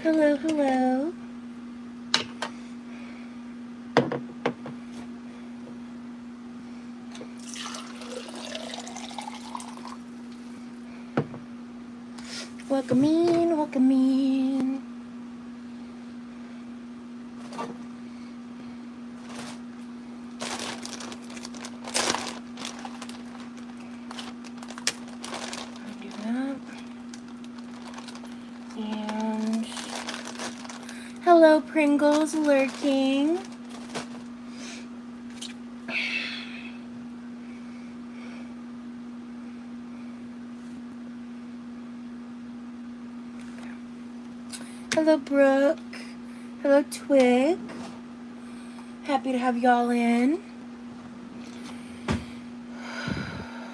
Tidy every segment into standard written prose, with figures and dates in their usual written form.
Hello, hello. Welcome in, welcome in. Do that. And hello, Pringles lurking. Hello, Brooke. Hello, Twig. Happy to have y'all in.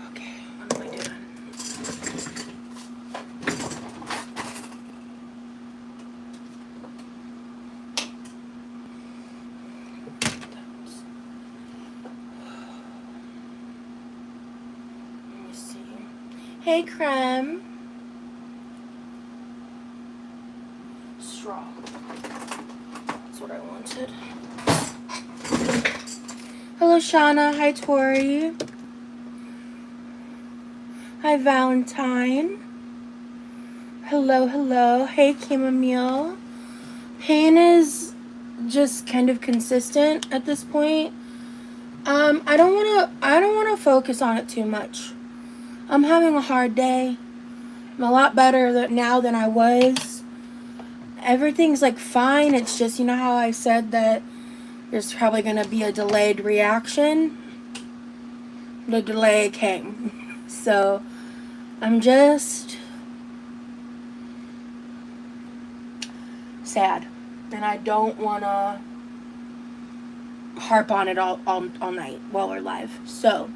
Okay, what am I doing? Let me see. Hey, Creme. Straw. That's what I wanted. Hello, Shauna. Hi, Tori. Hi, Valentine. Hello, hello. Hey, Chamomile. Pain is just kind of consistent at this point. I don't wanna focus on it too much. I'm having a hard day. I'm a lot better now than I was. Everything's like fine. It's just, you know how I said that there's probably gonna be a delayed reaction? The delay came. So I'm just sad. And I don't wanna harp on it all night while we're live. So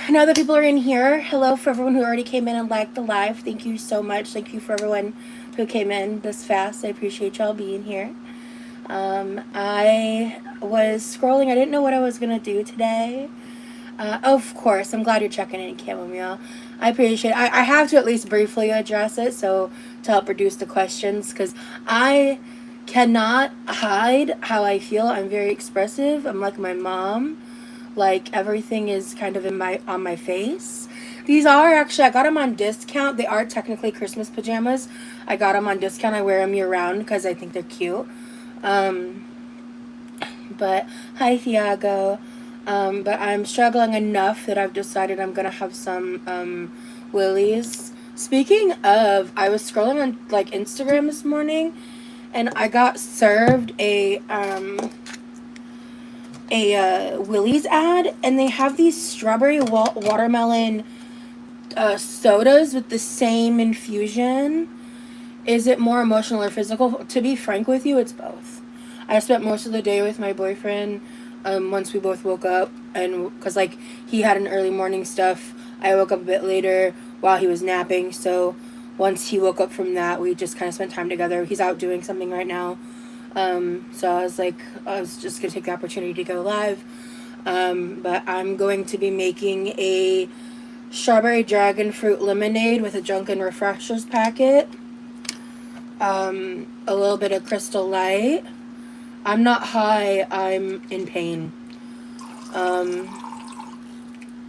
now that people are in here, hello for everyone who already came in and liked the live. Thank you so much. Thank you for everyone who came in this fast. I appreciate y'all being here. I was scrolling. I didn't know what I was gonna do today. Of course, I'm glad you're checking in, Chamomile. I appreciate it. I have to at least briefly address it, so to help reduce the questions, because I cannot hide how I feel. I'm very expressive. I'm like my mom. Like, everything is kind of on my face. These are actually, I got them on discount. They are technically Christmas pajamas. I got them on discount. I wear them year round because I think they're cute. But hi, Thiago. But I'm struggling enough that I've decided I'm gonna have some willies. Speaking of, I was scrolling on like Instagram this morning, and I got served a Willie's ad, and they have these strawberry watermelon sodas with the same infusion. Is it more emotional or physical? To be frank with you, it's both. I spent most of the day with my boyfriend once we both woke up, and because like he had an early morning stuff, I woke up a bit later while he was napping, so once he woke up from that, we just kind of spent time together. He's out doing something right now. So I was like, I was just going to take the opportunity to go live. But I'm going to be making a strawberry dragon fruit lemonade with a Junkin' Refreshers packet. A little bit of Crystal Light. I'm not high, I'm in pain.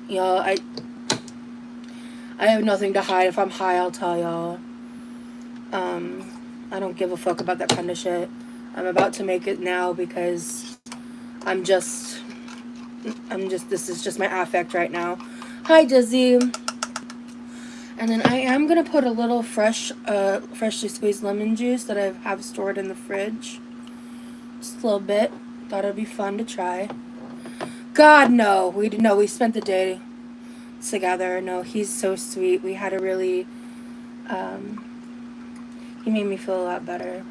Y'all, I have nothing to hide. If I'm high, I'll tell y'all. I don't give a fuck about that kind of shit. I'm about to make it now because this is just my affect right now. Hi, Dizzy. And then I am going to put a little freshly squeezed lemon juice that I have stored in the fridge. Just a little bit. Thought it'd be fun to try. God, no. We spent the day together. No, he's so sweet. We had a really, he made me feel a lot better.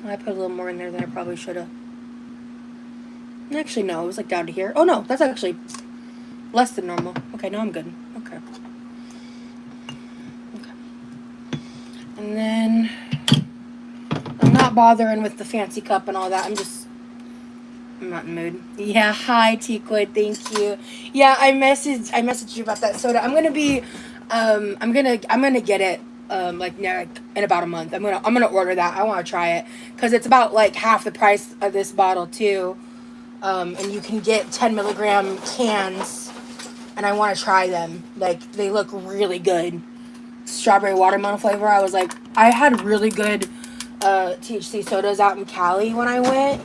I put a little more in there than I probably should have. Actually, no, it was like down to here. Oh, no, that's actually less than normal. Okay, no, I'm good. Okay. And then I'm not bothering with the fancy cup and all that. I'm not in the mood. Yeah, hi, T-Quid, thank you. Yeah, I messaged you about that soda. I'm gonna be, I'm gonna get it like in about a month. I'm gonna order that. I want to try it because it's about like half the price of this bottle too. And you can get 10 milligram cans, and I want to try them. Like, they look really good. Strawberry watermelon flavor. I was like, I had really good THC sodas out in Cali when I went.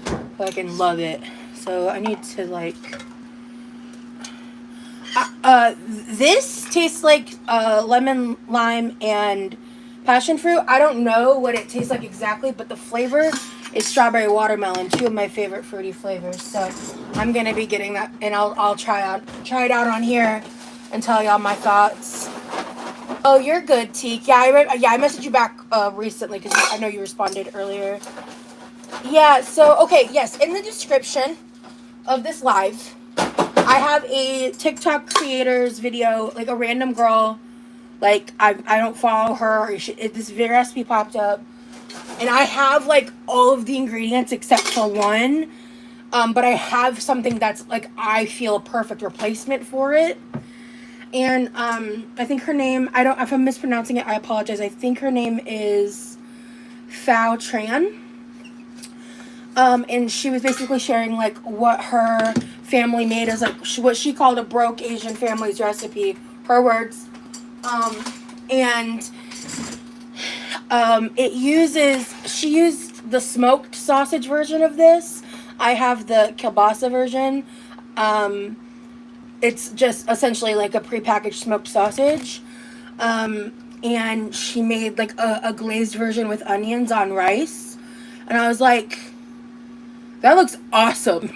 I fucking love it. So I need to like. This tastes like lemon, lime, and passion fruit. I don't know what it tastes like exactly, but the flavor is strawberry watermelon, two of my favorite fruity flavors. So I'm gonna be getting that, and I'll try it out on here and tell y'all my thoughts. Oh, you're good, Teak. Yeah, I messaged you back recently because I know you responded earlier. Yeah. So okay, yes, in the description of this live, I have a TikTok creators video, like a random girl, like I don't follow her. This recipe popped up, and I have like all of the ingredients except for one, but I have something that's like I feel a perfect replacement for it. And I think her name, I don't, if I'm mispronouncing it, I apologize. I think her name is Phao Tran. And she was basically sharing like what her family made as like what she called a broke Asian family's recipe. Her words. And she used the smoked sausage version of this. I have the kielbasa version. It's just essentially like a prepackaged smoked sausage. And she made like a glazed version with onions on rice. And I was like, that looks awesome.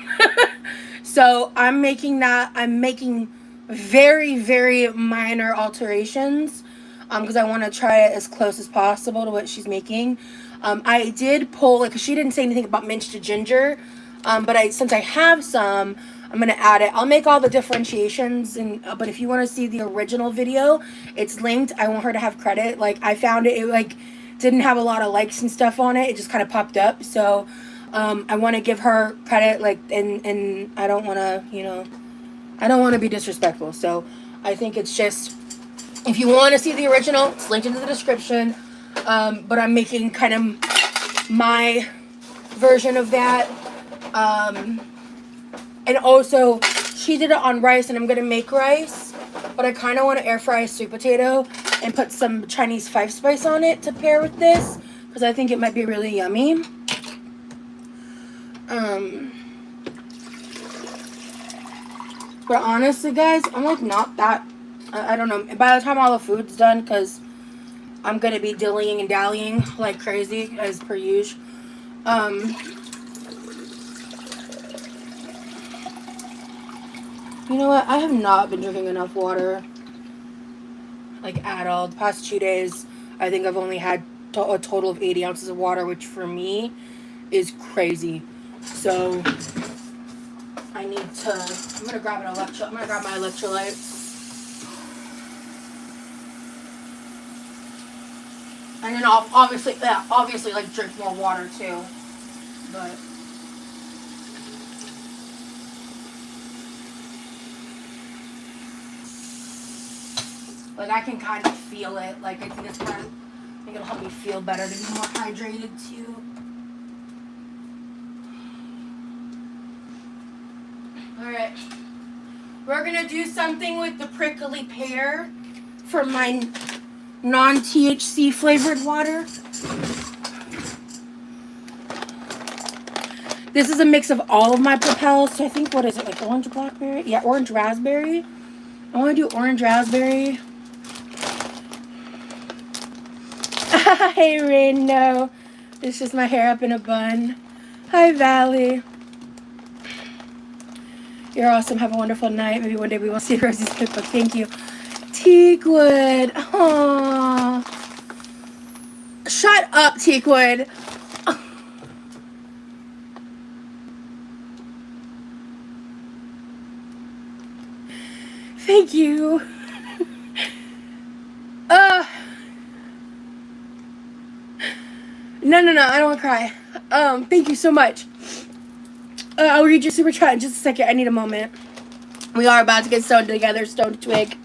So I'm making that. I'm making very, very minor alterations because I want to try it as close as possible to what she's making. I did pull, like, she didn't say anything about minced ginger, but since I have some, I'm going to add it. I'll make all the differentiations, but if you want to see the original video, it's linked. I want her to have credit. Like, I found it like, didn't have a lot of likes and stuff on it. It just kind of popped up, so... I want to give her credit, like, and I don't want to, I don't want to be disrespectful. So I think it's just, if you want to see the original, it's linked in the description. But I'm making kind of my version of that. And also, she did it on rice, and I'm going to make rice. But I kind of want to air fry a sweet potato and put some Chinese 5-spice on it to pair with this, because I think it might be really yummy. But honestly, guys, I'm like not that, I don't know, by the time all the food's done, because I'm going to be dillying and dallying like crazy, as per usual. You know what, I have not been drinking enough water, like, at all. The past 2 days, I think I've only had a total of 80 ounces of water, which for me is crazy. So I need to, I'm going to grab my electrolytes. And then I'll obviously like drink more water too. But like I can kind of feel it. Like I think it'll help me feel better to be more hydrated too. Alright, we're going to do something with the prickly pear for my non-THC flavored water. This is a mix of all of my Propels. So I think, what is it, like orange blackberry? Yeah, orange raspberry. I want to do orange raspberry. Hey, Rin, no. It's just my hair up in a bun. Hi, Valley. You're awesome. Have a wonderful night. Maybe one day we will see Rosie's cookbook. Thank you. Teakwood. Aww. Shut up, Teakwood. Thank you. No, I don't want to cry. Thank you so much. I'll read your super chat in just a second. I need a moment. We are about to get stoned together. Stoned twig.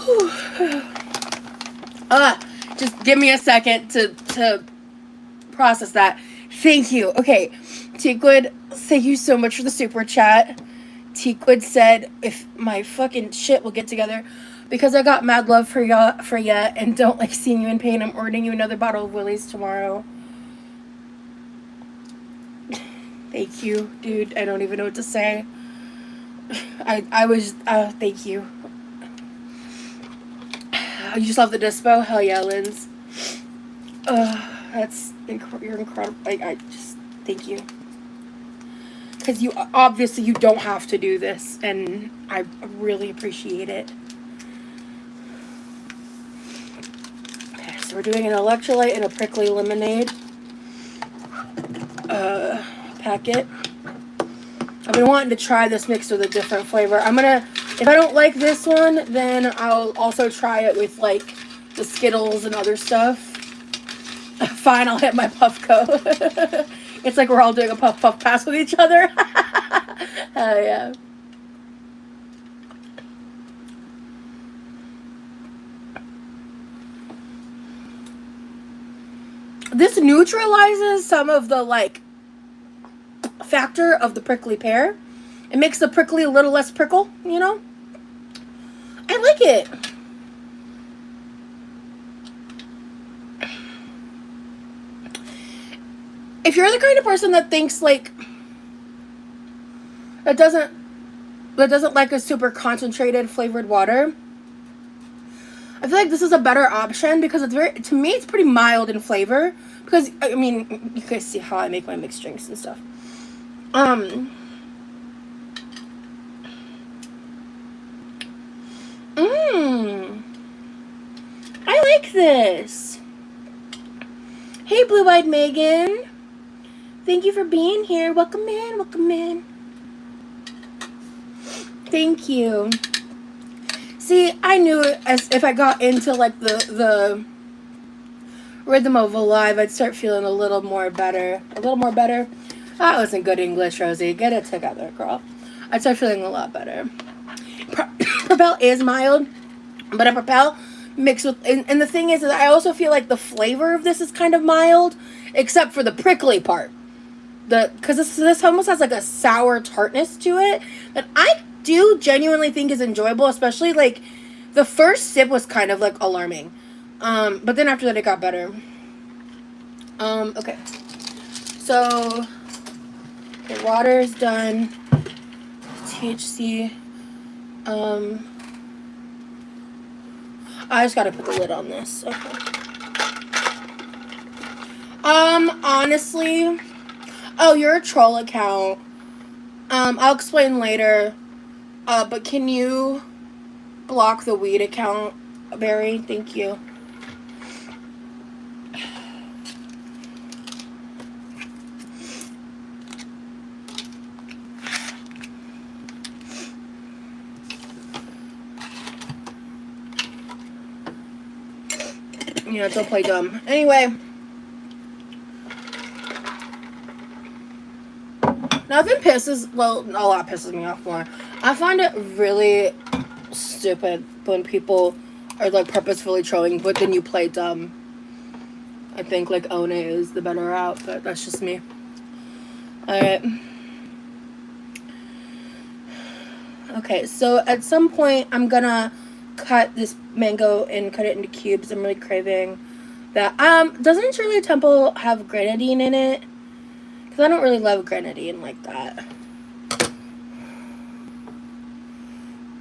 Whew. Just give me a second to process that. Thank you. Okay, Teakwood, thank you so much for the super chat. Teakwood said, if my fucking shit will get together, because I got mad love for ya, and don't like seeing you in pain, I'm ordering you another bottle of Willie's tomorrow. Thank you, dude. I don't even know what to say. I was, thank you. You just love the dispo? Hell yeah, Linz. You're incredible. I just, thank you. Because you, obviously, you don't have to do this, and I really appreciate it. Okay, so we're doing an electrolyte and a prickly lemonade packet. I've been wanting to try this mixed with a different flavor. If I don't like this one, then I'll also try it with, like, the Skittles and other stuff. Fine, I'll hit my Puffco. It's like we're all doing a puff pass with each other. Hell yeah. This neutralizes some of the, like, factor of the prickly pear. It makes the prickly a little less prickle, you know? I like it. If you're the kind of person that thinks, like, that doesn't like a super concentrated flavored water, I feel like this is a better option because to me, it's pretty mild in flavor. Because, I mean, you guys see how I make my mixed drinks and stuff. I like this. Hey, Blue-Eyed Megan. Thank you for being here. Welcome in, welcome in. Thank you. See, I knew as if I got into, like, the rhythm of a live, I'd start feeling a little more better. A little more better. That wasn't good English, Rosie. Get it together, girl. I'd start feeling a lot better. Propel is mild, but a Propel mixed with... And the thing is that I also feel like the flavor of this is kind of mild, except for the prickly part. Because this almost has, like, a sour tartness to it that I do genuinely think is enjoyable, especially, like, the first sip was kind of, like, alarming. But then after that, it got better. Okay. So, the water is done. THC. I just gotta put the lid on this. Okay. Honestly, oh, you're a troll account. I'll explain later. But can you block the weed account, Barry? Thank you. You know, don't play dumb. Anyway. Nothing pisses, well, a lot pisses me off more. I find it really stupid when people are, like, purposefully trolling, but then you play dumb. I think, like, own it is the better route, but that's just me. Alright. Okay, so at some point, I'm gonna cut this mango and cut it into cubes. I'm really craving that. Doesn't Shirley Temple have grenadine in it? Because I don't really love grenadine like that.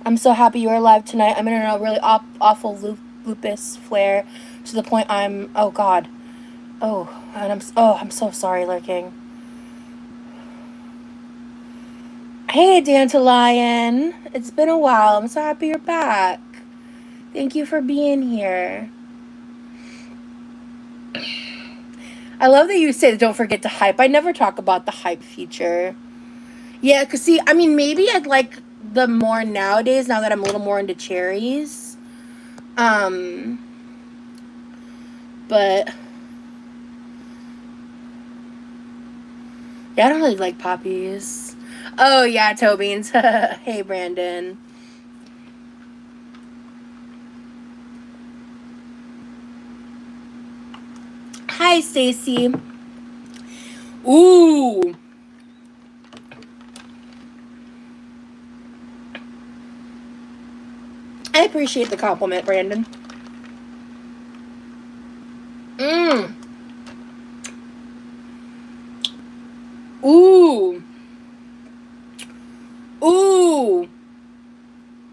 I'm so happy you're alive tonight. I'm in a really awful lupus flare to the point I'm... Oh, God. Oh, and I'm so sorry, Lurking. Hey, Dandelion. It's been a while. I'm so happy you're back. Thank you for being here. I love that you say don't forget to hype. I never talk about the hype feature. Yeah, because see, I mean, maybe I'd like the more nowadays, now that I'm a little more into cherries. But yeah, I don't really like poppies. Oh, yeah, toe beans. Hey, Brandon. Hi, Stacy. Ooh. I appreciate the compliment, Brandon. Mmm. Ooh. Ooh.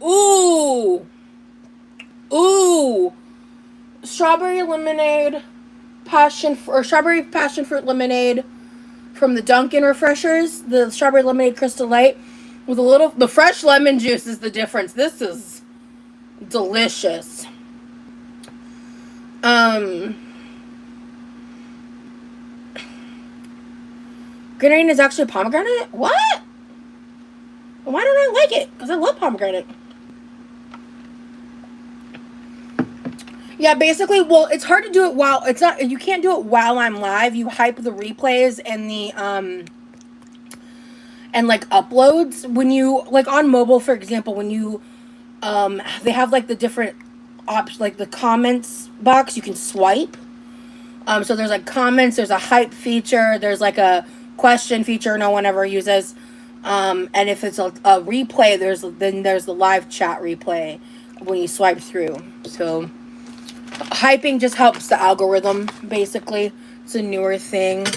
Ooh. Ooh. Strawberry lemonade, strawberry passion fruit lemonade from the Dunkin' Refreshers. The strawberry lemonade Crystal Light with the fresh lemon juice is the difference. This is delicious. Grenadine is actually pomegranate? What? Why don't I like it? Because I love pomegranate. Yeah, basically, well, it's hard to do it while it's not. You can't do it while I'm live. You hype the replays and the and like uploads when you like on mobile, for example, when you they have like the different options, like the comments box. You can swipe. So there's like comments. There's a hype feature. There's like a question feature no one ever uses. And if it's a replay, there's the live chat replay when you swipe through. So hyping just helps the algorithm, basically. It's a newer thing.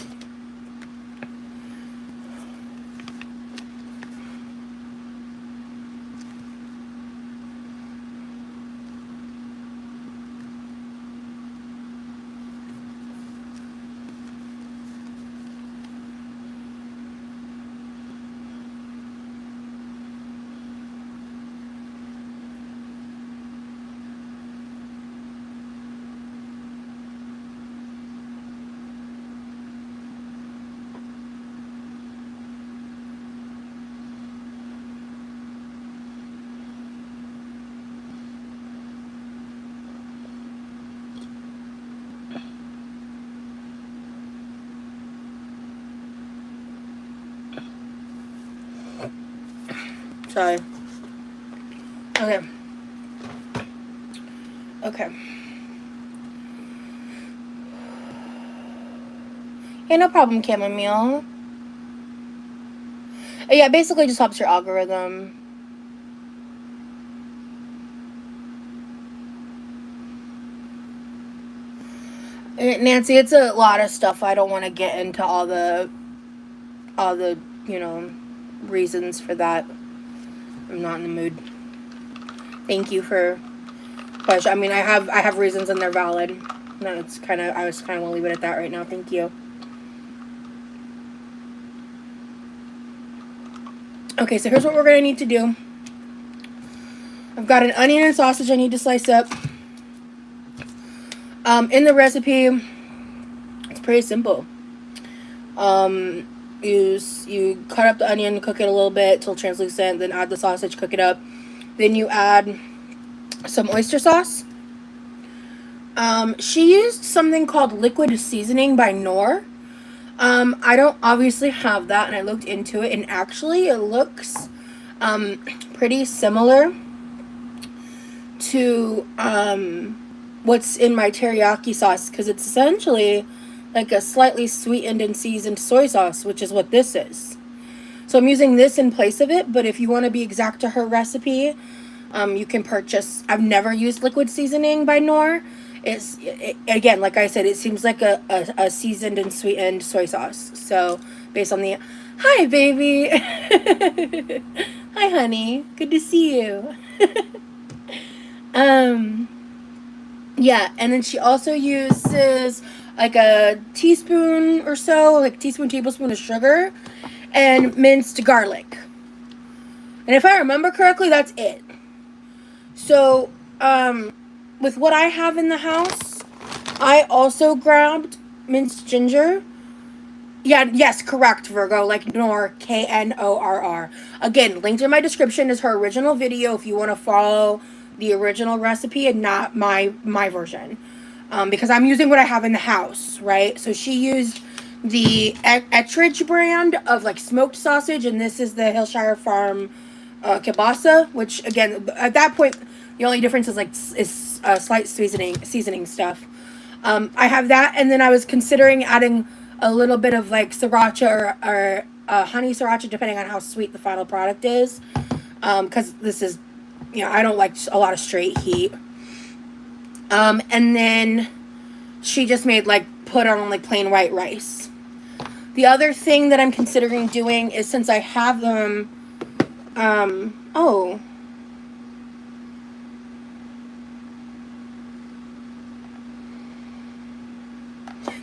Sorry. Okay. Okay. Yeah, no problem, chamomile. Yeah, basically just helps your algorithm. Nancy, it's a lot of stuff. I don't want to get into all the reasons for that. I'm not in the mood. Thank you for question. I mean, I have reasons and they're valid. No, it's kind of, I was kind of want to leave it at that right now. Thank you. Okay, so here's what we're going to need to do. I've got an onion and sausage I need to slice up. In the recipe, it's pretty simple. You cut up the onion, cook it a little bit till translucent, then add the sausage, cook it up. Then you add some oyster sauce. She used something called liquid seasoning by Knorr. I don't obviously have that, and I looked into it, and actually it looks pretty similar to what's in my teriyaki sauce, because it's essentially like a slightly sweetened and seasoned soy sauce, which is what this is. So I'm using this in place of it, but if you want to be exact to her recipe, you can purchase. I've never used liquid seasoning by Knorr. Again, like I said, it seems like a seasoned and sweetened soy sauce. So based on the, hi baby, hi honey, good to see you. Yeah, and then she also uses like a teaspoon or so, like tablespoon of sugar and minced garlic. And if I remember correctly, that's it. So, with what I have in the house, I also grabbed minced ginger. Yeah, yes, correct, Virgo, like Knorr, Knorr. Again, linked in my description is her original video if you want to follow the original recipe and not my version. Because I'm using what I have in the house, right? So she used the Ettridge brand of like smoked sausage, and this is the Hillshire Farm kielbasa, which again, at that point, the only difference is like slight seasoning stuff. I have that, and then I was considering adding a little bit of like sriracha or honey sriracha, depending on how sweet the final product is. Because this is, you know, I don't like a lot of straight heat. And then she just made like put on like plain white rice. The other thing that I'm considering doing is, since I have them, oh.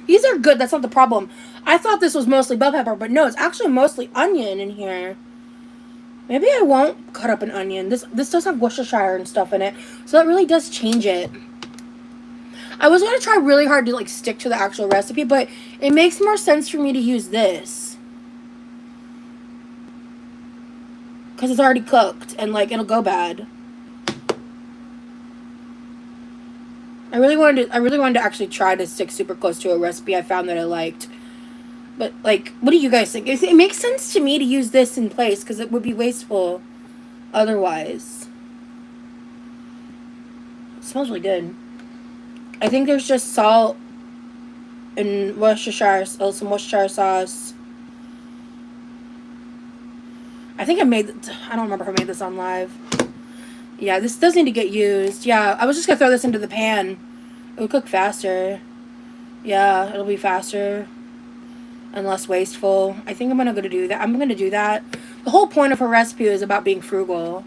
These are good. That's not the problem. I thought this was mostly bell pepper, but no, it's actually mostly onion in here. Maybe I won't cut up an onion. This does have Worcestershire and stuff in it, so that really does change it. I was going to try really hard to like stick to the actual recipe, but it makes more sense for me to use this. Because it's already cooked and like it'll go bad. I really wanted to actually try to stick super close to a recipe I found that I liked. But like, what do you guys think? It makes sense to me to use this in place because it would be wasteful otherwise. It smells really good. I think there's just salt and Worcestershire, some Worcestershire sauce. I think I don't remember if I made this on live. Yeah, this does need to get used. Yeah, I was just going to throw this into the pan. It would cook faster. Yeah, it'll be faster and less wasteful. I think I'm going to do that. I'm going to do that. The whole point of her recipe is about being frugal.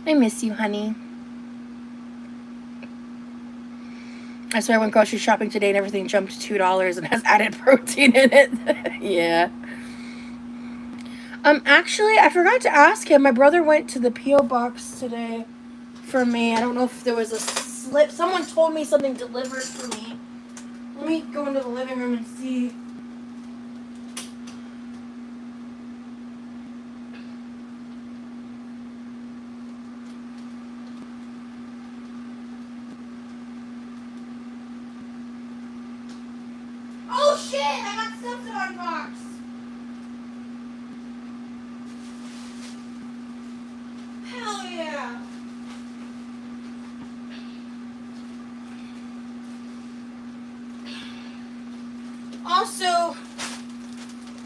I miss you, honey. I swear I went grocery shopping today and everything jumped to $2 and has added protein in it. Yeah. Actually, I forgot to ask him. My brother went to the P.O. box today for me. I don't know if there was a slip. Someone told me something delivered for me. Let me go into the living room and see. Oh shit! I got stuff to unbox! Hell yeah! Also,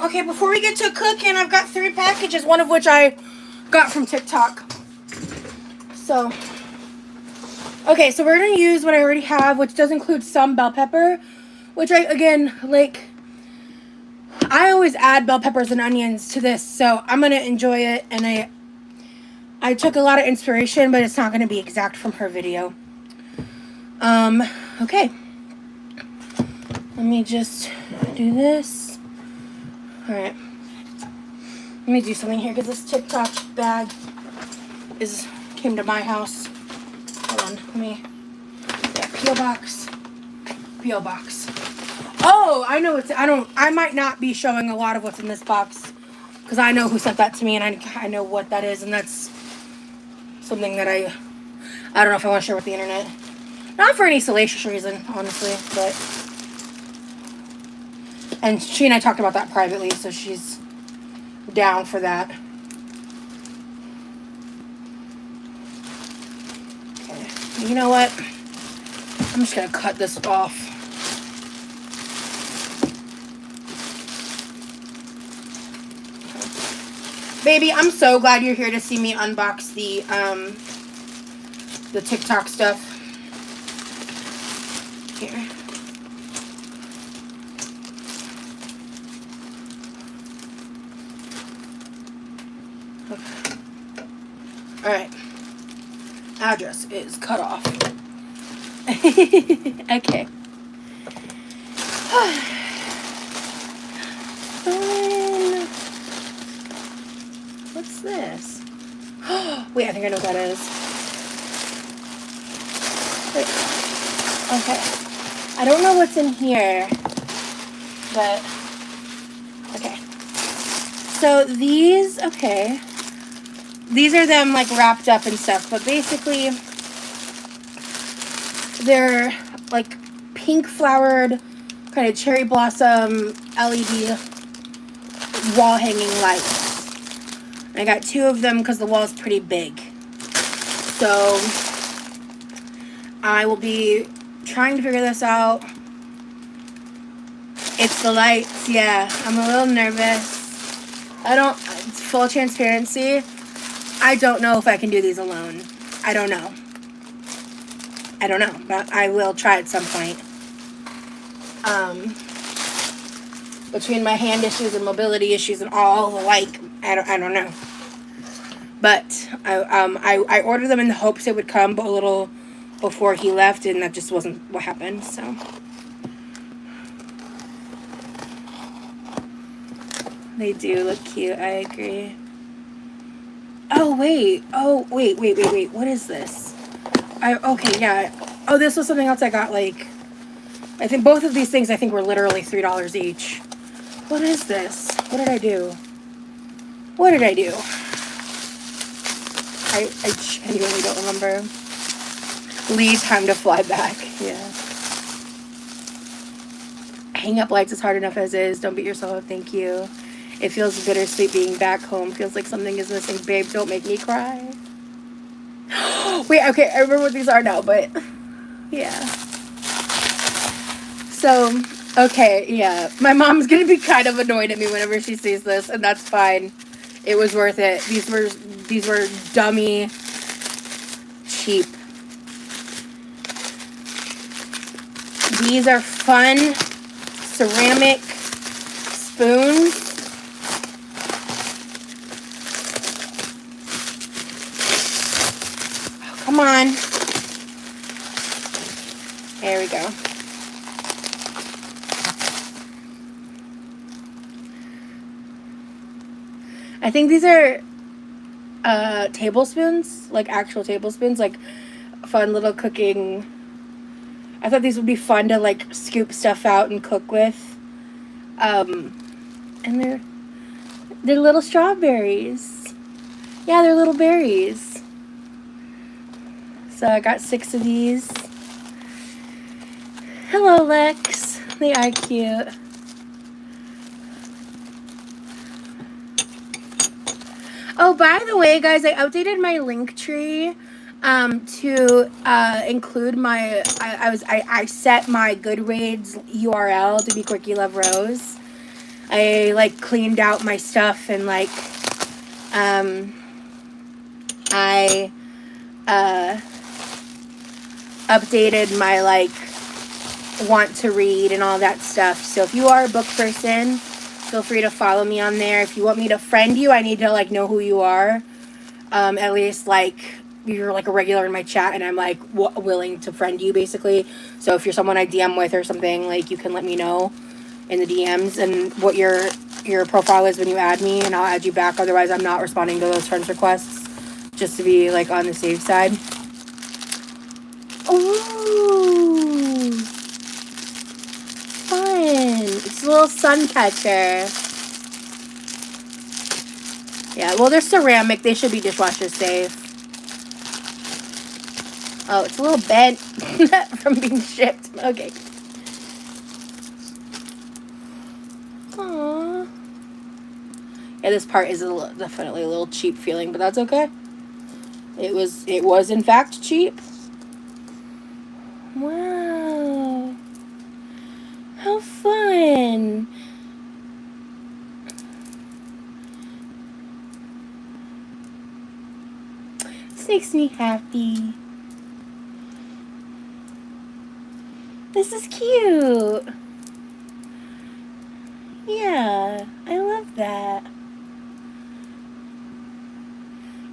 okay, before we get to cooking, I've got 3 packages, one of which I got from TikTok. So, okay, so we're going to use what I already have, which does include some bell pepper, which I always add bell peppers and onions to this, so I'm going to enjoy it, and I took a lot of inspiration, but it's not going to be exact from her video. Okay. Let me just do this. Alright. Let me do something here, because this TikTok bag came to my house. Hold on, P.O. Box. P.O. Box. Oh, I know I might not be showing a lot of what's in this box, because I know who sent that to me, and I know what that is, and that's something that I don't know if I want to share with the internet. Not for any salacious reason, honestly, but... And she and I talked about that privately, so she's down for that. Okay, you know what? I'm just going to cut this off. Baby, I'm so glad you're here to see me unbox the TikTok stuff. Here. Okay. Alright. Address is cut off. Okay. What's this? Wait, I think I know what that is. Wait. Okay. I don't know what's in here, but okay. So these, okay. these are them like wrapped up and stuff, but basically they're like pink flowered kind of cherry blossom LED wall hanging lights. And I got 2 of them because the wall is pretty big. So I will be trying to figure this out. It's the lights, yeah. I'm a little nervous. It's full transparency. I don't know if I can do these alone. I don't know, but I will try at some point. Between my hand issues and mobility issues and all the like, I don't know. But I ordered them in the hopes it would come a little before he left, and that just wasn't what happened, so. They do look cute, I agree. Oh, wait. What is this? Okay, yeah. Oh, this was something else I got, like, I think both of these things, I think, were literally $3 each. What is this? What did I do? I genuinely don't remember. Leave, time to fly back. Yeah. Hang up lights is hard enough as is. Don't beat yourself up. Thank you. It feels bittersweet being back home. Feels like something is missing. Babe, don't make me cry. Wait, okay, I remember what these are now, but yeah. So, okay, yeah. My mom's gonna be kind of annoyed at me whenever she sees this, and that's fine. It was worth it. These were dummy cheap. These are fun ceramic spoons. Come on. There we go. I think these are tablespoons, like actual tablespoons, like fun little cooking. I thought these would be fun to like scoop stuff out and cook with. And they're little strawberries. Yeah, they're little berries. So I got 6 of these. Hello, Lex. They are cute. Oh, by the way, guys, I updated my link tree to include my. I set my Goodreads URL to be Quickie Love Rose. I like cleaned out my stuff and like I updated my like want to read and all that stuff. So if you are a book person, feel free to follow me on there. If you want me to friend you, I need to like know who you are. At least like you're like a regular in my chat, and I'm like willing to friend you basically. So if you're someone I DM with or something, like you can let me know in the DMs and what your profile is when you add me, and I'll add you back. Otherwise, I'm not responding to those friends requests, just to be like on the safe side. Ooh, fun! It's a little sun catcher. Yeah, well, they're ceramic. They should be dishwasher safe. Oh, it's a little bent from being shipped. Okay. Aww. Yeah, this part is definitely a little cheap feeling, but that's okay. It was in fact cheap. Wow. How fun. This makes me happy. This is cute. Yeah, I love that.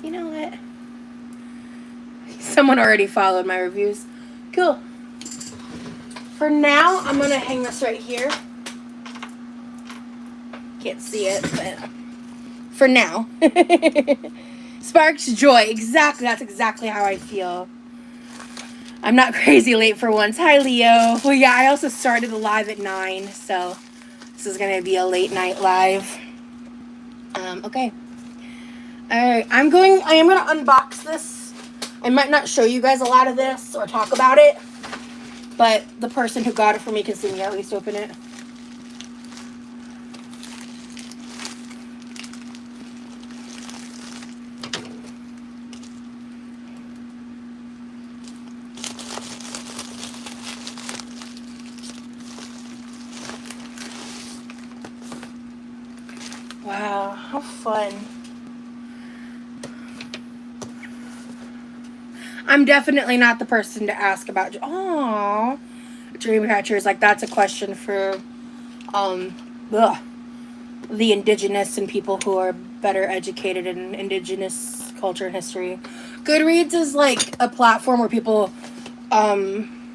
You know what? Someone already followed my reviews. Cool. For now, I'm going to hang this right here. Can't see it, but for now. Sparks joy. Exactly. That's exactly how I feel. I'm not crazy late for once. Hi, Leo. Well, yeah, I also started the live at 9, so this is going to be a late night live. Okay. Alright, I am going to unbox this. I might not show you guys a lot of this or talk about it, but the person who got it for me can see me at least open it. Wow, how fun. I'm definitely not the person to ask about, dream catchers. Like, that's a question for the indigenous and people who are better educated in indigenous culture and history. Goodreads is like a platform where people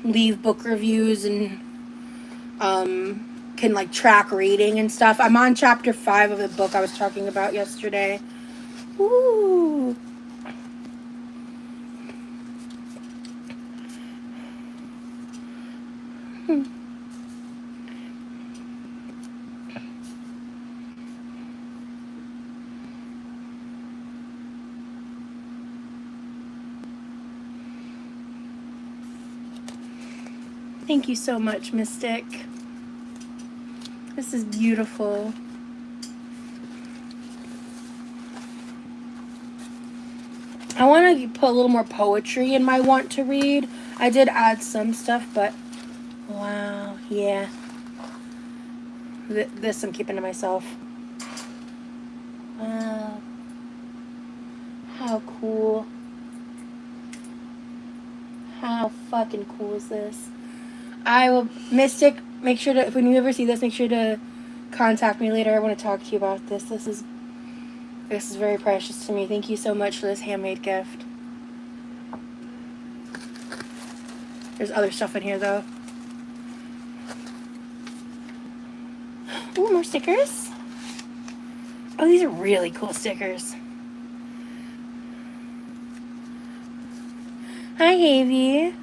leave book reviews and can like track reading and stuff. I'm on chapter 5 of the book I was talking about yesterday. Ooh. Thank you so much, Mystic. This is beautiful. I want to put a little more poetry in my want to read. I did add some stuff, but wow, yeah. This I'm keeping to myself. Wow. How cool. How fucking cool is this? I will, Mystic, make sure to, when you ever see this, make sure to contact me later. I want to talk to you about this. This is very precious to me. Thank you so much for this handmade gift. There's other stuff in here, though. Ooh, more stickers. Oh, these are really cool stickers. Hi, Havy.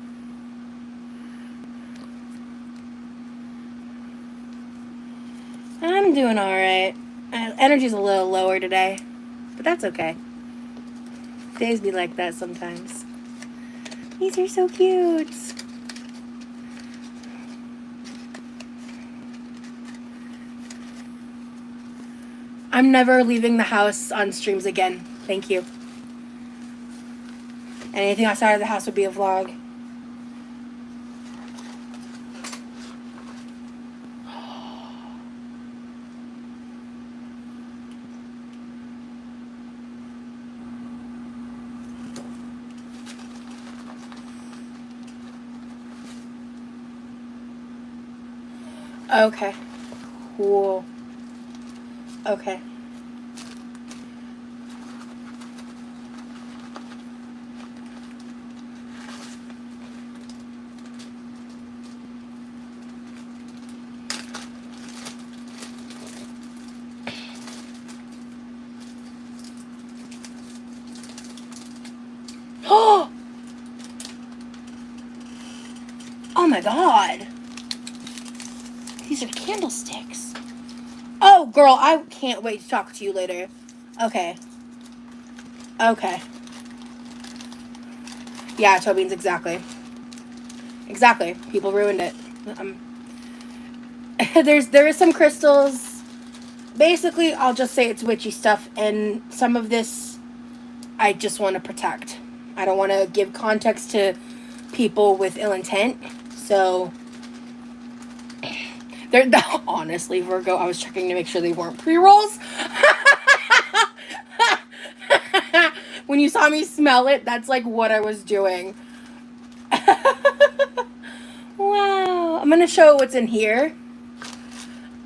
I'm doing alright. Energy's a little lower today, but that's okay. Days be like that sometimes. These are so cute. I'm never leaving the house on streams again. Thank you. Anything outside of the house would be a vlog. Okay. Cool. Okay. Oh my god. These are candlesticks. Oh, girl, I can't wait to talk to you later. Okay. Okay. Yeah, Tobeans, exactly. Exactly. People ruined it. There is some crystals. Basically, I'll just say it's witchy stuff, and some of this I just want to protect. I don't want to give context to people with ill intent. So, they're honestly, Virgo, I was checking to make sure they weren't pre-rolls. When you saw me smell it, that's like what I was doing. Wow. I'm gonna show what's in here.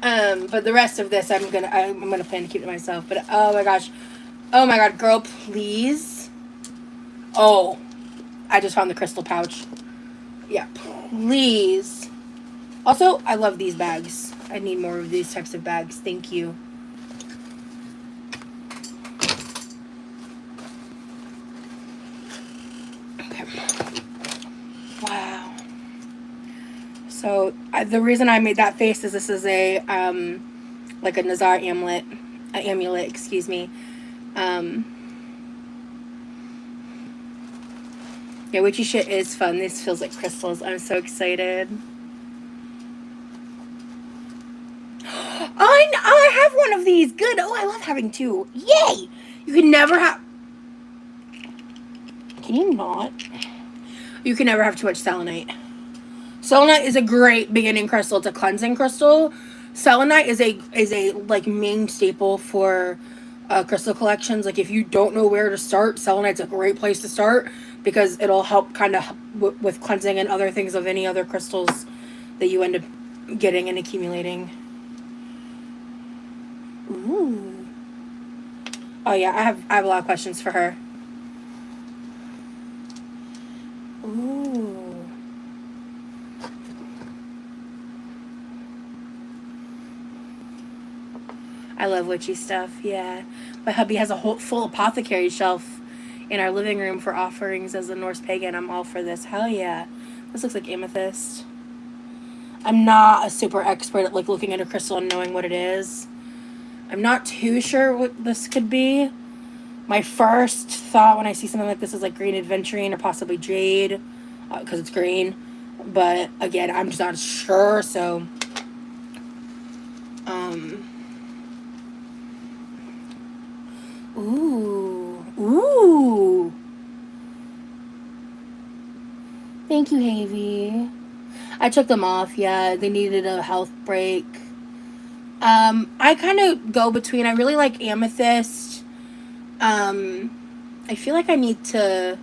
But the rest of this I'm gonna plan to keep to myself. But oh my gosh. Oh my god, girl, please. Oh. I just found the crystal pouch. Yeah, please. Also, I love these bags. I need more of these types of bags. Thank you. Okay. Wow. So, the reason I made that face is this is a, like a Nazar amulet, excuse me. Yeah, witchy shit is fun. This feels like crystals. I'm so excited. I have one of these. Good. Oh, I love having two. Yay! You can never have... Can you not? You can never have too much selenite. Selenite is a great beginning crystal. It's a cleansing crystal. Selenite is a like main staple for crystal collections. Like if you don't know where to start, selenite's a great place to start because it'll help kind of with cleansing and other things of any other crystals that you end up getting and accumulating. Ooh. Oh yeah, I have a lot of questions for her. Ooh. I love witchy stuff, yeah. My hubby has a whole full apothecary shelf in our living room for offerings as a Norse pagan. I'm all for this. Hell yeah. This looks like amethyst. I'm not a super expert at like looking at a crystal and knowing what it is. I'm not too sure what this could be. My first thought when I see something like this is like green aventurine or possibly jade because it's green. But again, I'm just not sure, so... Ooh. Ooh. Thank you, Havy. I took them off, yeah. They needed a health break. I kind of go between... I really like amethyst. I feel like I need to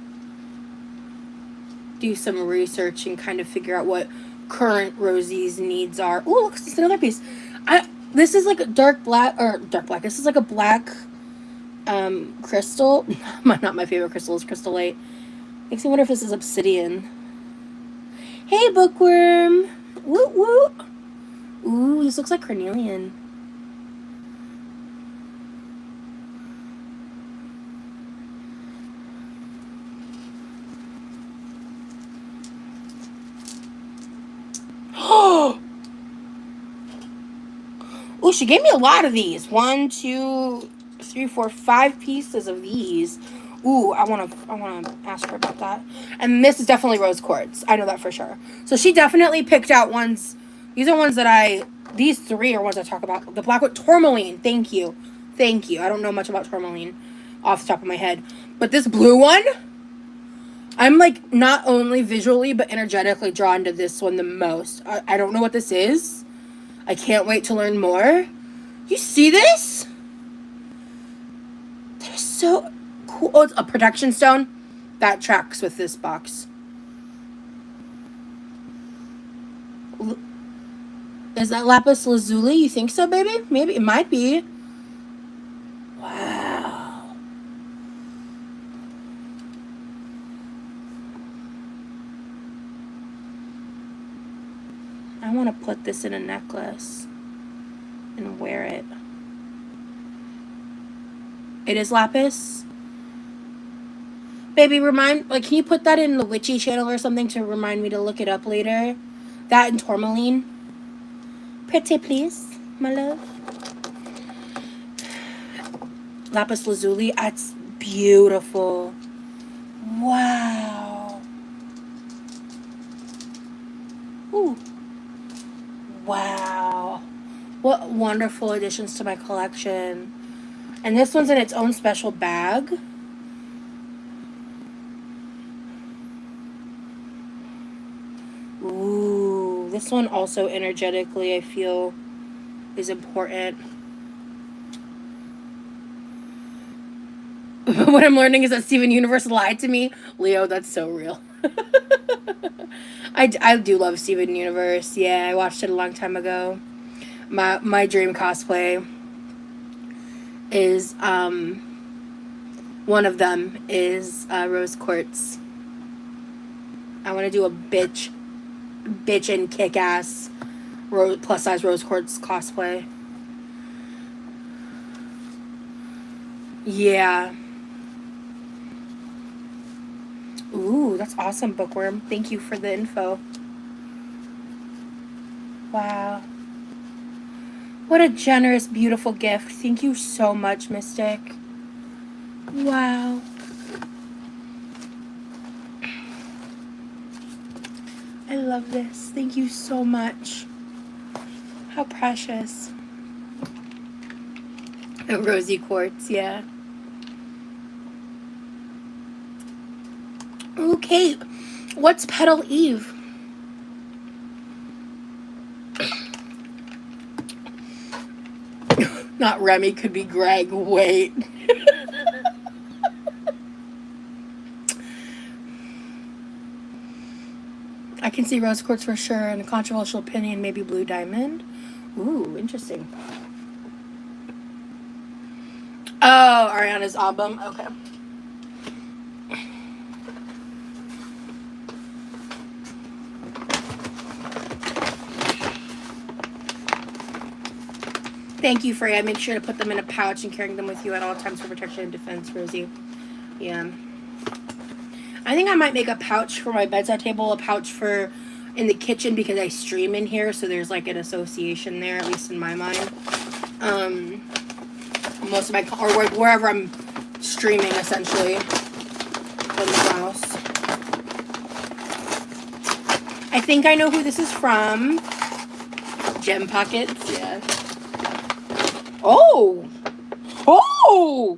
do some research and kind of figure out what current Rosie's needs are. Ooh, look, this is another piece. This is like a dark black. This is like a black... crystal. Not my favorite crystal is crystallite. Makes me wonder if this is obsidian. Hey, bookworm. Woot woot. Ooh, this looks like carnelian. Ooh, she gave me a lot of these. 1, 2, 3, 4, 5 pieces of these. Ooh, I wanna ask her about that. And this is definitely rose quartz. I know that for sure. So she definitely picked out ones. These are ones that these 3 are ones I talk about. The black one, tourmaline. Thank you. Thank you. I don't know much about tourmaline off the top of my head. But this blue one, I'm like not only visually but energetically drawn to this one the most. I don't know what this is. I can't wait to learn more. You see this? That is so cool. Oh, it's a protection stone. That tracks with this box. Is that lapis lazuli? You think so, baby? Maybe. It might be. Wow. I want to put this in a necklace and wear it. It is lapis. Baby, can you put that in the witchy channel or something to remind me to look it up later? That and tourmaline. Pretty, please, my love. Lapis lazuli. That's beautiful. Wow. Ooh. Wow. What wonderful additions to my collection. And this one's in its own special bag. Ooh. This one also energetically, I feel, is important. What I'm learning is that Steven Universe lied to me. Leo, that's so real. I do love Steven Universe. Yeah, I watched it a long time ago. My dream cosplay is one of them is rose quartz. I want to do a bitch and kick-ass plus size rose quartz cosplay. Yeah. Ooh, that's awesome, bookworm. Thank you for the info. Wow. What a generous, beautiful gift. Thank you so much, Mystic. Wow. love this. Thank you so much. How precious. A rosy quartz, yeah. Okay, what's Petal Eve? Not Remy, could be Greg. Wait. I can see rose quartz for sure, and a controversial opinion, maybe blue diamond. Ooh, interesting. Oh, Ariana's album. Okay. Thank you, Freya. Make sure to put them in a pouch and carrying them with you at all times for protection and defense, Rosie. Yeah. I think I might make a pouch for my bedside table, a pouch for in the kitchen because I stream in here, so there's like an association there, at least in my mind. Most of my, or wherever I'm streaming, essentially, in the house. I think I know who this is from. Gem Pockets, yeah. Oh! Oh!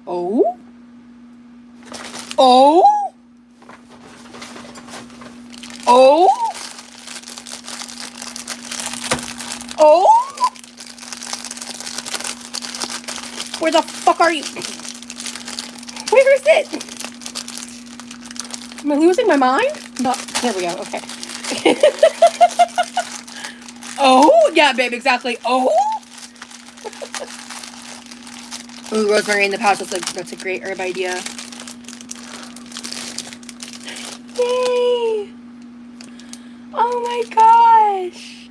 Oh? Oh? Oh? Oh? Where the fuck are you? Where is it? Am I losing my mind? No, there we go, okay. Oh? Yeah, babe, exactly. Oh? Ooh, rosemary in the pouch. That's a great herb idea. Yay! Oh my gosh!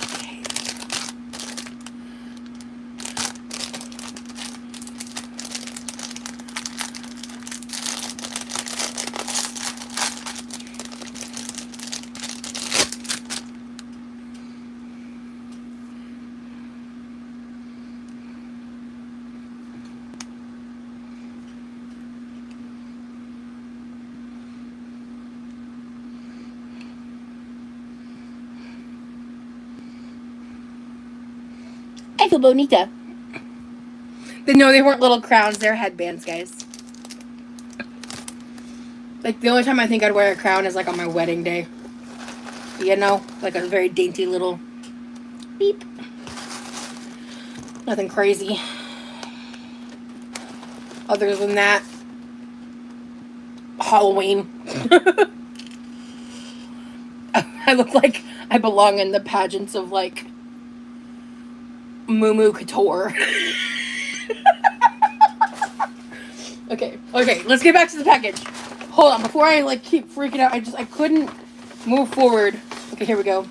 Okay. I feel bonita. No, they weren't little crowns. They're headbands, guys. Like, the only time I think I'd wear a crown is, like, on my wedding day. You know? Like a very dainty little beep. Nothing crazy. Other than that, Halloween. I look like I belong in the pageants of, like, Moo Moo Couture. Okay, let's get back to the package. Hold on, before I, like, keep freaking out, I couldn't move forward. Okay, here we go.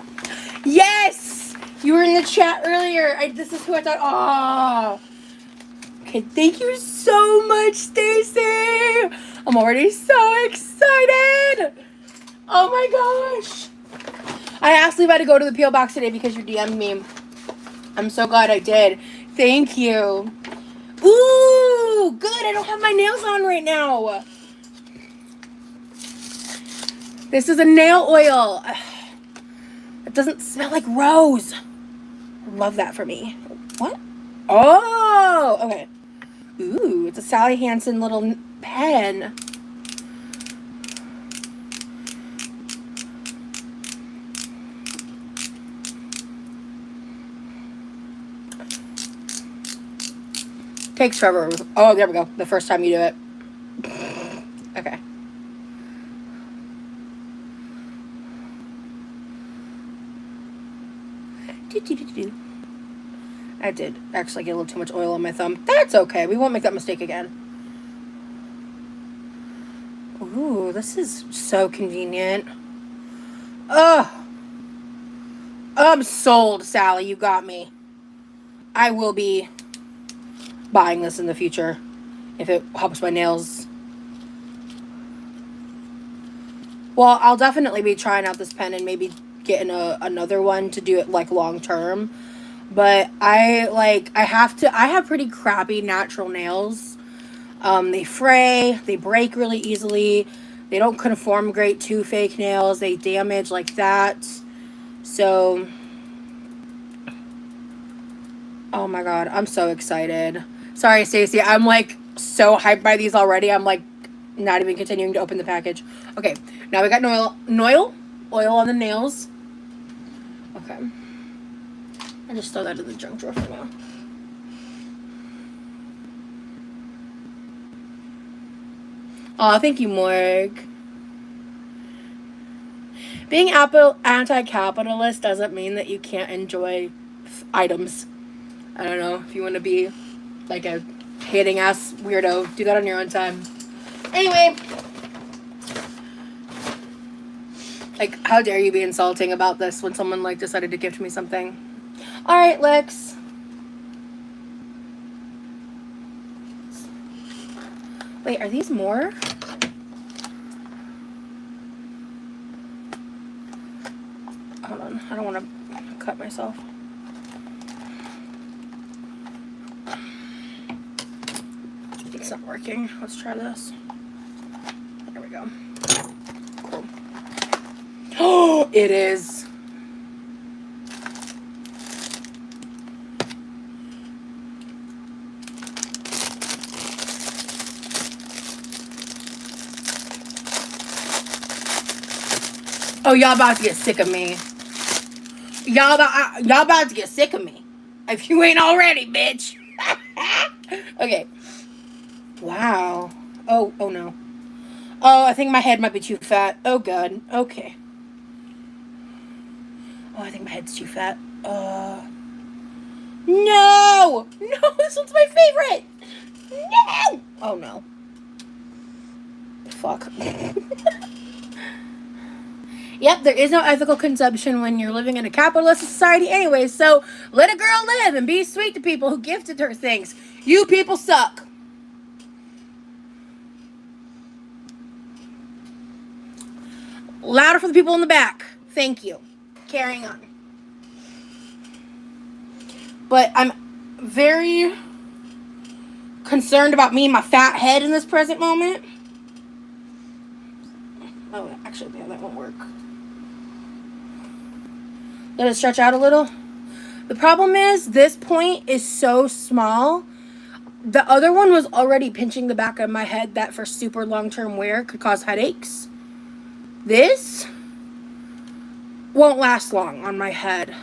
Yes! You were in the chat earlier. This is who I thought, oh. Okay, thank you so much, Stacy. I'm already so excited. Oh my gosh. I asked Levi to go to the P.O. box today because you DM'd me. I'm so glad I did. Thank you. Ooh, good. I don't have my nails on right now. This is a nail oil. It doesn't smell like rose. Love that for me. What? Oh, okay. Ooh, it's a Sally Hansen little pen. Takes forever. Oh, there we go. The first time you do it. Okay. I did actually get a little too much oil on my thumb. That's okay. We won't make that mistake again. Ooh, this is so convenient. Ugh. I'm sold, Sally. You got me. I will be buying this in the future if it helps my nails. Well, I'll definitely be trying out this pen and maybe getting another one to do it like long term. But I have pretty crappy natural nails. They fray, they break really easily. They don't conform great to fake nails. They damage like that. So, oh my god, I'm so excited. Sorry, Stacey. I'm like so hyped by these already. I'm like not even continuing to open the package. Okay, now we got oil on the nails. Okay. I just throw that in the junk drawer for now. Oh, thank you, Morg. Being anti-capitalist doesn't mean that you can't enjoy items. I don't know if you want to be like a hating ass weirdo. Do that on your own time. Anyway, like, how dare you be insulting about this when someone like decided to gift me something? All right, Lex. Wait, are these more? Hold on, I don't want to cut myself. It's not working. Let's try this. There we go. Cool. Oh, it is. Oh, y'all about to get sick of me. Y'all about to get sick of me. If you ain't already, bitch. Okay. Wow. Oh no. Oh, I think my head might be too fat. Oh god. Okay. Oh, I think my head's too fat. No! No, this one's my favorite! No! Oh no. Fuck. Yep, there is no ethical consumption when you're living in a capitalist society anyway, so let a girl live and be sweet to people who gifted her things. You people suck. Louder for the people in the back. Thank you. Carrying on. But I'm very concerned about me and my fat head in this present moment. Oh, actually, yeah, that won't work. Let it stretch out a little. The problem is this point is so small. The other one was already pinching the back of my head that for super long-term wear could cause headaches. This won't last long on my head.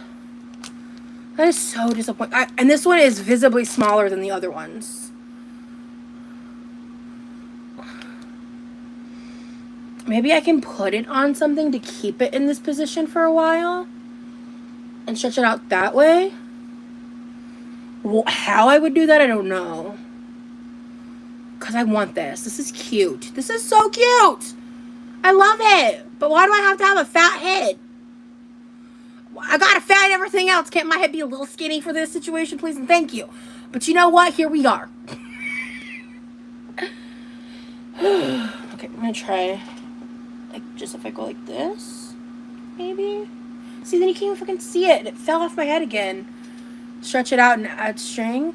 That is so disappointing. And this one is visibly smaller than the other ones. Maybe I can put it on something to keep it in this position for a while and stretch it out that way. How I would do that, I don't know. Because I want this. This is cute. This is so cute. I love it. But why do I have to have a fat head? I got a fat and everything else. Can't my head be a little skinny for this situation, please? And thank you. But you know what? Here we are. Okay, I'm going to try, like, just if I go like this, maybe. See, then you can't even fucking see it. It fell off my head again. Stretch it out and add string.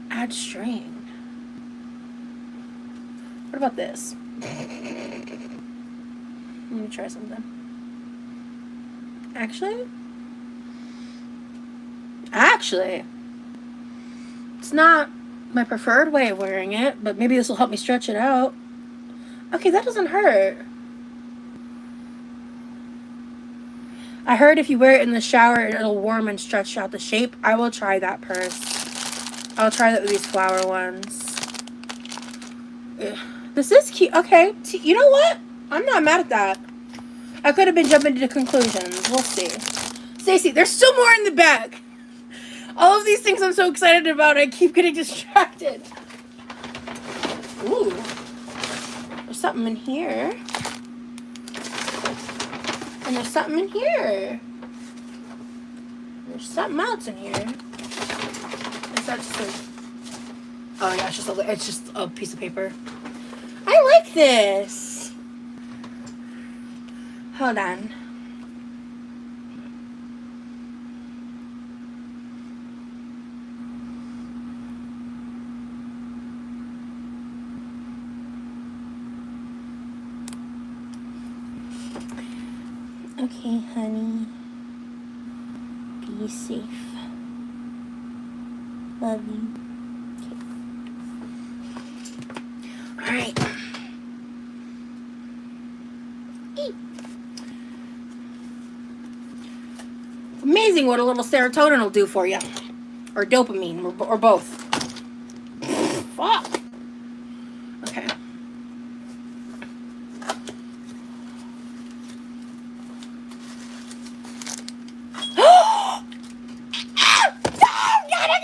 Add string. What about this? Let me try something. Actually, it's not my preferred way of wearing it, but maybe this will help me stretch it out. Okay, that doesn't hurt. I heard if you wear it in the shower, it'll warm and stretch out the shape. I will try that purse. I'll try that with these flower ones. Ugh. This is cute. Okay, you know what? I'm not mad at that. I could have been jumping to conclusions. We'll see. Stacey, there's still more in the bag. All of these things I'm so excited about, I keep getting distracted. Ooh. There's something in here. And there's something in here. There's something else in here. Is that just a... Oh yeah, it's just a piece of paper. I like this. Hold on. Okay, honey. Be safe. Love you. Okay. Alright. Amazing what a little serotonin will do for you. Or dopamine, or both. Fuck. Okay.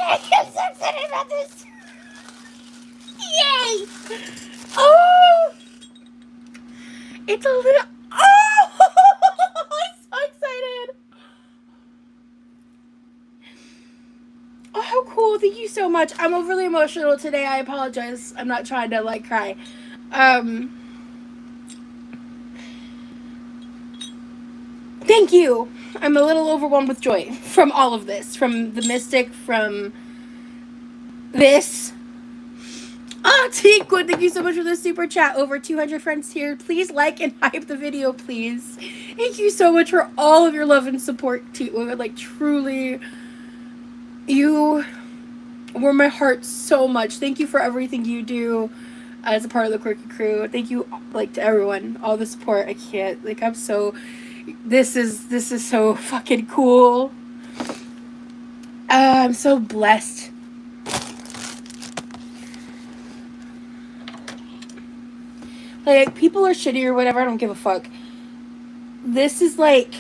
I'm so excited about this. Yay! Oh! It's a little... Oh! I'm so excited. Oh, how cool. Thank you so much. I'm overly emotional today. I apologize. I'm not trying to, like, cry. Thank you. I'm a little overwhelmed with joy from all of this. From the mystic, from this. Ah, Teakwood, thank you so much for the super chat. Over 200 friends here. Please like and hype the video, please. Thank you so much for all of your love and support, Teakwood. Like, truly, you warm my heart so much. Thank you for everything you do as a part of the Quirky Crew. Thank you, like, to everyone. All the support. I can't, like, I'm so... This is so fucking cool. I'm so blessed. Like, people are shitty or whatever, I don't give a fuck. This is like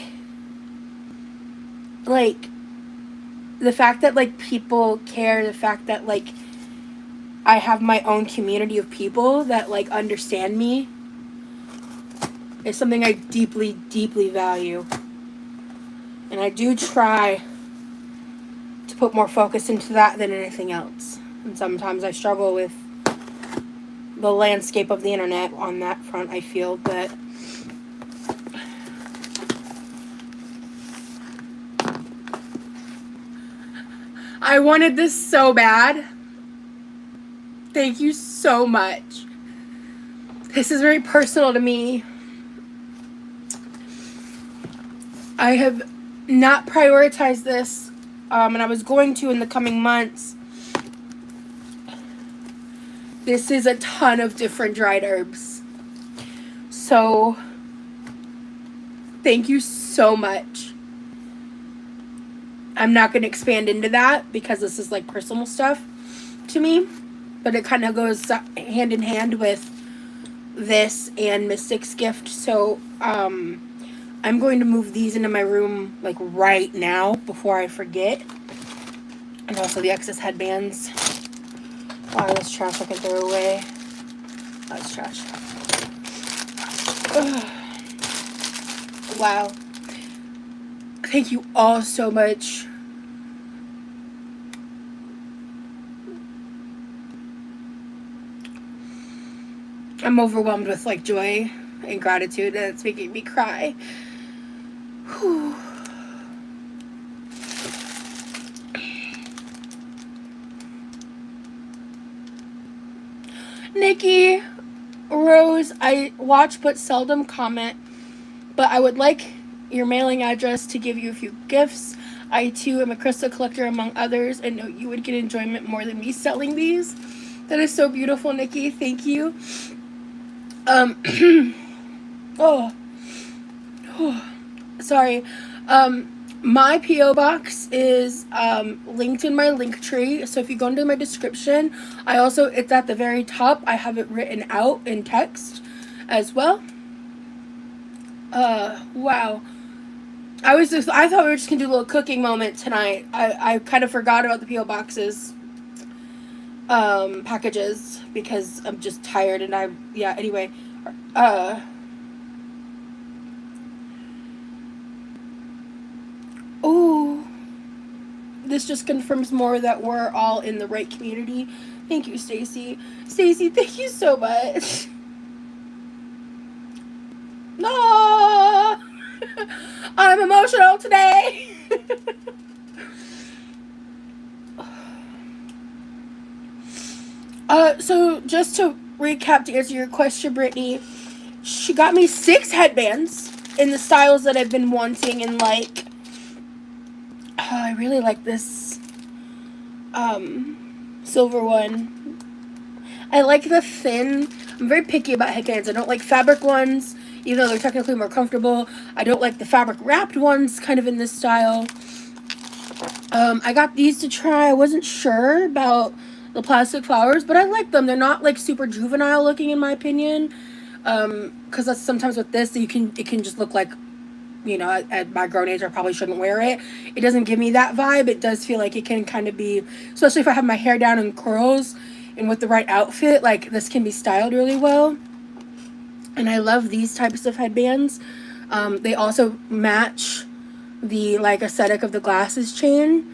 the fact that, like, people care, the fact that, like, I have my own community of people that, like, understand me is something I deeply, deeply value. And I do try to put more focus into that than anything else. And sometimes I struggle with the landscape of the internet on that front, I feel, but I wanted this so bad. Thank you so much. This is very personal to me. I have not prioritized this, and I was going to in the coming months. This is a ton of different dried herbs. So, thank you so much. I'm not going to expand into that because this is, like, personal stuff to me. But it kind of goes hand in hand with this and Mystic's gift. So, I'm going to move these into my room, like, right now before I forget. And also the excess headbands. Wow, that's trash I can throw away. That's trash. Ugh. Wow. Thank you all so much. I'm overwhelmed with, like, joy and gratitude, and it's making me cry. Whew. Nikki Rose, I watch but seldom comment, but I would like your mailing address to give you a few gifts. I too am a crystal collector among others and know you would get enjoyment more than me selling these. That is so beautiful, Nikki. Thank you. Oh, sorry. My P.O. box is linked in my link tree. So if you go into my description, it's at the very top. I have it written out in text as well. Wow. I thought we were just gonna do a little cooking moment tonight. I kind of forgot about the P.O. boxes packages because I'm just tired and anyway. Oh, this just confirms more that we're all in the right community. Thank you, Stacy. Stacy, thank you so much. No, I'm emotional today. So just to recap, to answer your question, Brittany, she got me 6 headbands. in the styles that I've been wanting, and like, I really like this silver one. I like the thin. I'm very picky about headbands. I don't like fabric ones, even though they're technically more comfortable. I don't like the fabric wrapped ones, kind of in this style. I got these to try. I wasn't sure about the plastic flowers, but I like them. They're not like super juvenile looking, in my opinion. Because that's sometimes with this, it can just look like, you know, at my grown age, I probably shouldn't wear it. It doesn't give me that vibe. It does feel like it can kind of be, especially if I have my hair down in curls and with the right outfit, like this can be styled really well. And I love these types of headbands. They also match the like aesthetic of the glasses chain.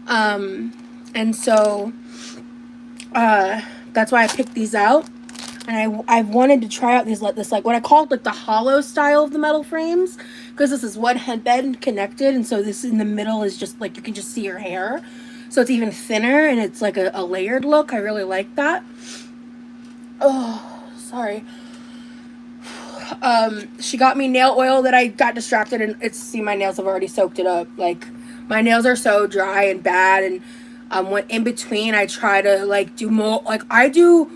And so that's why I picked these out. And I wanted to try out this like what I called like the hollow style of the metal frames, because this is one headband connected, and so this in the middle is just like you can just see your hair, so it's even thinner and it's like a layered look. I really like that. Oh, sorry. She got me nail oil that I got distracted, and see, my nails have already soaked it up. Like, my nails are so dry and bad, and when in between I try to like do more, like I do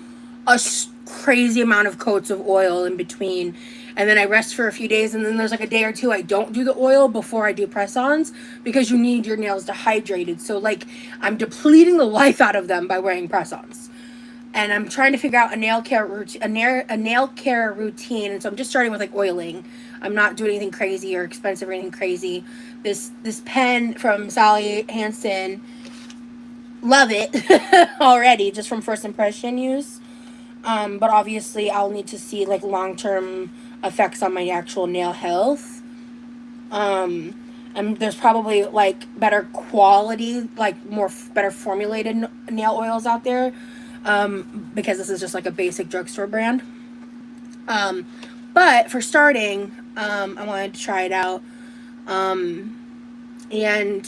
a crazy amount of coats of oil in between, and then I rest for a few days, and then there's like a day or two I don't do the oil before I do press-ons, because you need your nails dehydrated. So like I'm depleting the life out of them by wearing press-ons, and I'm trying to figure out a nail care routine, and so I'm just starting with like oiling. I'm not doing anything crazy or expensive or anything crazy. This pen from Sally Hansen, love it already, just from first impression use. But obviously I'll need to see like long-term effects on my actual nail health. And there's probably like better quality, like better formulated nail oils out there, because this is just like a basic drugstore brand. But for starting, I wanted to try it out. And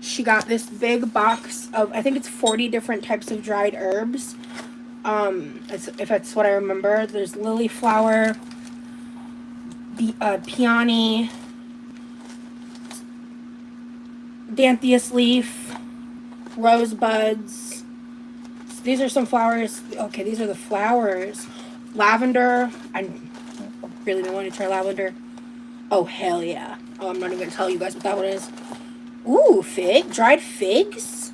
she got this big box of, I think it's 40 different types of dried herbs. If that's what I remember, there's lily flower, peony, danthus leaf, rosebuds. So these are some flowers. Okay, these are the flowers. Lavender. I really don't want to try lavender. Oh, hell yeah. Oh, I'm not even going to tell you guys what that one is. Ooh, dried figs.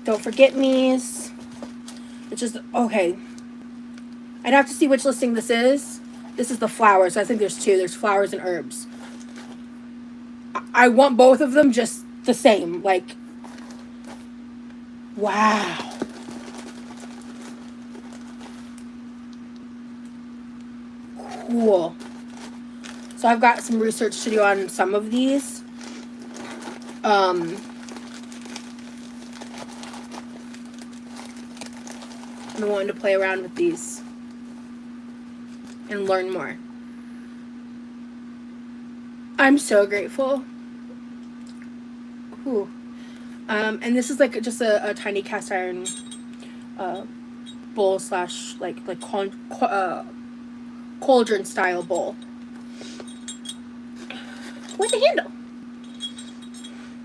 Don't forget me's. It's just, okay. I'd have to see which listing this is. This is the flowers. I think there's two. There's flowers and herbs. I want both of them just the same. Like, wow. Cool. So I've got some research to do on some of these. I'm wanting to play around with these and learn more. I'm so grateful. Ooh. And this is like just a tiny cast iron bowl slash like cauldron style bowl with a handle.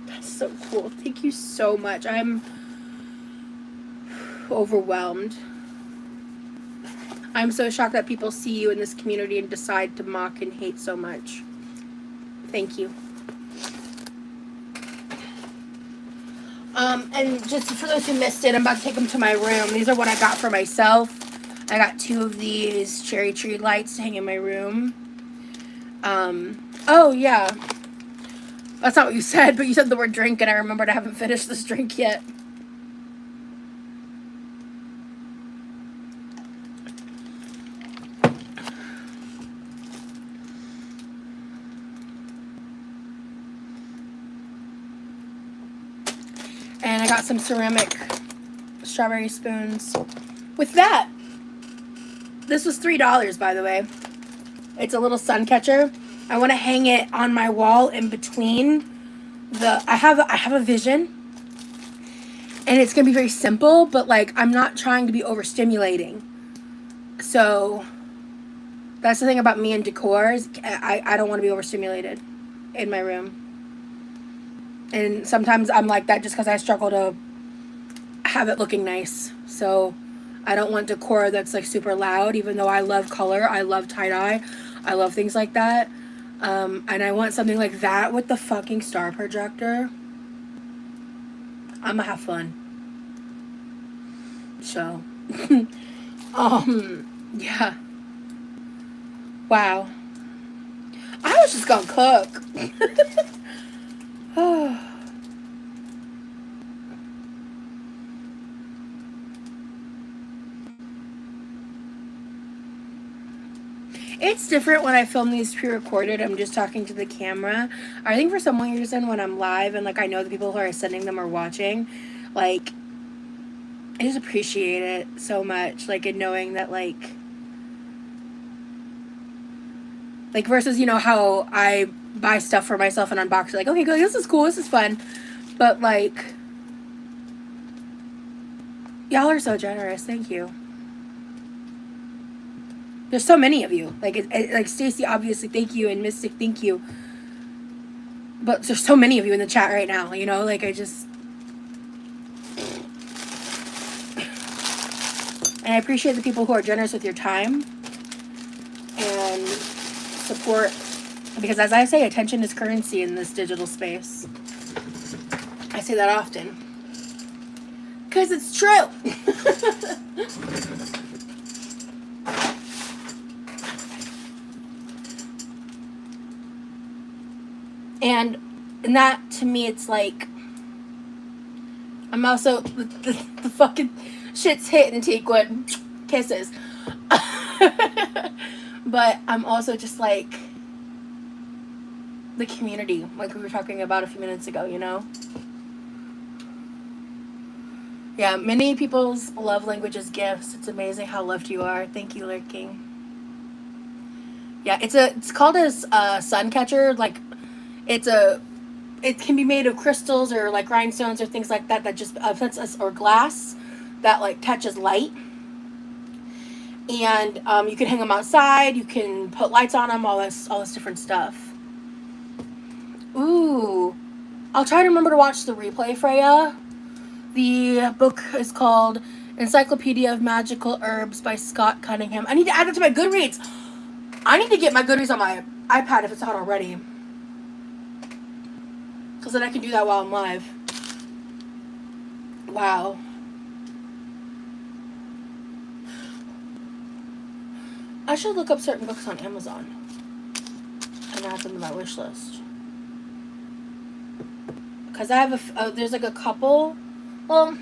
That's so cool. Thank you so much. I'm overwhelmed. I'm so shocked that people see you in this community and decide to mock and hate so much. Thank you. And just for those who missed it, I'm about to take them to my room. These are what I got for myself. I got 2 of these cherry tree lights to hang in my room. Oh yeah. That's not what you said, but you said the word drink, and I remembered I haven't finished this drink yet. And I got some ceramic strawberry spoons. With that, this was $3, by the way. It's a little sun catcher. I want to hang it on my wall in between the... I have a vision. And it's going to be very simple, but like I'm not trying to be overstimulating. So That's the thing about me and decors. I don't want to be overstimulated in my room. And sometimes I'm like that just because I struggle to have it looking nice. So I don't want decor that's like super loud, even though I love color. I love tie-dye. I love things like that. And I want something like that with the fucking star projector. I'm gonna have fun. So, yeah. Wow. I was just gonna cook. It's different when I film these pre-recorded. I'm just talking to the camera. I think for some reason when I'm live and like I know the people who are sending them are watching, like I just appreciate it so much. Like in knowing that like versus, you know, how I buy stuff for myself and unbox it. Like, okay, good, this is cool, this is fun. But like, y'all are so generous. Thank you. There's so many of you. Like, like Stacy, obviously, thank you, and Mystic, thank you. But there's so many of you in the chat right now. You know, like I just, and I appreciate the people who are generous with your time and support. Because as I say, attention is currency in this digital space. I say that often. Because it's true. And that, to me, it's like, I'm also, the fucking shit's hitting, Teakwood. Kisses. But I'm also just like, the community, like we were talking about a few minutes ago, you know? Yeah, many people's love language is gifts. It's amazing how loved you are. Thank you, Lurking. Yeah, it's called a sun catcher. Like, it can be made of crystals or like rhinestones or things like that just or glass that like catches light. And you can hang them outside. You can put lights on them. All this different stuff. Ooh, I'll try to remember to watch the replay, Freya. The book is called Encyclopedia of Magical Herbs by Scott Cunningham. I need to add that to my Goodreads. I need to get my Goodreads on my iPad if it's not already. Because then I can do that while I'm live. Wow. I should look up certain books on Amazon and add them to my wish list. Because I have there's like a couple. Well,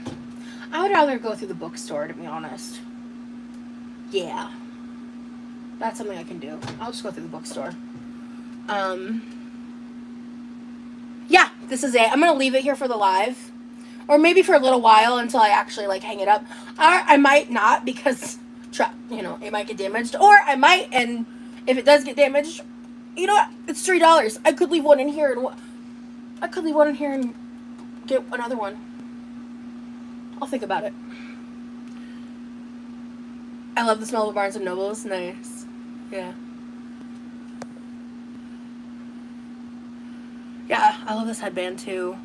I would rather go through the bookstore, to be honest. Yeah. That's something I can do. I'll just go through the bookstore. Yeah, this is it. I'm going to leave it here for the live. Or maybe for a little while until I actually, like, hang it up. I might not because, you know, it might get damaged. Or I might, and if it does get damaged, you know what? It's $3. I could leave one in here and get another one. I'll think about it. I love the smell of Barnes & Nobles. Nice. Yeah. Yeah, I love this headband too.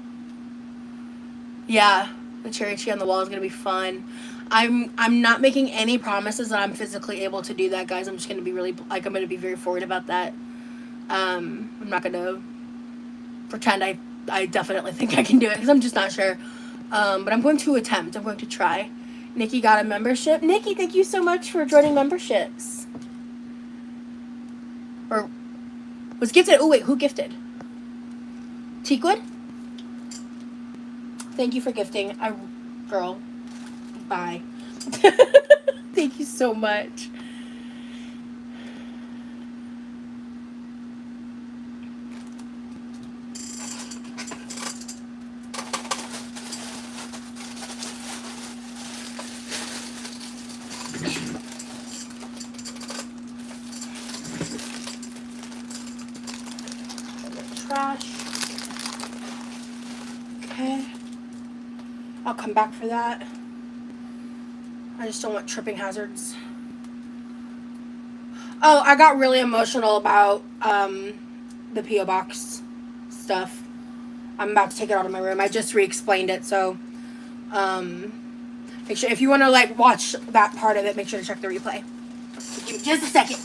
Yeah, the cherry tree on the wall is gonna be fun. I'm not making any promises that I'm physically able to do that, guys. I'm just gonna be I'm gonna be very forward about that. I'm not gonna pretend I definitely think I can do it because I'm just not sure. But I'm going to attempt. I'm going to try. Nikki got a membership. Nikki, thank you so much for joining memberships. Or was gifted. Oh wait, who gifted? Teakwood? Thank you for gifting. Girl. Bye. Thank you so much. Trash. Okay. I'll come back for that. I just don't want tripping hazards. Oh, I got really emotional about the P.O. Box stuff. I'm about to take it out of my room. I just re-explained it, so make sure if you want to like watch that part of it, make sure to check the replay. Give me just a second.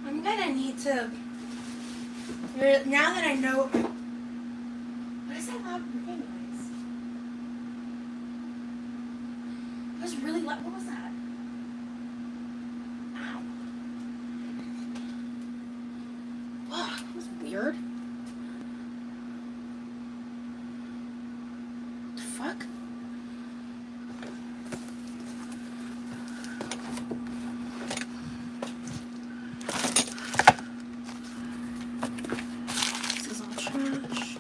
I'm gonna need to. Now that I know. What is that loud ringing noise? It was really loud. What was that? Ow. Wow, that was weird. The fuck? This is all trash.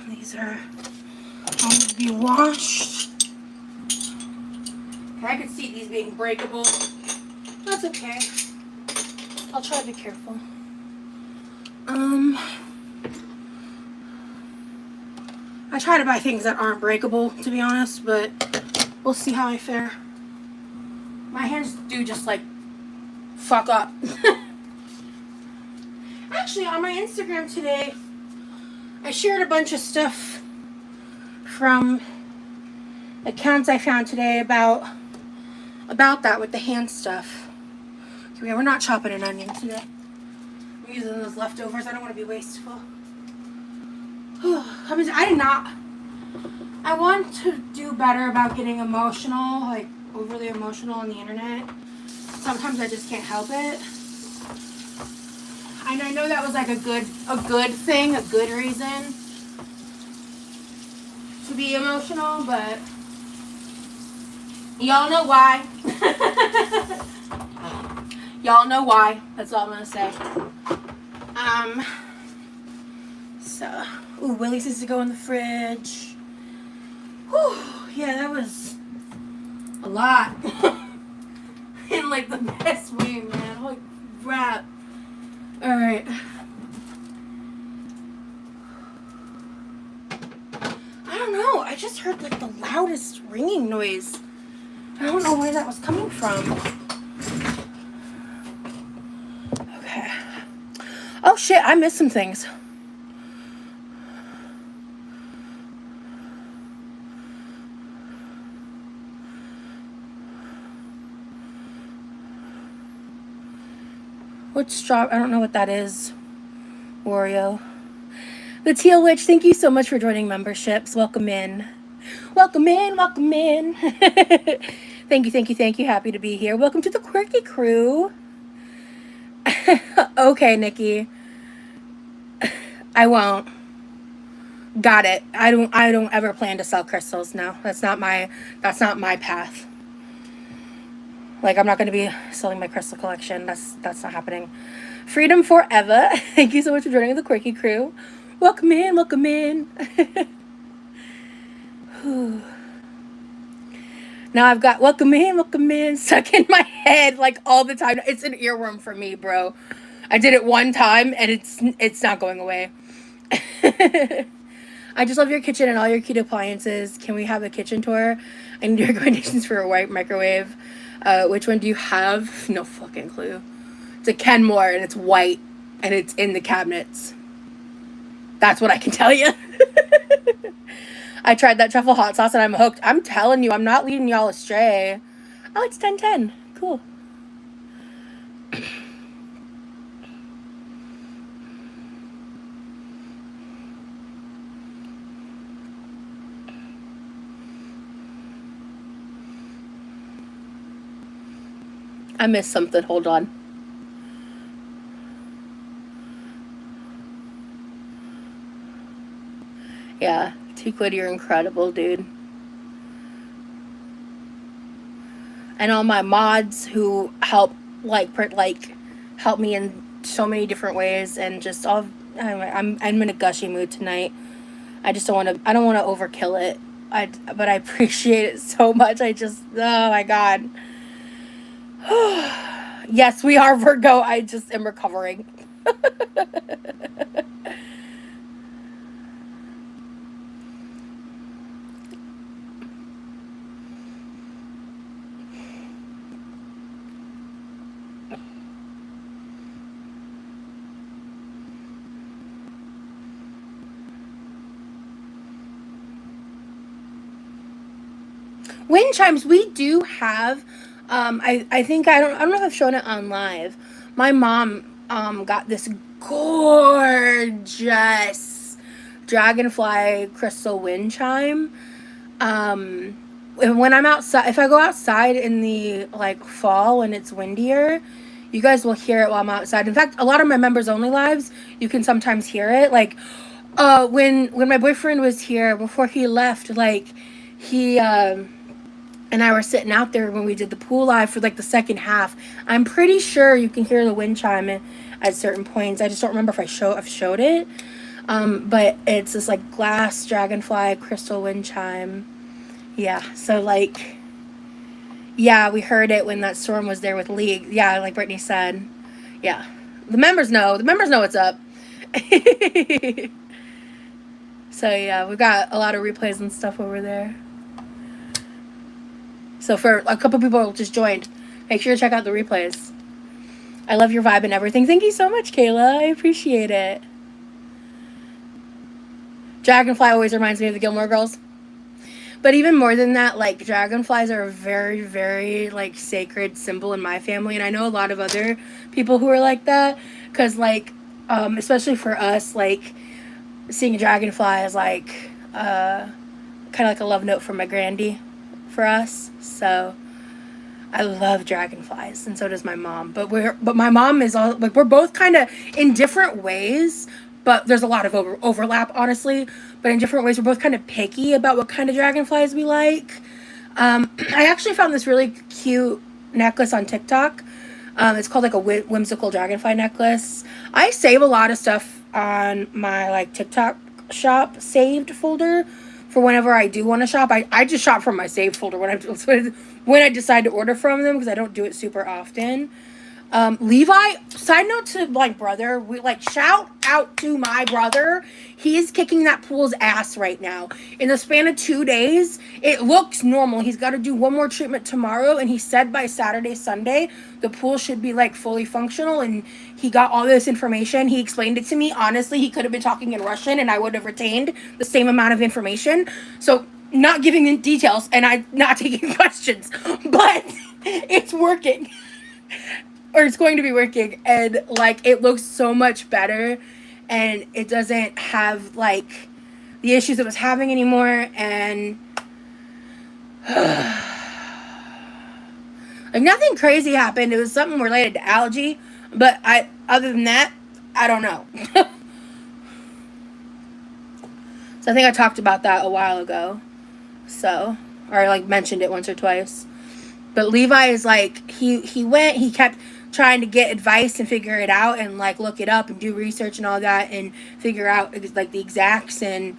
These are going to be washed. Okay, I could see these being breakable. That's okay. I'll try to be careful. I try to buy things that aren't breakable, to be honest, but we'll see how I fare. My hands do just like fuck up. Actually, on my Instagram today, I shared a bunch of stuff from accounts I found today about that with the hand stuff. Okay, we're not chopping an onion today. I'm using those leftovers. I don't want to be wasteful. I want to do better about getting emotional, like overly emotional on the internet. Sometimes I just can't help it. And I know that was like a good thing, a good reason to be emotional, but y'all know why. Y'all know why. That's all I'm gonna say. So, ooh, Willie's needs to go in the fridge. Whew, yeah, that was a lot. In like the best way, man. Holy crap. Alright. I don't know. I just heard like the loudest ringing noise. I don't know where that was coming from. Okay. Oh shit, I missed some things. Which straw? I don't know what that is. Oreo. The Teal Witch, thank you so much for joining memberships. Welcome in. Welcome in, welcome in. Thank you, thank you, thank you. Happy to be here. Welcome to the Quirky Crew. Okay, Nikki. I won't. Got it. I don't ever plan to sell crystals. No. That's not my path. Like, I'm not going to be selling my crystal collection. That's not happening. Freedom forever. Thank you so much for joining the Quirky Crew. Welcome in, welcome in. Now I've got welcome in stuck in my head like all the time. It's an earworm for me, bro. I did it one time, and it's not going away. I just love your kitchen and all your cute appliances. Can we have a kitchen tour? I need recommendations for a white microwave. Which one do you have? No fucking clue. It's a Kenmore, and it's white, and it's in the cabinets. That's what I can tell you. I tried that truffle hot sauce, and I'm hooked. I'm telling you, I'm not leading y'all astray. Oh, it's 10/10. Cool. I missed something. Hold on. Yeah, T-Quid, you're incredible, dude. And all my mods who help, help me in so many different ways, and just all. I'm in a gushy mood tonight. I just don't want to. I don't want to overkill it. But I appreciate it so much. Oh my god. Yes, we are Virgo. I just am recovering. Wind chimes, we do have. I think I don't know if I've shown it on live. My mom got this gorgeous dragonfly crystal wind chime. And when I'm outside, if I go outside in the fall when it's windier, you guys will hear it while I'm outside. In fact, a lot of my members only lives, you can sometimes hear it. When my boyfriend was here before he left, he and I were sitting out there when we did the pool live for the second half. I'm pretty sure you can hear the wind chime at certain points. I just don't remember if I've showed it. But it's this glass dragonfly crystal wind chime. Yeah, so yeah, we heard it when that storm was there with League. Yeah, like Brittany said. Yeah, the members know. The members know what's up. So yeah, we've got a lot of replays and stuff over there. So for a couple people who just joined, make sure to check out the replays. I love your vibe and everything. Thank you so much, Kayla. I appreciate it. Dragonfly always reminds me of the Gilmore Girls. But even more than that, dragonflies are a very, very, sacred symbol in my family. And I know a lot of other people who are like that. Because, especially for us, seeing a dragonfly is, kind of like a love note from my granddie for us. So I love dragonflies, and so does my mom. But my mom is all we're both kind of in different ways, but there's a lot of overlap, honestly. But in different ways, we're both kind of picky about what kind of dragonflies we like. I actually found this really cute necklace on TikTok. It's called a whimsical dragonfly necklace. I save a lot of stuff on my TikTok shop saved folder for whenever I do want to shop. I just shop from my saved folder when I decide to order from them, because I don't do it super often. Levi, side note to brother, we shout out to my brother. He is kicking that pool's ass right now. In the span of 2 days, it looks normal. He's got to do one more treatment tomorrow, and he said by Saturday, Sunday, the pool should be fully functional. And he got all this information. He explained it to me. Honestly, he could have been talking in Russian, and I would have retained the same amount of information. So, not giving the details, and I'm not taking questions, but it's working. Or it's going to be working, and it looks so much better, and it doesn't have the issues it was having anymore, and nothing crazy happened. It was something related to algae, but other than that, I don't know. So I think I talked about that a while ago, or mentioned it once or twice. But Levi is he kept trying to get advice and figure it out, and look it up and do research and all that, and figure out the exacts, and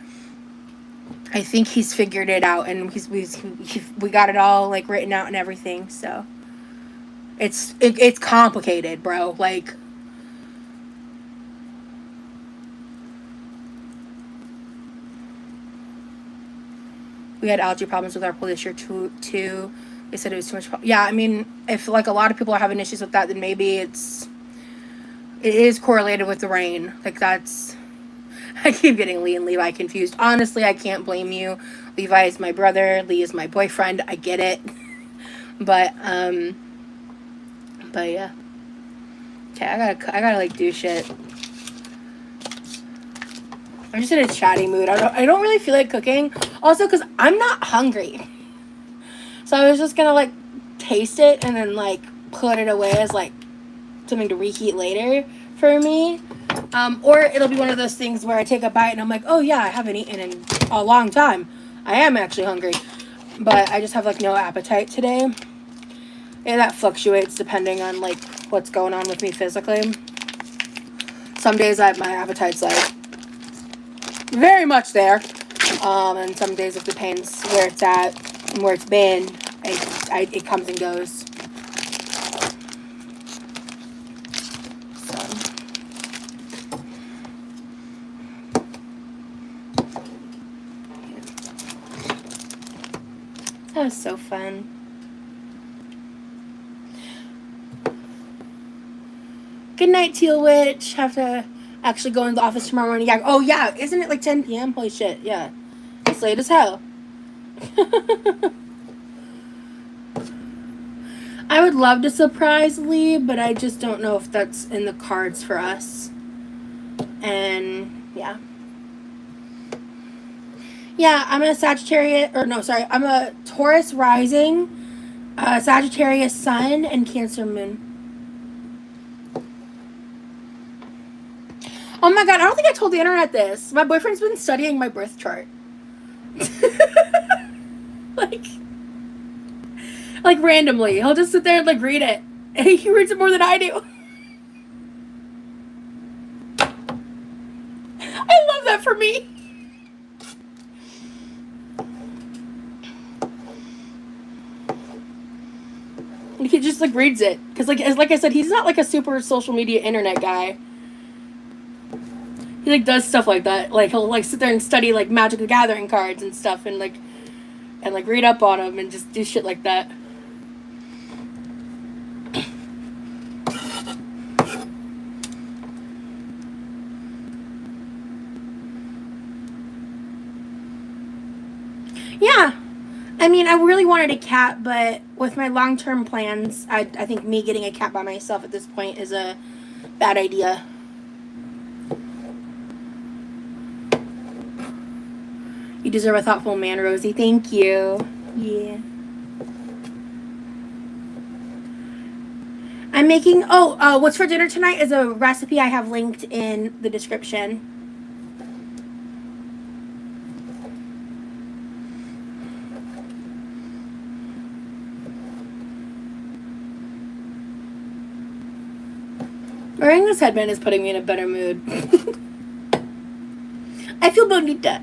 I think he's figured it out, and we got it all written out and everything. So it's complicated, bro. We had allergy problems with our pool this year too. They said it was too much. Yeah, I mean, if like a lot of people are having issues with that, then maybe it is correlated with the rain. Like that's. I keep getting Lee and Levi confused. Honestly, I can't blame you. Levi is my brother. Lee is my boyfriend. I get it. But yeah. Okay, I gotta like do shit. I'm just in a chatty mood. I don't really feel like cooking. Also, because I'm not hungry. So I was just gonna like taste it and then like put it away as like something to reheat later for me. Or it'll be one of those things where I take a bite and I'm like, oh yeah, I haven't eaten in a long time. I am actually hungry. But I just have like no appetite today. And that fluctuates depending on like what's going on with me physically. Some days my appetite's like very much there. And some days if the pain's where it's at and where it's been, it comes and goes. That was so fun. Good night, Teal Witch. Have to actually go into the office tomorrow morning. Yeah. Oh, yeah. Isn't it like 10 p.m.? Holy shit. Yeah. It's late as hell. I would love to surprise Lee, but I just don't know if that's in the cards for us. And, yeah. Yeah, I'm a Sagittarius, or no, sorry, I'm a Taurus rising, Sagittarius sun, and Cancer moon. Oh my god, I don't think I told the internet this. My boyfriend's been studying my birth chart. like randomly. He'll just sit there and like read it. And he reads it more than I do. I love that for me. He just like reads it. Because like I said, he's not like a super social media internet guy. He like does stuff like that. Like he'll like sit there and study like Magic the Gathering cards and stuff and like read up on them and just do shit like that. Yeah. I mean, I really wanted a cat, but with my long-term plans, I think me getting a cat by myself at this point is a bad idea. You deserve a thoughtful man, Rosie. Thank you. Yeah. I'm making, what's for dinner tonight is a recipe I have linked in the description. Wearing this headband is putting me in a better mood. I feel bonita.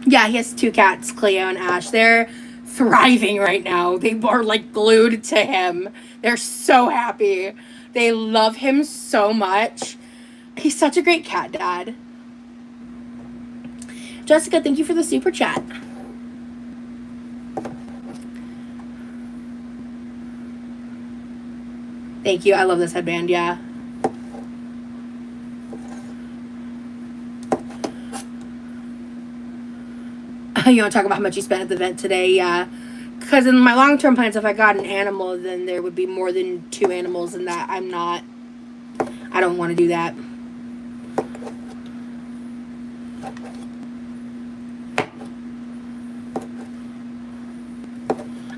Yeah, he has 2 cats, Cleo and Ash. They're thriving right now. They are like glued to him. They're so happy. They love him so much. He's such a great cat dad. Jessica, thank you for the super chat. Thank you. I love this headband. Yeah. You want to talk about how much you spent at the vet today? Yeah. Because in my long-term plans, if I got an animal, then there would be more than 2 animals, and that I don't want to do that.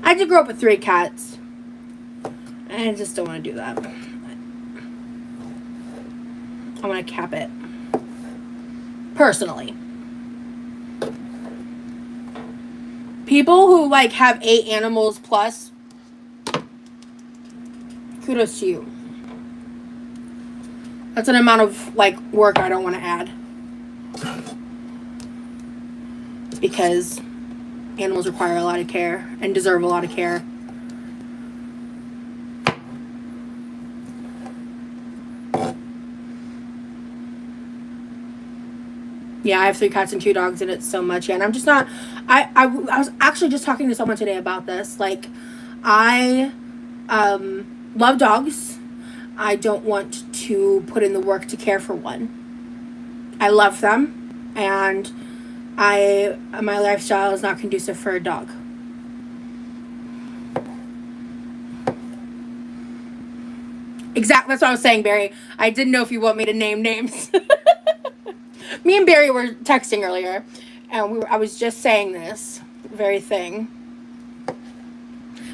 I did grow up with 3 cats. I just don't want to do that. I want to cap it. Personally. People who like have 8 animals plus, kudos to you. That's an amount of like work I don't want to add. Because animals require a lot of care and deserve a lot of care. Yeah, I have 3 cats and 2 dogs, and it's so much. Yeah, and I'm just not. I was actually just talking to someone today about this. Like, I love dogs. I don't want to put in the work to care for one. I love them, and my lifestyle is not conducive for a dog. Exactly. That's what I was saying, Barry. I didn't know if you want me to name names. Me and Barry were texting earlier, and I was just saying this very thing.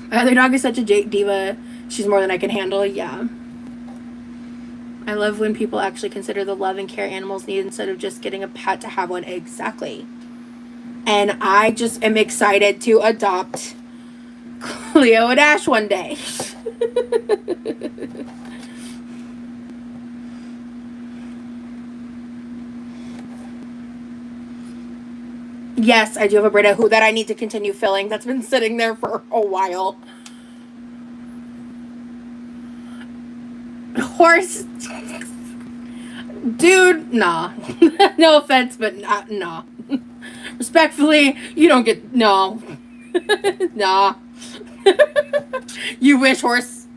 My other dog is such a diva. She's more than I can handle. Yeah. I love when people actually consider the love and care animals need instead of just getting a pet to have one. Exactly. And I just am excited to adopt Cleo and Ash one day. Yes, I do have a Brita that I need to continue filling. That's been sitting there for a while. Horse. Dude, nah. No offense, but nah. Respectfully, you don't get. No. Nah. You wish, horse.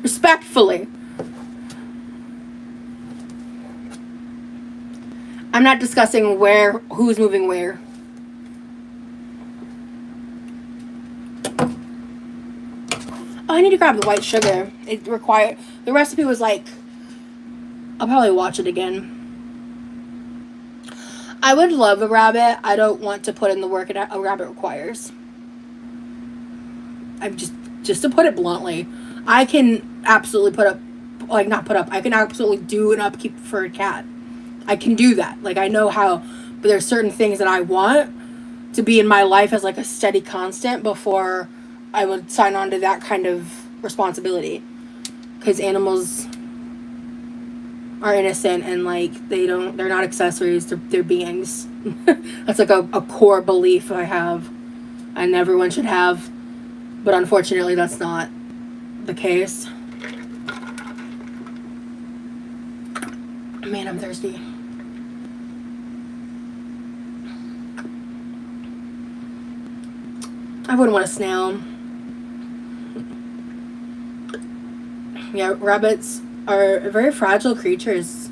Respectfully. I'm not discussing who's moving where. Oh, I need to grab the white sugar. The recipe was like, I'll probably watch it again. I would love a rabbit. I don't want to put in the work a rabbit requires. I'm just to put it bluntly, I can absolutely I can absolutely do an upkeep for a cat. I can do that. Like, I know how, but there's certain things that I want to be in my life as like a steady constant before I would sign on to that kind of responsibility. Because animals are innocent, and like they're not accessories, they're beings. That's like a core belief I have, and everyone should have, but unfortunately that's not the case. Man, I'm thirsty. I wouldn't want a snail. Yeah, rabbits are very fragile creatures.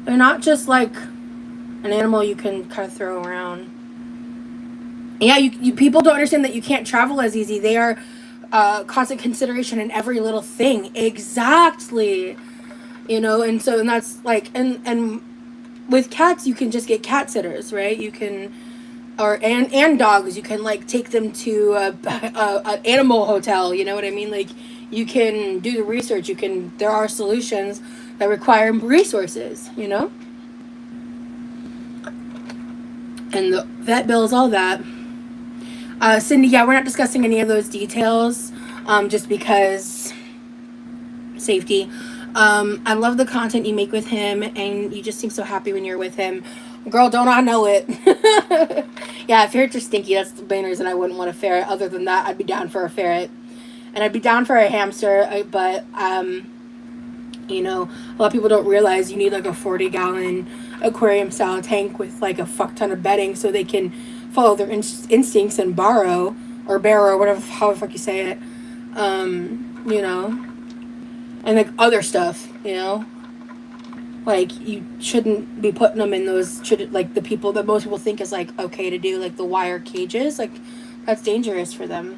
They're not just like an animal you can kind of throw around. Yeah, you people don't understand that you can't travel as easy. They are constant consideration in every little thing. Exactly. And that's like, and with cats you can just get cat sitters, right? You can, and dogs, you can like take them to a animal hotel. You know what I mean? Like, you can do the research. There are solutions that require resources. And the vet bills, all that. Cindy, yeah, we're not discussing any of those details, just because safety. I love the content you make with him, and you just seem so happy when you're with him. Girl, don't I know it? Yeah, ferrets are stinky. That's the main reason I wouldn't want a ferret. Other than that, I'd be down for a ferret. And I'd be down for a hamster, but, a lot of people don't realize you need like a 40-gallon aquarium style tank with like a fuck ton of bedding so they can follow their instincts and borrow, or barrow, whatever, how the fuck you say it. And like other stuff, like you shouldn't be putting them in those, like the people that most people think is like okay to do, like the wire cages, like that's dangerous for them.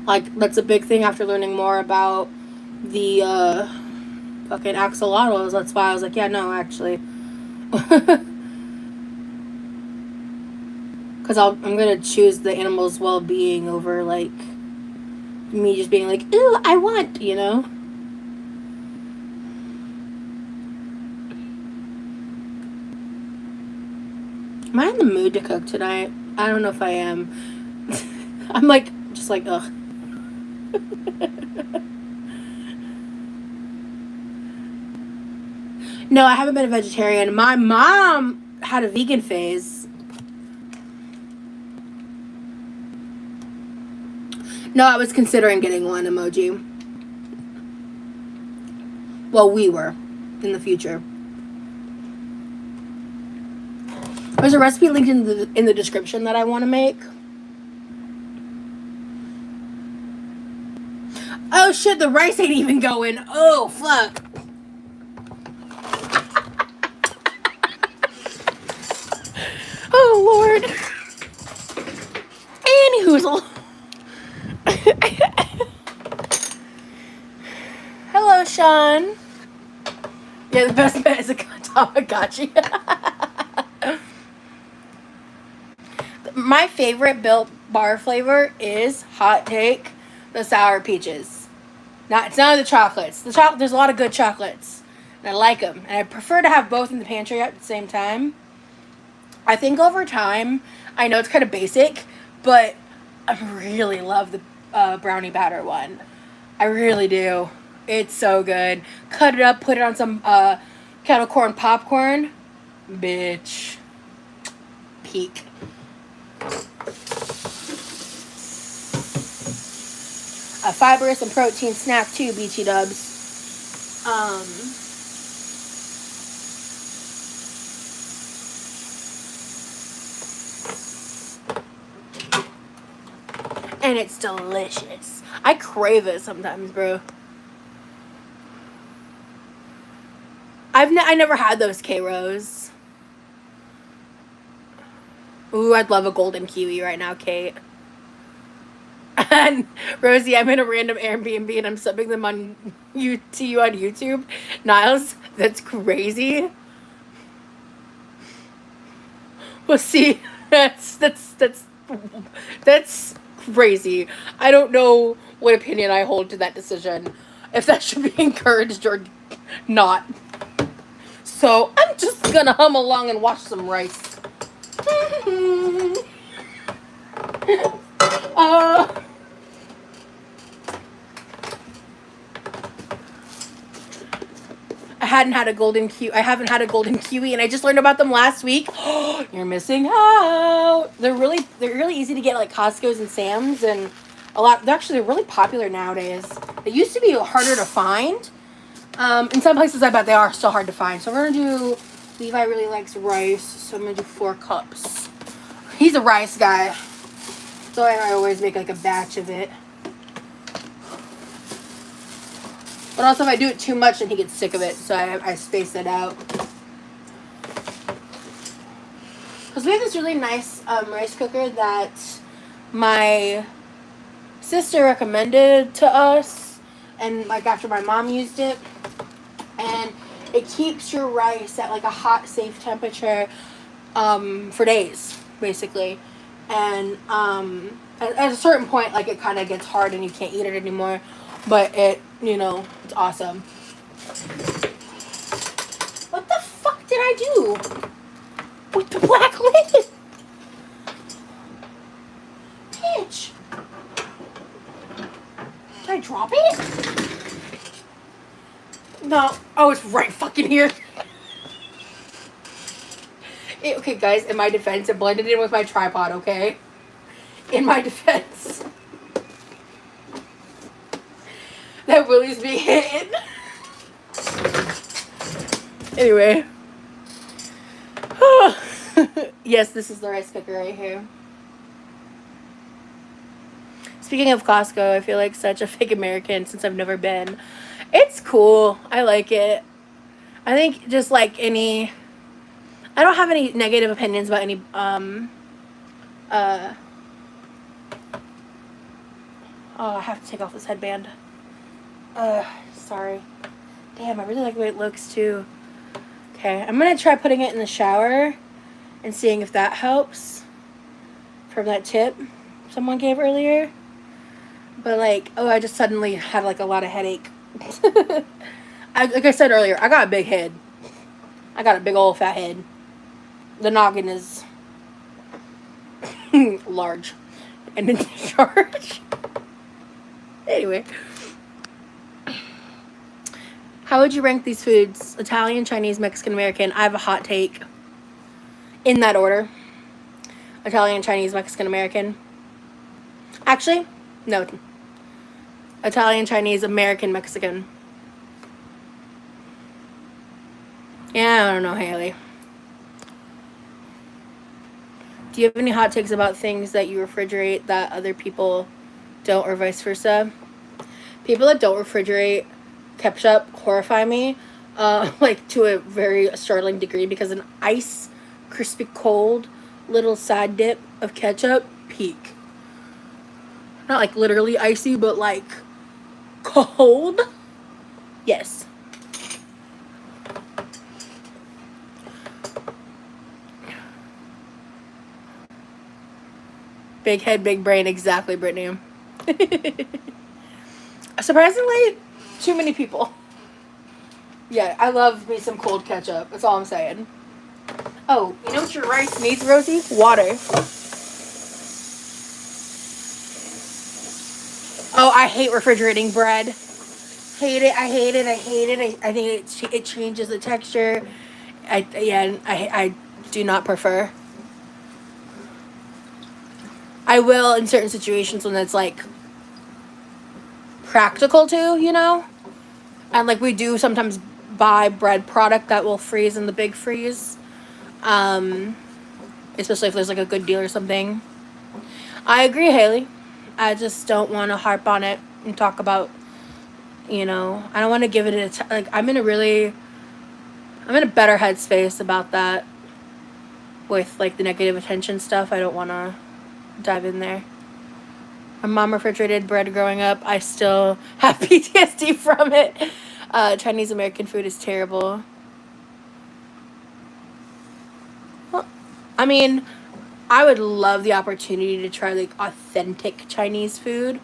Like, that's a big thing after learning more about the fucking axolotls. That's why I was like, yeah, no, actually. Because I'm going to choose the animal's well-being over, like, me just being like, ooh, I want, Am I in the mood to cook tonight? I don't know if I am. I'm like, just like, ugh. No, I haven't been a vegetarian. My mom had a vegan phase. No, I was considering getting one emoji. Well, we were in the future. There's a recipe linked in the description that I want to make. Oh shit, the rice ain't even going. Oh fuck. Oh Lord. Anywhoozle. Hello, Sean. Yeah, the best bet is a Tamagotchi. My favorite Built Bar flavor is, hot take, the sour peaches. It's none of the chocolates. There's a lot of good chocolates, and I like them. And I prefer to have both in the pantry at the same time. I think over time, I know it's kind of basic, but I really love the brownie batter one. I really do. It's so good. Cut it up, put it on some kettle corn popcorn. Bitch. Peak. A fibrous and protein snack too, BT dubs. And it's delicious. I crave it sometimes, bro. I never had those K-Rose. Ooh, I'd love a golden kiwi right now, Kate. And Rosie, I'm in a random Airbnb and I'm subbing them to you on YouTube. Niles, that's crazy. Well, see, that's crazy. I don't know what opinion I hold to that decision, if that should be encouraged or not. So I'm just gonna hum along and watch some rice. I haven't had a golden kiwi, and I just learned about them last week. You're missing out. They're really easy to get, like Costco's and Sam's, and they're actually really popular nowadays. They used to be harder to find. In some places I bet they are still hard to find. So we're gonna do, Levi really likes rice, so I'm gonna do 4 cups. He's a rice guy, so I always make like a batch of it. But also if I do it too much then he gets sick of it, so I space it out. Because we have this really nice rice cooker that my sister recommended to us, and like after my mom used it, and it keeps your rice at like a hot, safe temperature for days, basically. And at a certain point, like it kind of gets hard and you can't eat it anymore. But it's awesome. What the fuck did I do with the black lid? Bitch. Did I drop it? No. Oh, it's right fucking here. Okay, guys, in my defense, it blended in with my tripod, okay? In my defense. That Willie's be hitting. Anyway. Yes, this is the rice cooker right here. Speaking of Costco, I feel like such a fake American since I've never been. It's cool. I like it. I think just like I don't have any negative opinions about any, oh, I have to take off this headband. Sorry. Damn, I really like the way it looks too. Okay, I'm gonna try putting it in the shower and seeing if that helps from that tip someone gave earlier. But like, oh, I just suddenly had like a lot of headache. Like I said earlier, I got a big head. I got a big old fat head. The noggin is large and in charge. Anyway. How would you rank these foods? Italian, Chinese, Mexican, American? I have a hot take. In that order. Italian, Chinese, Mexican, American. Actually, no. Italian, Chinese, American, Mexican. Yeah, I don't know, Haley. Do you have any hot takes about things that you refrigerate that other people don't, or vice versa? People that don't refrigerate ketchup horrify me, like to a very startling degree, because an ice, crispy cold little side dip of ketchup, peak. Not like literally icy, but like cold. Yes. Big head, big brain. Exactly, Brittany. Surprisingly, too many people. Yeah, I love me some cold ketchup. That's all I'm saying. Oh, you know what your rice needs, Rosie? Water. Oh, I hate refrigerating bread. Hate it. I hate it. I hate it. I think it changes the texture. I do not prefer. I will in certain situations when it's like practical to, you know? And like we do sometimes buy bread product that will freeze in the big freeze. Especially if there's like a good deal or something. I agree, Haley. I just don't want to harp on it and talk about, you know, I don't want to give it like I'm in a better headspace about that with like the negative attention stuff. I don't want to dive in there. My mom refrigerated bread growing up. I still have PTSD from it. Chinese American food is terrible. Well, I mean, I would love the opportunity to try like authentic Chinese food.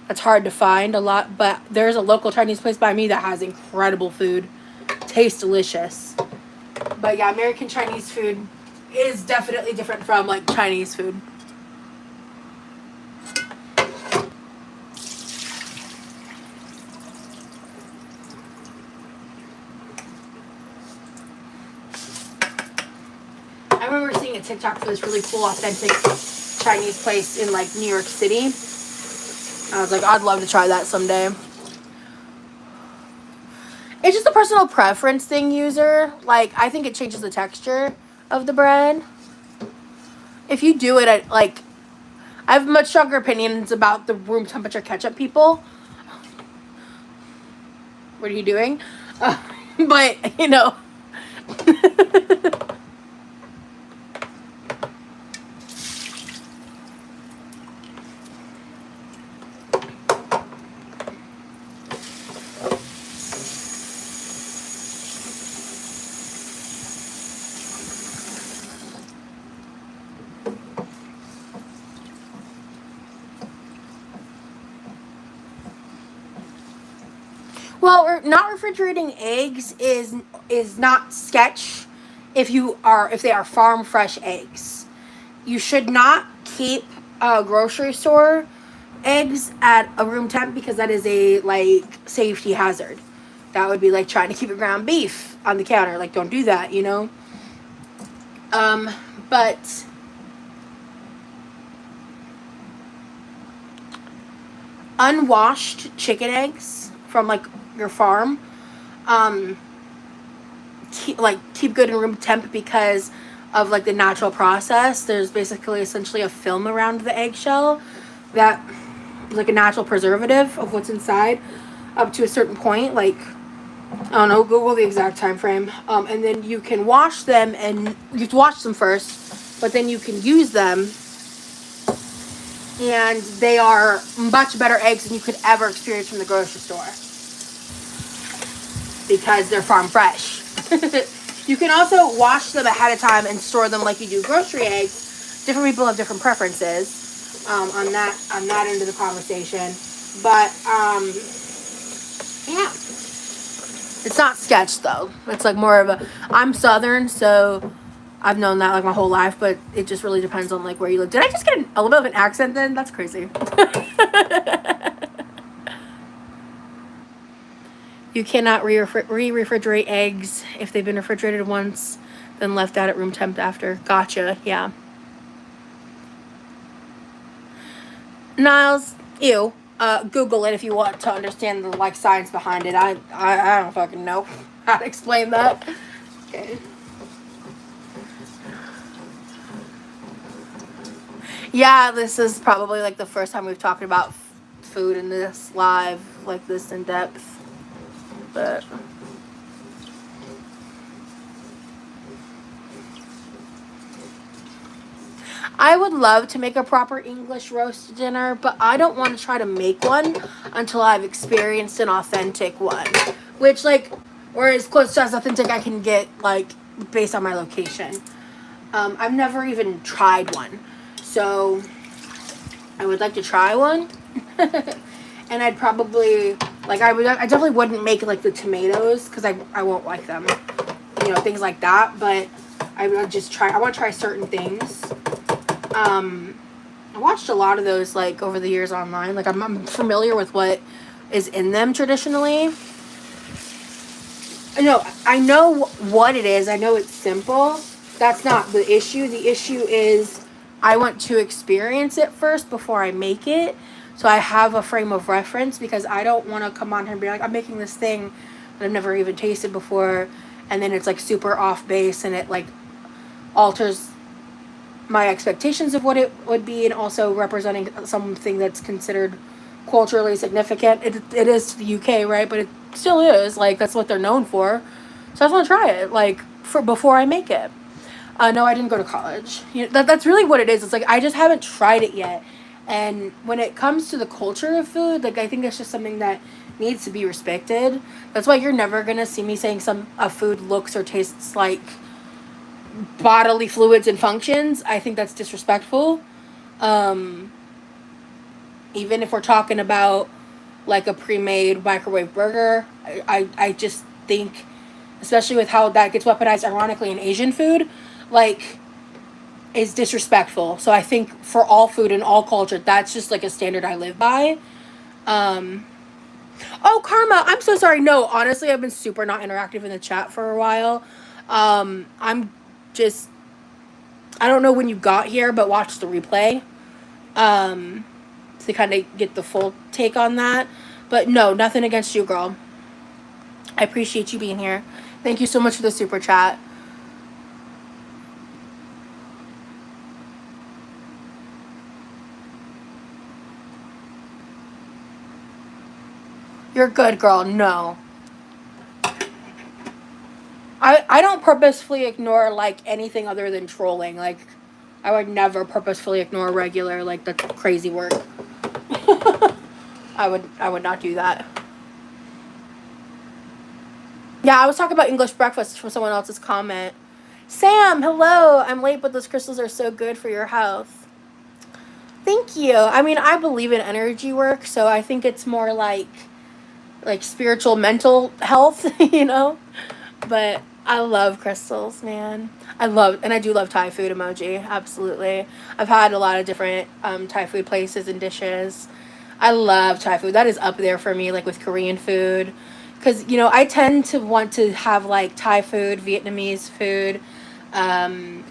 That's hard to find a lot, but there's a local Chinese place by me that has incredible food. Tastes delicious. But yeah, American Chinese food is definitely different from like Chinese food. I remember seeing a TikTok for this really cool, authentic Chinese place in like New York City. I was like, I'd love to try that someday. It's just a personal preference thing, user. Like, I think it changes the texture of the bread. If you do it at like, I have much stronger opinions about the room temperature ketchup people. What are you doing? But, you know. Well, not refrigerating eggs is not sketch if they are farm fresh eggs. You should not keep grocery store eggs at a room temp because that is a like safety hazard. That would be like trying to keep a ground beef on the counter. Like, don't do that, you know. But unwashed chicken eggs from like your farm, keep good in room temp because of like the natural process. There's basically essentially a film around the eggshell that like a natural preservative of what's inside up to a certain point. Like, I don't know, Google the exact time frame. And then you can wash them, and you have to wash them first, but then you can use them, and they are much better eggs than you could ever experience from the grocery store because they're farm fresh. You can also wash them ahead of time and store them like you do grocery eggs. Different people have different preferences on that end of the conversation. But yeah, it's not sketch though. It's like more of a. I'm Southern, so I've known that like my whole life. But it just really depends on like where you live. Did I just get a little bit of an accent then? That's crazy. You cannot re-refrigerate eggs if they've been refrigerated once. then left out at room temp after. Gotcha, yeah. Niles, ew. Google it if you want to understand the like science behind it. I don't fucking know how to explain that. Okay. Yeah, this is probably like the first time we've talked about food in this live, like this in depth. But I would love to make a proper English roast dinner, but I don't want to try to make one until I've experienced an authentic one. Which, like, or as close to as authentic I can get, like, based on my location. I've never even tried one. So, I would like to try one. And I'd probably, like, I definitely wouldn't make, like, the tomatoes, because I won't like them. You know, things like that. But I would just try, I want to try certain things. I watched a lot of those, like, over the years online. Like, I'm familiar with what is in them traditionally. I know what it is. I know it's simple. That's not the issue. The issue is I want to experience it first before I make it. So I have a frame of reference, because I don't want to come on here and be like, I'm making this thing that I've never even tasted before. And then it's, like, super off base, and it, like, alters my expectations of what it would be, and also representing something that's considered culturally significant. It is to the UK, right? But it still is, like, that's what they're known for. So I just want to try it, like, before I make it. No, I didn't go to college. You know, that's really what it is. It's like I just haven't tried it yet. And when it comes to the culture of food, like, I think it's just something that needs to be respected. That's why you're never gonna see me saying a food looks or tastes like bodily fluids and functions. I think that's disrespectful. Even if we're talking about, like, a pre-made microwave burger, I just think, especially with how that gets weaponized ironically in Asian food, like, is disrespectful. So I think for all food and all culture, that's just, like, a standard I live by. Oh, Karma, I'm so sorry. No, honestly, I've been super not interactive in the chat for a while. I'm just, I don't know when you got here, but watch the replay. To kind of get the full take on that. But no, nothing against you, girl. I appreciate you being here. Thank you so much for the super chat. You're good, girl. No. I don't purposefully ignore, like, anything other than trolling. Like, I would never purposefully ignore regular, like, the crazy work. I would not do that. Yeah, I was talking about English breakfast from someone else's comment. Sam, hello. I'm late, but those crystals are so good for your health. Thank you. I mean, I believe in energy work, so I think it's more like spiritual, mental health, you know? But I love crystals, man. And I do love Thai food emoji, absolutely. I've had a lot of different Thai food places and dishes. I love Thai food. That is up there for me, like, with Korean food. Because, you know, I tend to want to have, like, Thai food, Vietnamese food,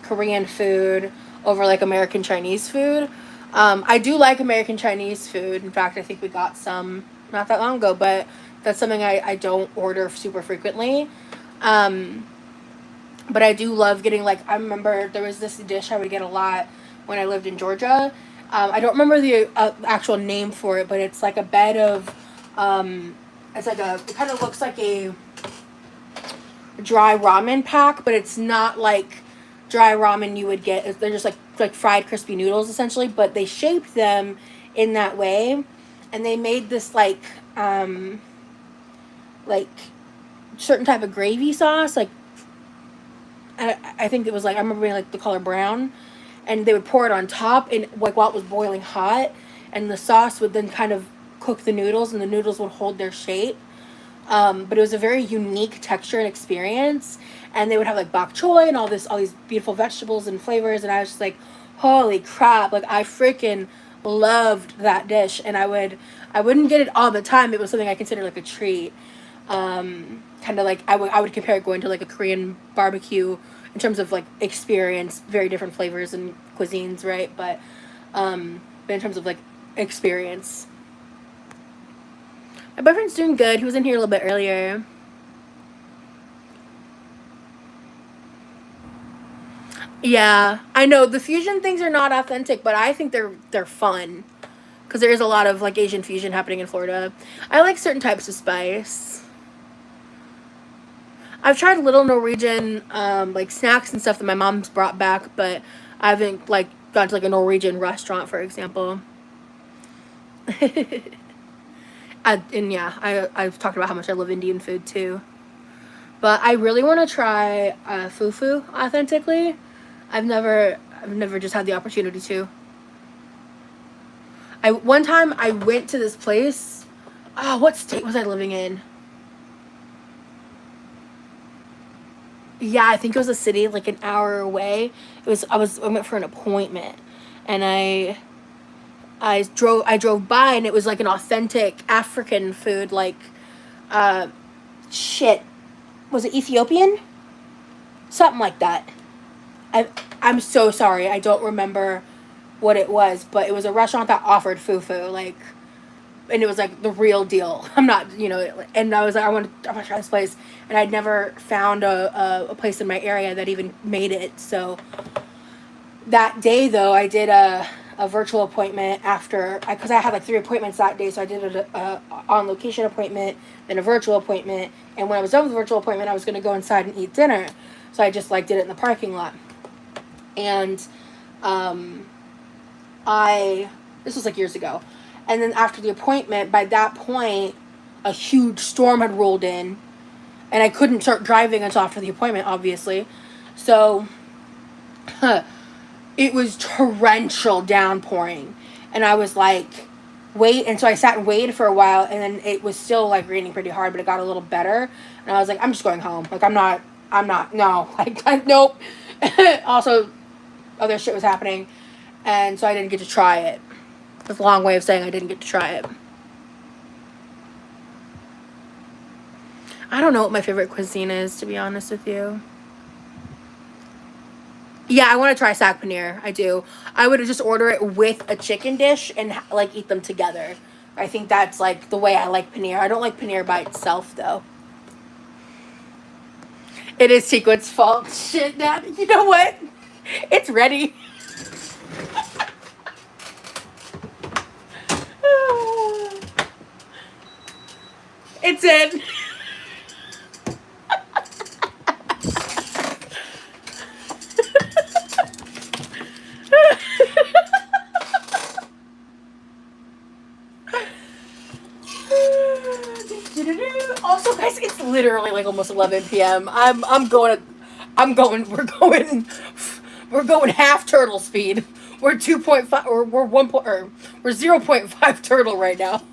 Korean food over, like, American Chinese food. I do like American Chinese food. In fact, I think we got some not that long ago, but that's something I don't order super frequently. But I do love getting, like, I remember there was this dish I would get a lot when I lived in Georgia. I don't remember the actual name for it, but it's like a bed of, it's like it kind of looks like a dry ramen pack, but it's not like dry ramen you would get. They're just like fried crispy noodles essentially, but they shaped them in that way, and they made this like certain type of gravy sauce, like I think it was like, I remember being like the color brown, and they would pour it on top and like while it was boiling hot, and the sauce would then kind of cook the noodles, and the noodles would hold their shape. But it was a very unique texture and experience, and they would have like bok choy and all these beautiful vegetables and flavors, and I was just like, holy crap, like I freaking loved that dish. And I wouldn't get it all the time. It was something I considered like a treat. Kind of like I would compare it going to like a Korean barbecue in terms of like experience, very different flavors and cuisines, right? But in terms of like experience, my boyfriend's doing good. He was in here a little bit earlier. Yeah, I know the fusion things are not authentic, but I think they're fun because there is a lot of like Asian fusion happening in Florida. I like certain types of spice. I've tried little Norwegian like snacks and stuff that my mom's brought back, but I haven't like gone to like a Norwegian restaurant, for example. And yeah, I've talked about how much I love Indian food too. But I really want to try fufu authentically. I've never just had the opportunity to. One time I went to this place. Oh, what state was I living in? Yeah, I think it was a city like an hour away. I went for an appointment, and I drove by, and it was like an authentic African food, like uh shit. Was it Ethiopian? Something like that. I I'm so sorry. I don't remember what it was, but it was a restaurant that offered fufu, like, and it was like the real deal. I'm not, and I was like, I want to try this place, and I'd never found a place in my area that even made it. So that day, though, I did a virtual appointment after, because I had like 3 appointments that day. So I did a on location appointment, then a virtual appointment, and when I was done with the virtual appointment, I was going to go inside and eat dinner. So I just like did it in the parking lot, and this was like years ago, and then after the appointment, by that point, a huge storm had rolled in, and I couldn't start driving until after the appointment, obviously. So it was torrential downpouring, and I was like, wait, and so I sat and waited for a while, and then it was still like raining pretty hard, but it got a little better, and I was like, I'm just going home. Like, I'm not, no, like, nope. Also, other shit was happening, and so I didn't get to try it. That's a long way of saying I didn't get to try it. I don't know what my favorite cuisine is, to be honest with you. Yeah, I want to try saag paneer. I do. I would just order it with a chicken dish and like eat them together. I think that's like the way I like paneer. I don't like paneer by itself though. It is Sequin's fault. Shit, Dad. You know what? It's ready. It's in. Also, guys, it's literally like almost 11 p.m. We're going half turtle speed. We're 2.5 or we're 1 point or we're 0.5 turtle right now.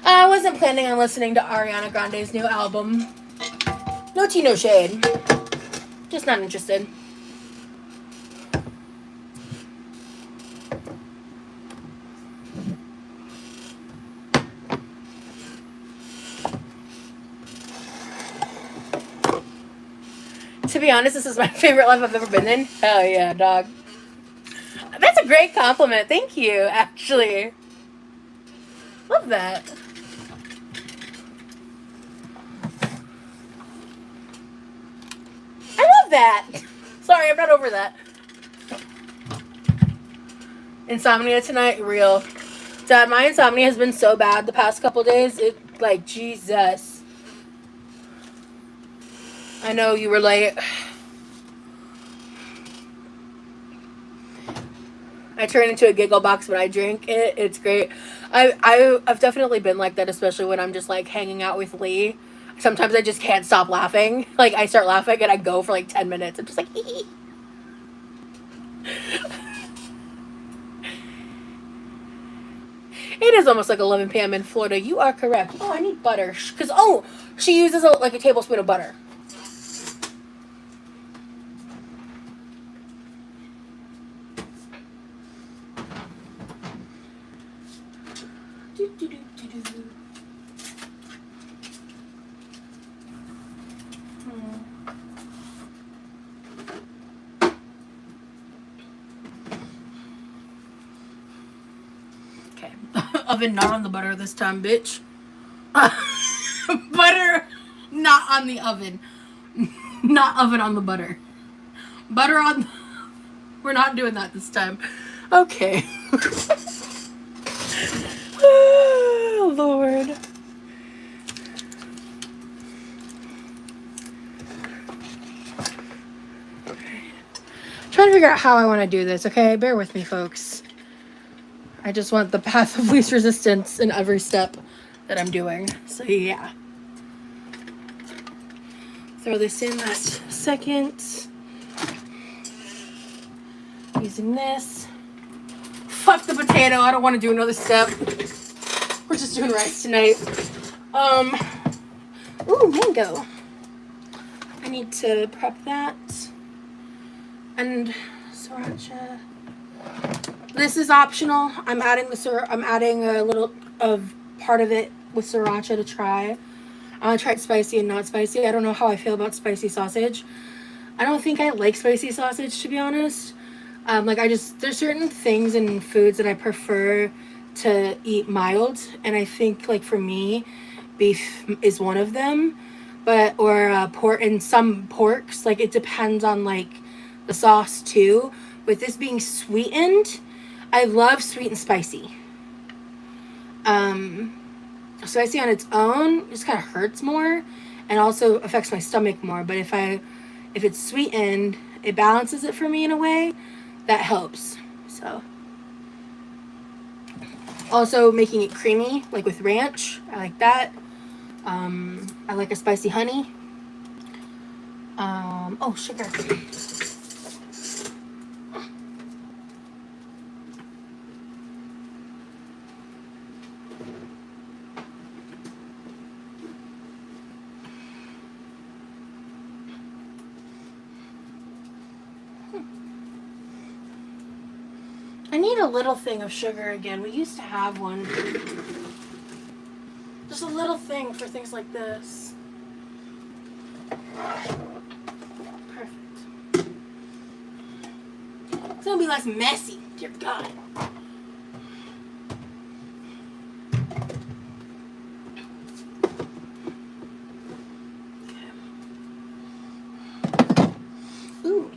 I wasn't planning on listening to Ariana Grande's new album. No tea, no shade. Just not interested. To be honest, this is my favorite life I've ever been in. Hell yeah, dog. That's a great compliment. Thank you, actually. Love that. I love that. Sorry, I'm not over that. Insomnia tonight, real. Dad, my insomnia has been so bad the past couple days. It, like, Jesus. I know you were late. I turn into a giggle box when I drink it. It's great. I've definitely been like that, especially when I'm just like hanging out with Lee. Sometimes I just can't stop laughing. Like, I start laughing and I go for like 10 minutes. I'm just like, hee. It is almost like 11 p.m. in Florida. You are correct. Oh, I need butter. Because, she uses like a tablespoon of butter. Okay. Oven not on the butter this time, bitch. Butter not on the oven. Not oven on the butter. Butter on... We're not doing that this time. Okay. Oh, Lord. Trying to figure out how I want to do this, okay? Bear with me, folks. I just want the path of least resistance in every step that I'm doing. So, yeah. Throw this in last second. Using this. Fuck the potato. I don't want to do another step. We're just doing rice tonight. Ooh, mango. I need to prep that. And sriracha. This is optional. I'm adding a little of part of it with sriracha to try. I want to try it spicy and not spicy. I don't know how I feel about spicy sausage. I don't think I like spicy sausage, to be honest. There's certain things in foods that I prefer to eat mild, and I think, like, for me, beef is one of them. Pork, and some porks, like, it depends on, like, the sauce too. With this being sweetened, I love sweet and spicy. Spicy on its own just kind of hurts more and also affects my stomach more. But if it's sweetened, it balances it for me in a way that helps. So, also making it creamy, like with ranch, I like that. I like a spicy honey. Oh, sugar. I need a little thing of sugar again. We used to have one. Just a little thing for things like this. Perfect. It's gonna be less messy. Dear God. Ooh.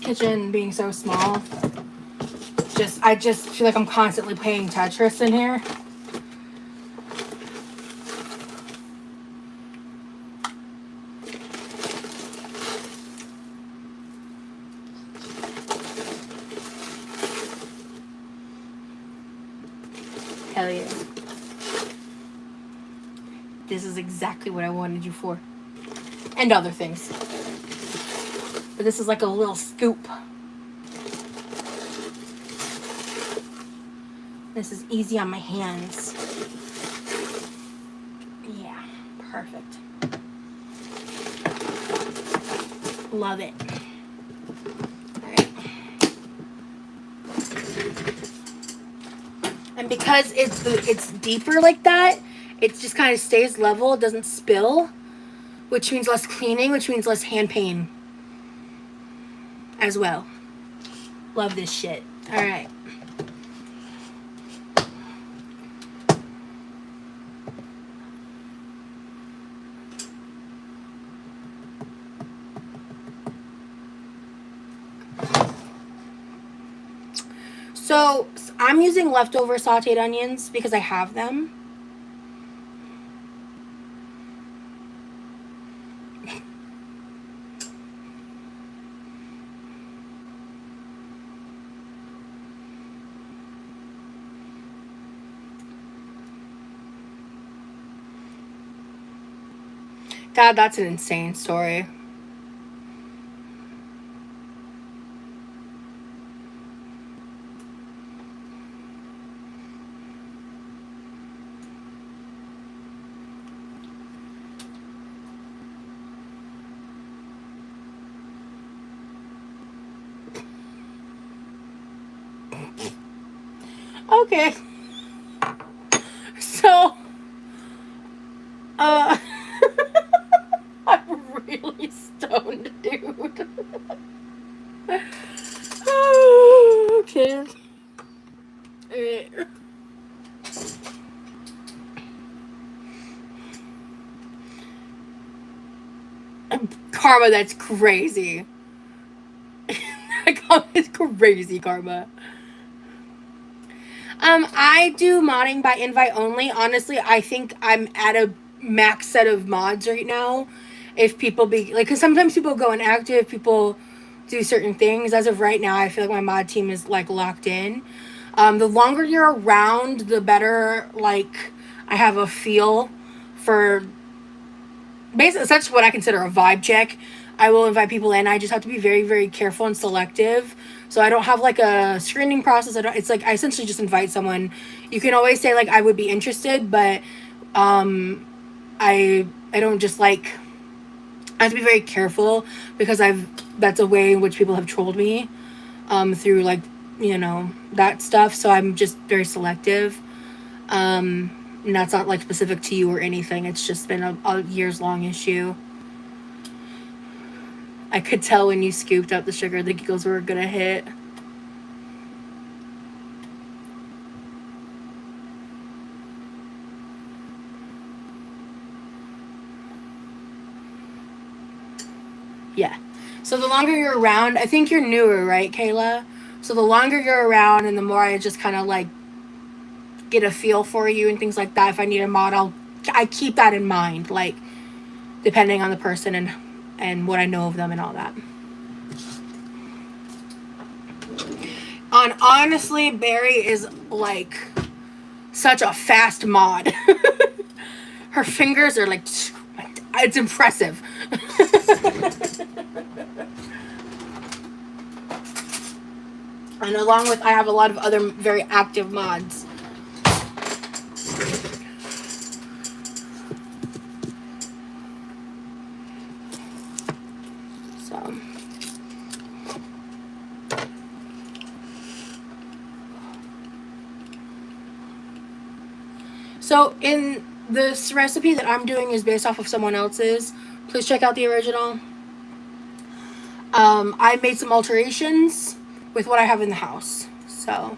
Kitchen being so small, I just feel like I'm constantly playing Tetris in here. Hell yeah. This is exactly what I wanted you for. And other things. But this is like a little scoop. This is easy on my hands. Yeah, perfect. Love it. All right. And because it's deeper like that, it just kind of stays level. It doesn't spill, which means less cleaning, which means less hand pain as well. Love this shit. All right. So I'm using leftover sauteed onions because I have them. God, that's an insane story. Okay. So, uh, I'm really stoned, dude. Okay. Karma, that's crazy. That is crazy, Karma. I do modding by invite only. Honestly, I think I'm at a max set of mods right now. If people be like, because sometimes people go inactive, people do certain things. As of right now, I feel like my mod team is like locked in. The longer you're around, the better. Like, I have a feel for basically such what I consider a vibe check. I will invite people in. I just have to be very, very careful and selective. So I don't have like a screening process. I don't. It's like I essentially just invite someone. You can always say like I would be interested, but I don't just like. I have to be very careful because that's a way in which people have trolled me, through like that stuff. So I'm just very selective. And that's not like specific to you or anything. It's just been a years long issue. I could tell when you scooped up the sugar, the giggles were gonna hit. Yeah. So the longer you're around, I think you're newer, right, Kayla? So the longer you're around and the more I just kind of like get a feel for you and things like that. If I need a model, I keep that in mind, like depending on the person and what I know of them and all that. Honestly, Barry is like such a fast mod. Her fingers are like, it's impressive. And along with, I have a lot of other very active mods. So in this recipe that I'm doing is based off of someone else's. Please check out the original. I made some alterations with what I have in the house. So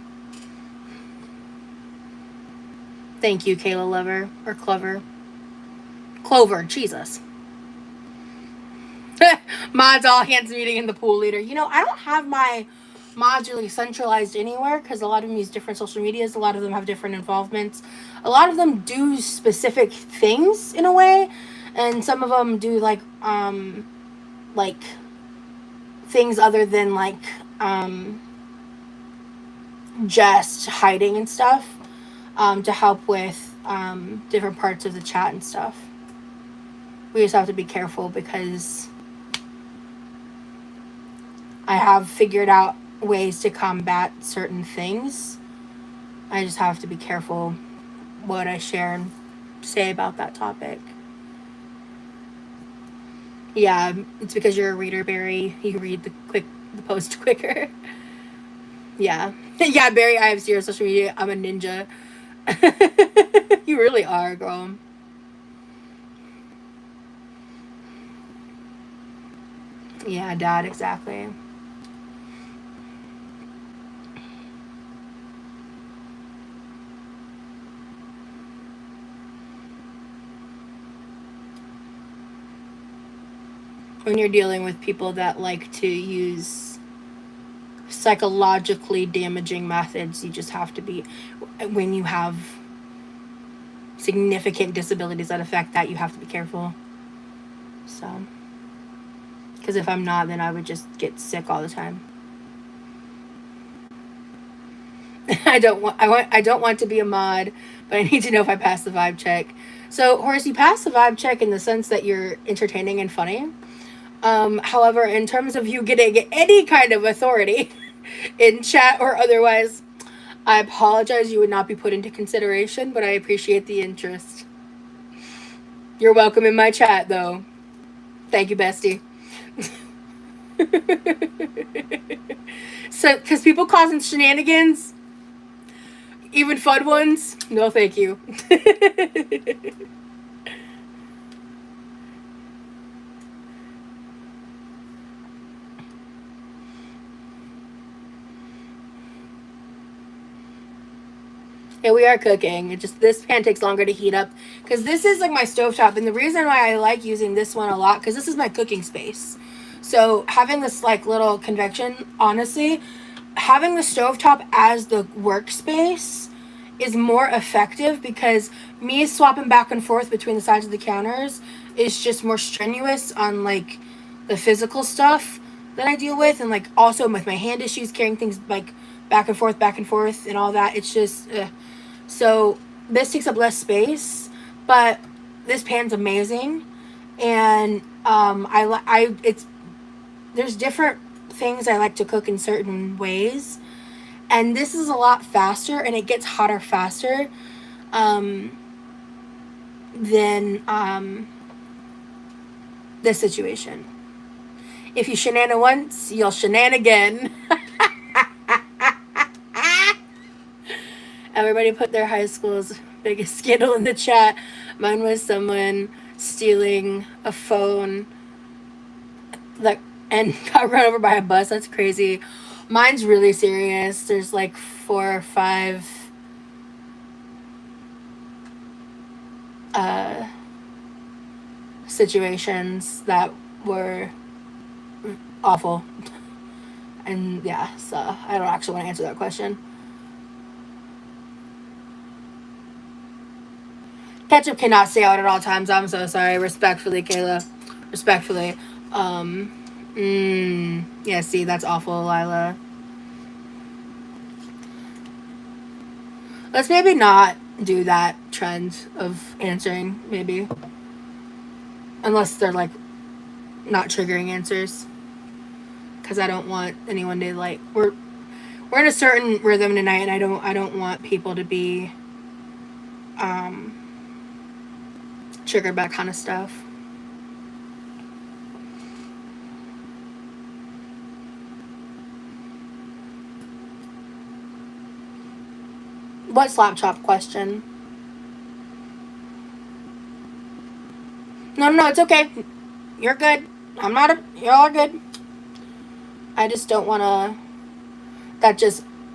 thank you, Kayla Lover or Clover. Clover, Jesus. Mods all hands meeting in the pool later. I don't have my mods really centralized anywhere because a lot of them use different social medias. A lot of them have different involvements. A lot of them do specific things in a way, and some of them do like things other than just hiding and stuff, to help with different parts of the chat and stuff. We just have to be careful because I have figured out ways to combat certain things. I just have to be careful what I share and say about that topic. Yeah, it's because you're a reader, Barry. You read the post quicker. Yeah. Yeah, Barry, I have zero social media. I'm a ninja. You really are, girl. Yeah, Dad, exactly. When you're dealing with people that like to use psychologically damaging methods, you just have to be, when you have significant disabilities that affect that, you have to be careful. So, because if I'm not, then I would just get sick all the time. I don't want to be a mod, but I need to know if I pass the vibe check. So, Horace, you pass the vibe check in the sense that you're entertaining and funny. However, in terms of you getting any kind of authority in chat or otherwise, I apologize. You would not be put into consideration, but I appreciate the interest. You're welcome in my chat, though. Thank you, bestie. So, because people causing shenanigans, even fun ones, no, thank you. Yeah, we are cooking. It just, this pan takes longer to heat up because this is like my stovetop, and the reason why I like using this one a lot because this is my cooking space. So having this like little convection, honestly, having the stovetop as the workspace is more effective because me swapping back and forth between the sides of the counters is just more strenuous on like the physical stuff that I deal with, and like also with my hand issues carrying things like back and forth and all that. It's just so this takes up less space, but this pan's amazing, and I it's there's different things I like to cook in certain ways, and this is a lot faster and it gets hotter faster than this situation. If you shenan once, you'll shenan again. Everybody put their high school's biggest scandal in the chat. Mine was someone stealing a phone like and got run over by a bus. That's crazy. Mine's really serious. There's like 4 or 5 situations that were awful. And yeah, so I don't actually want to answer that question. Ketchup cannot stay out at all times. I'm so sorry. Respectfully, Kayla. Respectfully. Yeah, see, that's awful, Lila. Let's maybe not do that trend of answering, maybe. Unless they're, like, not triggering answers. Because I don't want anyone to, like... We're in a certain rhythm tonight, and I don't want people to be... triggered by that kind of stuff. What slap chop question? No, it's okay. You're good. You're all good. I just don't want to...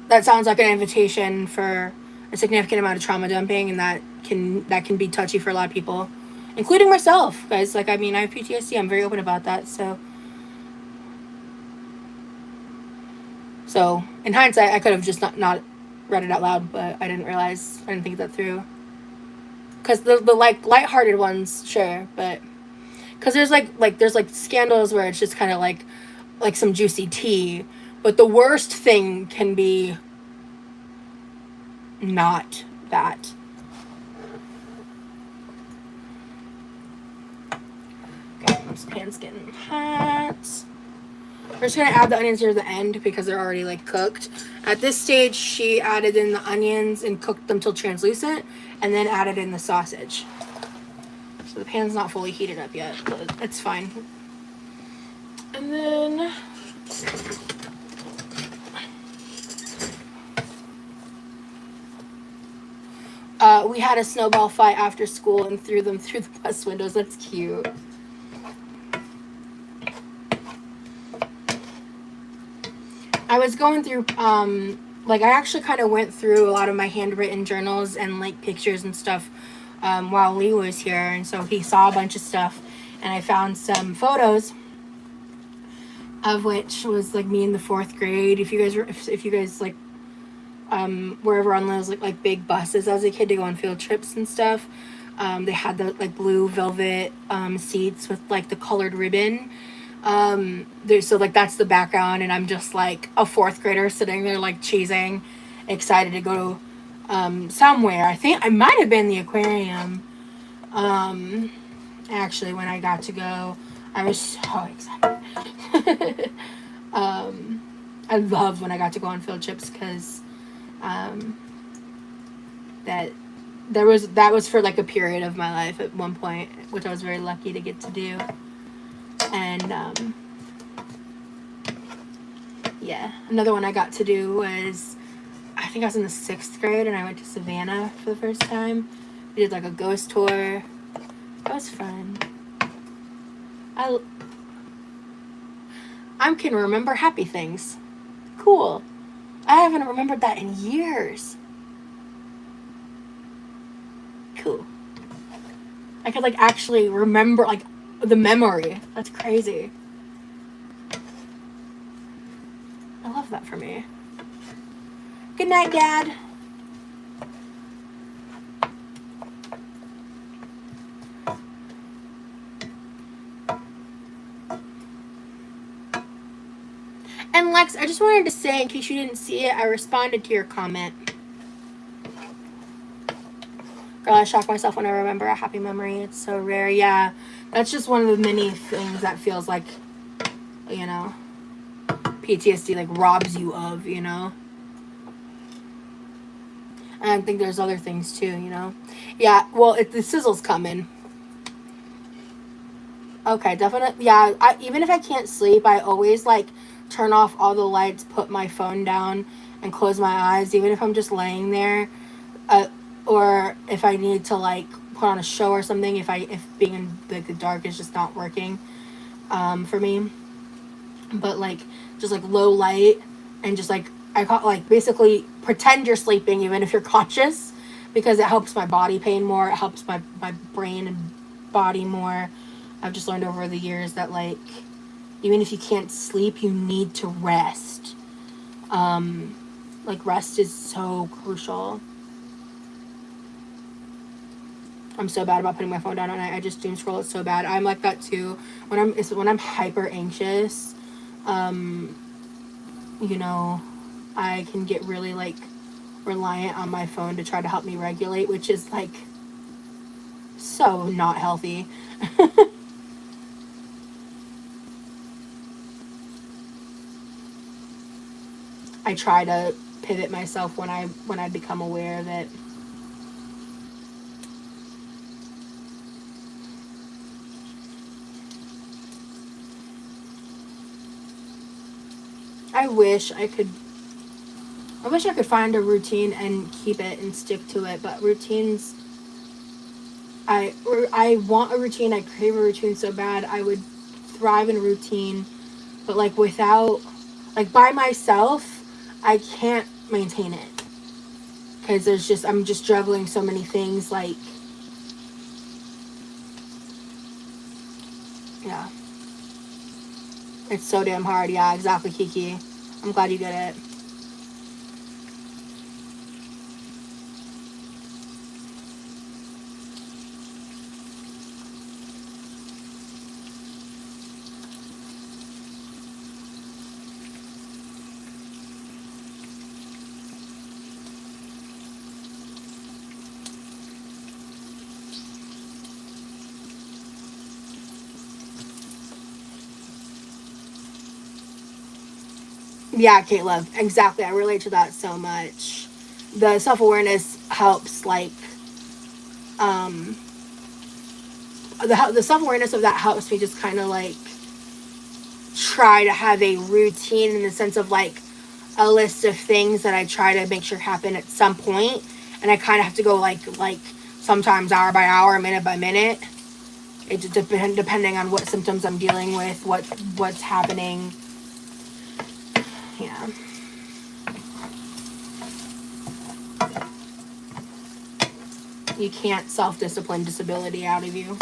That sounds like an invitation for a significant amount of trauma dumping, and that can be touchy for a lot of people, including myself, guys. Like, I mean, I have PTSD. I'm very open about that. So in hindsight, I could have just not read it out loud, but I didn't realize. I didn't think that through. Because the like lighthearted ones, sure, but because there's like scandals where it's just kind of like some juicy tea, but the worst thing can be not that. Okay, this pan's getting hot. We're just gonna add the onions near the end because they're already like cooked. At this stage, she added in the onions and cooked them till translucent, and then added in the sausage. So the pan's not fully heated up yet, but it's fine. And then we had a snowball fight after school and threw them through the bus windows. That's cute. I was going through, like, I actually kind of went through a lot of my handwritten journals and, like, pictures and stuff while Lee was here. And so he saw a bunch of stuff. And I found some photos of which was, like, me in the 4th grade. If you guys, like, were ever on those, like big buses as a kid to go on field trips and stuff. They had the, like, blue velvet seats with, like, the colored ribbon. So like that's the background, and I'm just like a 4th grader sitting there like cheesing, excited to go somewhere. I think I might have been the aquarium. Actually, when I got to go, I was so excited. I love when I got to go on field trips because that was for like a period of my life at one point, which I was very lucky to get to do. And yeah, another one I got to do was, I think I was in the 6th grade, and I went to Savannah for the first time. We did like a ghost tour. That was fun. I can remember happy things. Cool. I haven't remembered that in years. Cool. I could like actually remember like the memory. That's crazy. I love that for me. Good night, Dad. And Lex, I just wanted to say, in case you didn't see it, I responded to your comment. Girl, I shock myself when I remember a happy memory. It's so rare. Yeah, that's just one of the many things that feels like, you know, PTSD like robs you of, you know. And I think there's other things too, you know. Yeah, well, the sizzle's coming. Okay, definitely. Yeah, even if I can't sleep, I always like turn off all the lights, put my phone down, and close my eyes, even if I'm just laying there. Or if I need to like put on a show or something, if being in like the dark is just not working for me. But like just like low light, and just like I call like basically pretend you're sleeping even if you're conscious, because it helps my body pain more, it helps my brain and body more. I've just learned over the years that like even if you can't sleep, you need to rest. Like rest is so crucial. I'm so bad about putting my phone down at night. I just doom scroll it so bad. I'm like that too. When I'm hyper anxious, you know, I can get really like reliant on my phone to try to help me regulate, which is like so not healthy. I try to pivot myself when I become aware of it. I wish I could find a routine and keep it and stick to it, but routines, I want a routine, I crave a routine so bad. I would thrive in a routine, but like without, like by myself, I can't maintain it. Because I'm just juggling so many things, like, yeah. It's so damn hard. Yeah, exactly, Kiki. I'm glad you get it. Yeah, Caleb. Exactly. I relate to that so much. The self-awareness helps, like, um, the self-awareness of that helps me just kind of, like, try to have a routine in the sense of, like, a list of things that I try to make sure happen at some point. And I kind of have to go, like, sometimes hour by hour, minute by minute. It just depending on what symptoms I'm dealing with, what's happening. Yeah. You can't self-discipline disability out of you.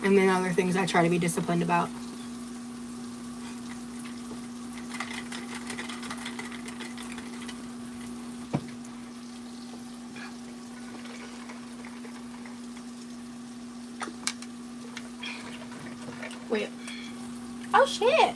And then other things I try to be disciplined about. Wait. Oh, shit.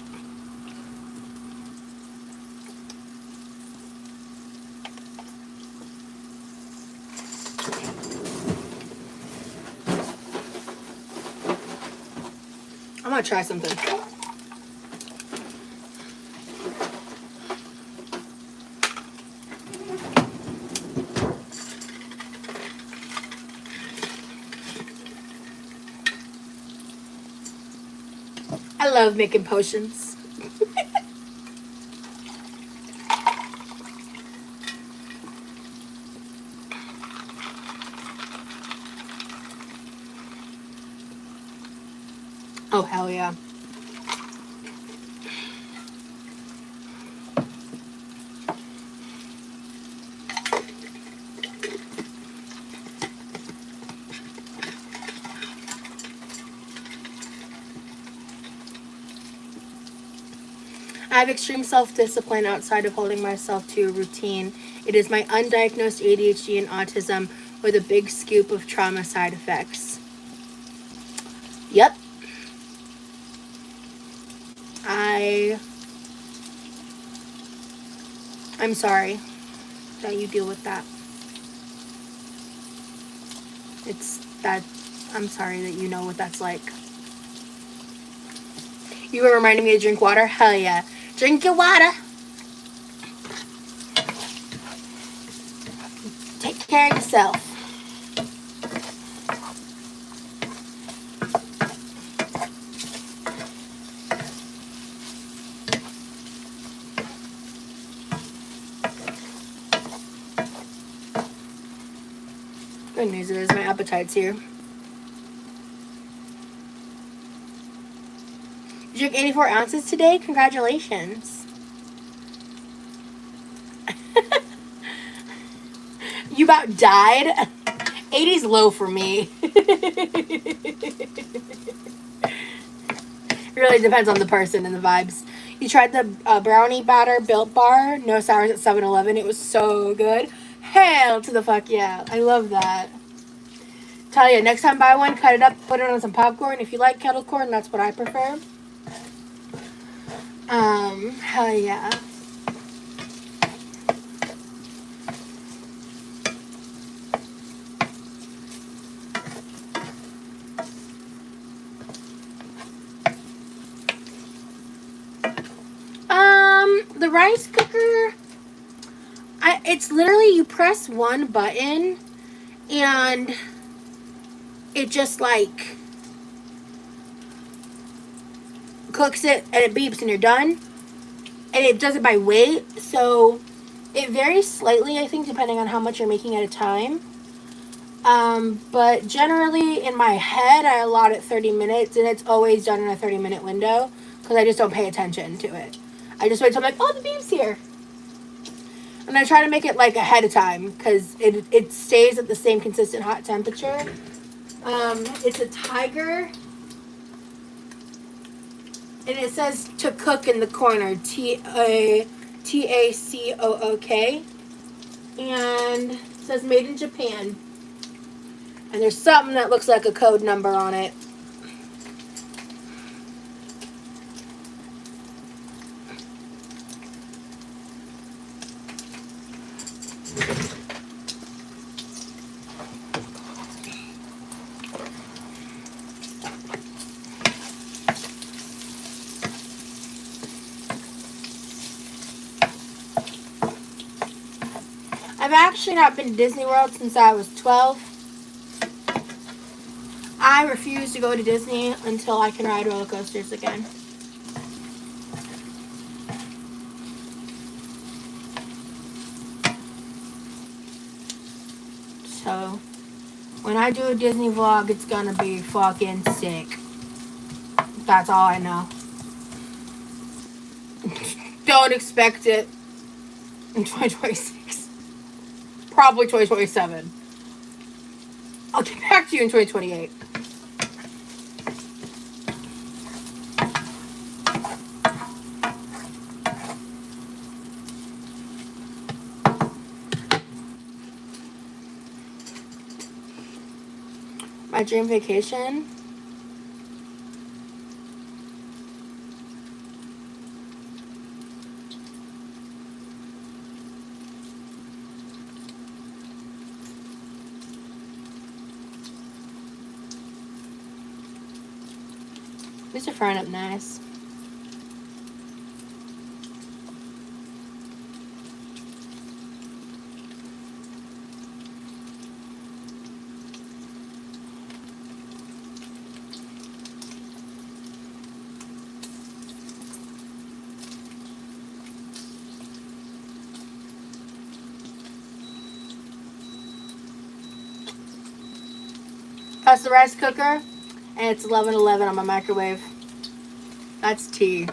want to try something. I love making potions. Oh, hell yeah. I have extreme self-discipline outside of holding myself to a routine. It is my undiagnosed ADHD and autism with a big scoop of trauma side effects. Yep. I'm sorry that you deal with that. I'm sorry that you know what that's like. You were reminding me to drink water? Hell yeah. Drink your water. Take care of yourself. Good news is my appetite's here. You drank 84 ounces today? Congratulations. You about died? 80's low for me. It really depends on the person and the vibes. You tried the brownie batter Built Bar? No sours at 7-Eleven. It was so good. Hell to the fuck yeah. I love that. Tell you, next time buy one, cut it up, put it on some popcorn. If you like kettle corn, that's what I prefer. Hell yeah. The rice cooker, it's literally you press one button and it just like cooks it and it beeps and you're done. And it does it by weight, so it varies slightly, I think, depending on how much you're making at a time. But generally in my head I allot it 30 minutes and it's always done in a 30-minute window because I just don't pay attention to it. I just wait till I'm like, oh, the beef's here. And I try to make it like ahead of time because it stays at the same consistent hot temperature. It's a Tiger. And it says to cook in the corner. TACOOK. And it says made in Japan. And there's something that looks like a code number on it. I've actually not been to Disney World since I was 12. I refuse to go to Disney until I can ride roller coasters again. So, when I do a Disney vlog, it's gonna be fucking sick. That's all I know. Don't expect it in 2026. Probably 2027. I'll get back to you in 2028. My dream vacation? These are frying up nice. That's the rice cooker, and it's 11:11 on my microwave. That's tea.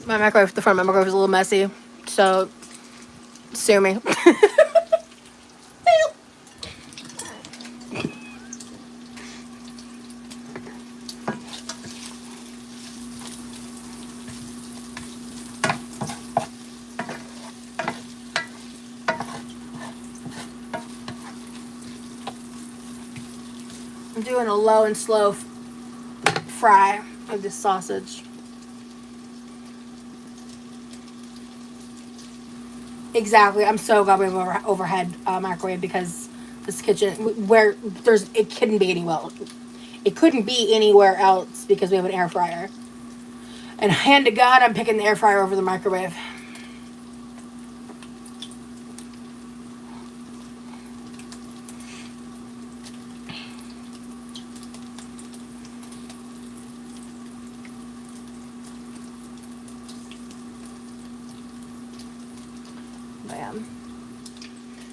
My microwave, the front of my microwave is a little messy, so sue me. I'm doing a low and slow fry of this sausage. Exactly. I'm so glad we have overhead microwave because this kitchen, where it couldn't be anywhere. It couldn't be anywhere else because we have an air fryer. And hand to God, I'm picking the air fryer over the microwave.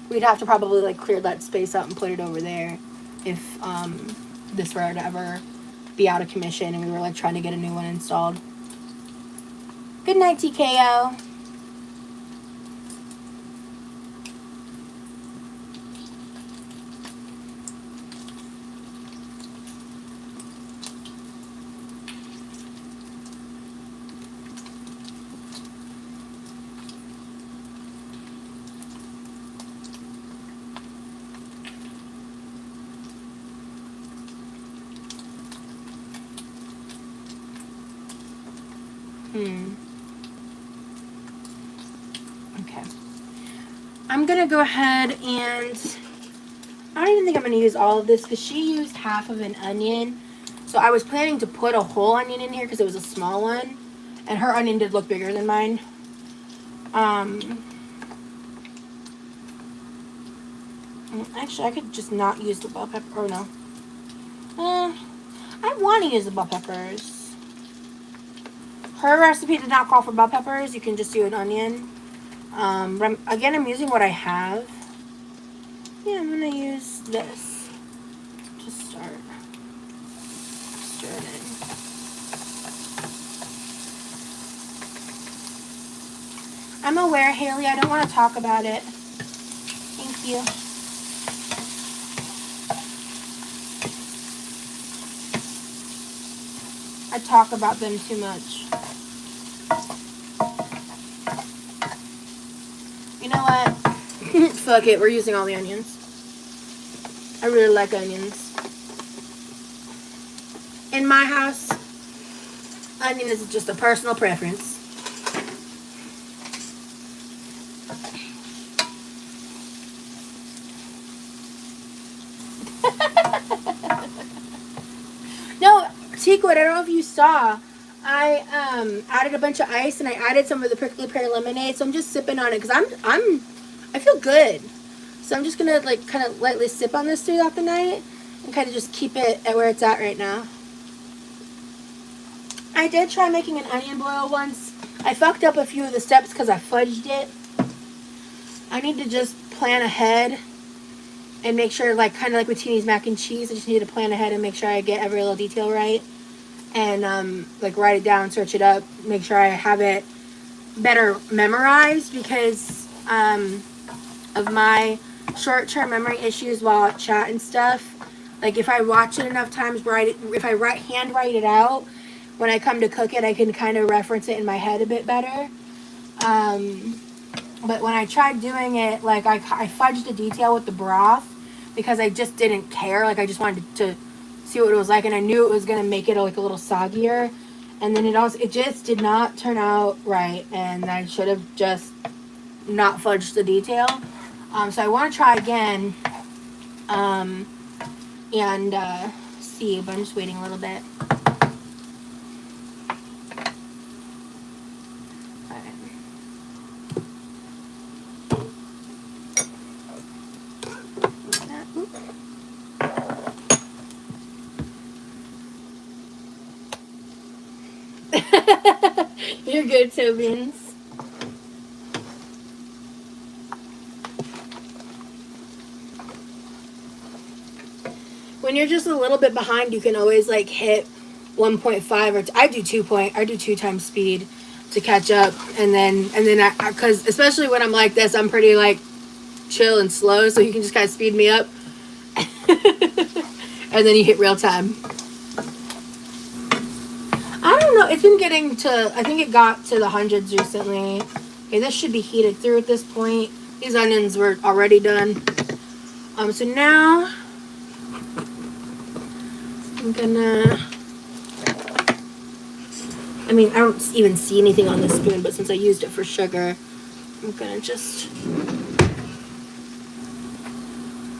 We'd have to probably like clear that space out and put it over there if this were to ever be out of commission and we were like trying to get a new one installed. Good night, TKO. Okay. I'm going to go ahead and... I don't even think I'm going to use all of this because she used half of an onion. So I was planning to put a whole onion in here because it was a small one. And her onion did look bigger than mine. Actually, I could just not use the bell pepper. Oh, no. I want to use the bell peppers. Her recipe did not call for bell peppers. You can just do an onion. Again, I'm using what I have. Yeah, I'm going to use this to start stirring it. I'm aware, Haley. I don't want to talk about it. Thank you. I talk about them too much. You know what? Fuck it. We're using all the onions. I really like onions. In my house, onion is just a personal preference. No, Tico, I don't know if you saw. I added a bunch of ice and I added some of the prickly pear lemonade. So I'm just sipping on it because I feel good. So I'm just gonna like kind of lightly sip on this throughout the night and kind of just keep it at where it's at right now. I did try making an onion boil once. I fucked up a few of the steps because I fudged it. I need to just plan ahead and make sure, like kind of like with Teeny's mac and cheese, I just need to plan ahead and make sure I get every little detail right. And like write it down, search it up, make sure I have it better memorized because of my short-term memory issues while I chat and stuff. Like if I watch it enough times, if I hand write it out, when I come to cook it, I can kind of reference it in my head a bit better. But when I tried doing it, like I fudged the detail with the broth because I just didn't care. Like I just wanted to see what it was like, and I knew it was gonna make it like a little soggier, and then it just did not turn out right, and I should have just not fudged the detail. So I want to try again, and and see, but I'm just waiting a little bit. You're good, Tobians. When you're just a little bit behind, you can always like hit 1.5 or I do 2 times speed to catch up, and then because especially when I'm like this, I'm pretty like chill and slow, so you can just kind of speed me up, and then you hit real time. I don't know. It's been getting to, I think it got to the hundreds recently. Okay, this should be heated through at this point. These onions were already done. So now I'm gonna, I mean, I don't even see anything on this spoon, but since I used it for sugar, I'm gonna just,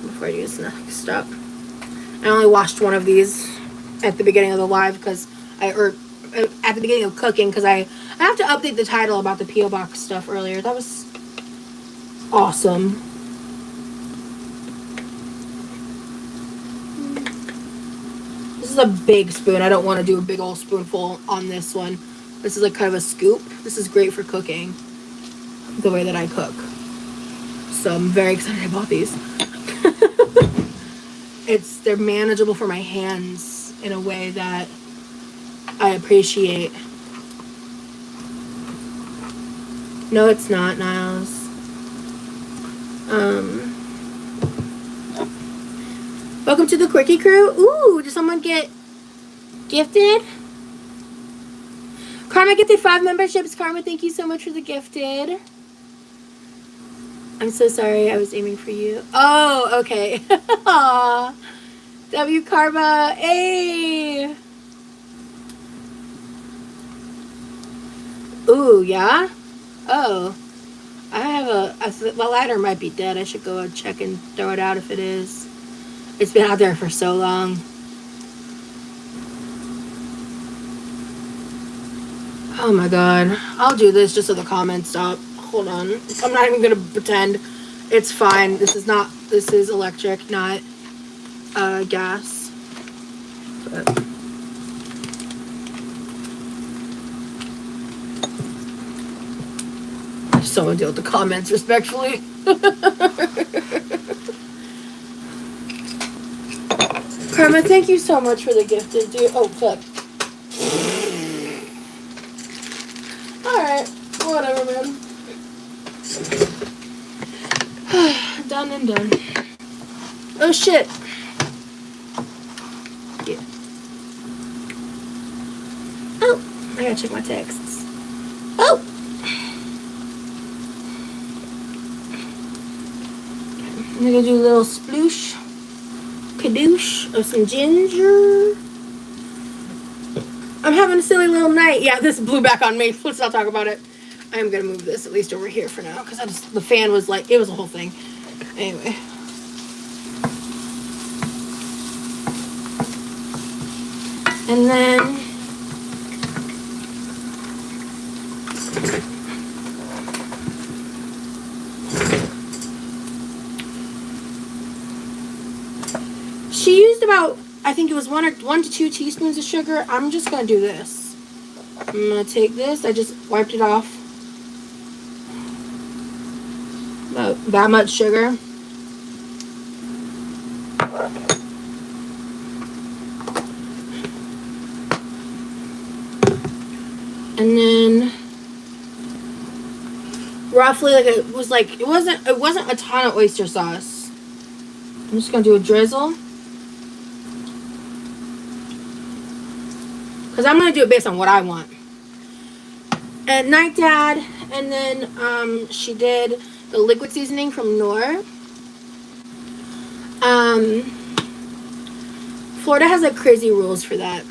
before I use the next step, I only washed one of these at the beginning of the live because at the beginning of cooking, because I have to update the title about the P.O. Box stuff earlier. That was awesome. This is a big spoon. I don't want to do a big old spoonful on this one. This is like kind of a scoop. This is great for cooking the way that I cook. So I'm very excited I bought these. They're manageable for my hands in a way that I appreciate. No, it's not, Niles. Welcome to the Quickie Crew. Ooh, did someone get gifted? Karma gifted 5 memberships. Karma, thank you so much for the gifted. I'm so sorry. I was aiming for you. Oh, okay. Aww. W Karma. Hey. Ooh, yeah? Oh. I have the lighter might be dead. I should go and check and throw it out if it is. It's been out there for so long. Oh my god. I'll do this just so the comments stop. Hold on. I'm not even gonna pretend. It's fine. This is electric, not gas. But someone deal with the comments respectfully. Karma, thank you so much for the gifted, dude. Oh, fuck. Alright. Whatever, man. Done and done. Oh, shit. Yeah. Oh, I gotta check my texts. Oh! I'm gonna do a little sploosh, kadoosh of some ginger. I'm having a silly little night. Yeah, this blew back on me. Let's not talk about it. I am gonna move this at least over here for now because the fan was like, it was a whole thing. Anyway. And then she used about, I think it was 1 to 2 teaspoons of sugar. I'm just gonna do this. I'm gonna take this. I just wiped it off. About that much sugar. And then roughly it wasn't a ton of oyster sauce. I'm just gonna do a drizzle. Because I'm gonna do it based on what I want. And Night Dad, and then she did the liquid seasoning from Knorr. Florida has like crazy rules for that.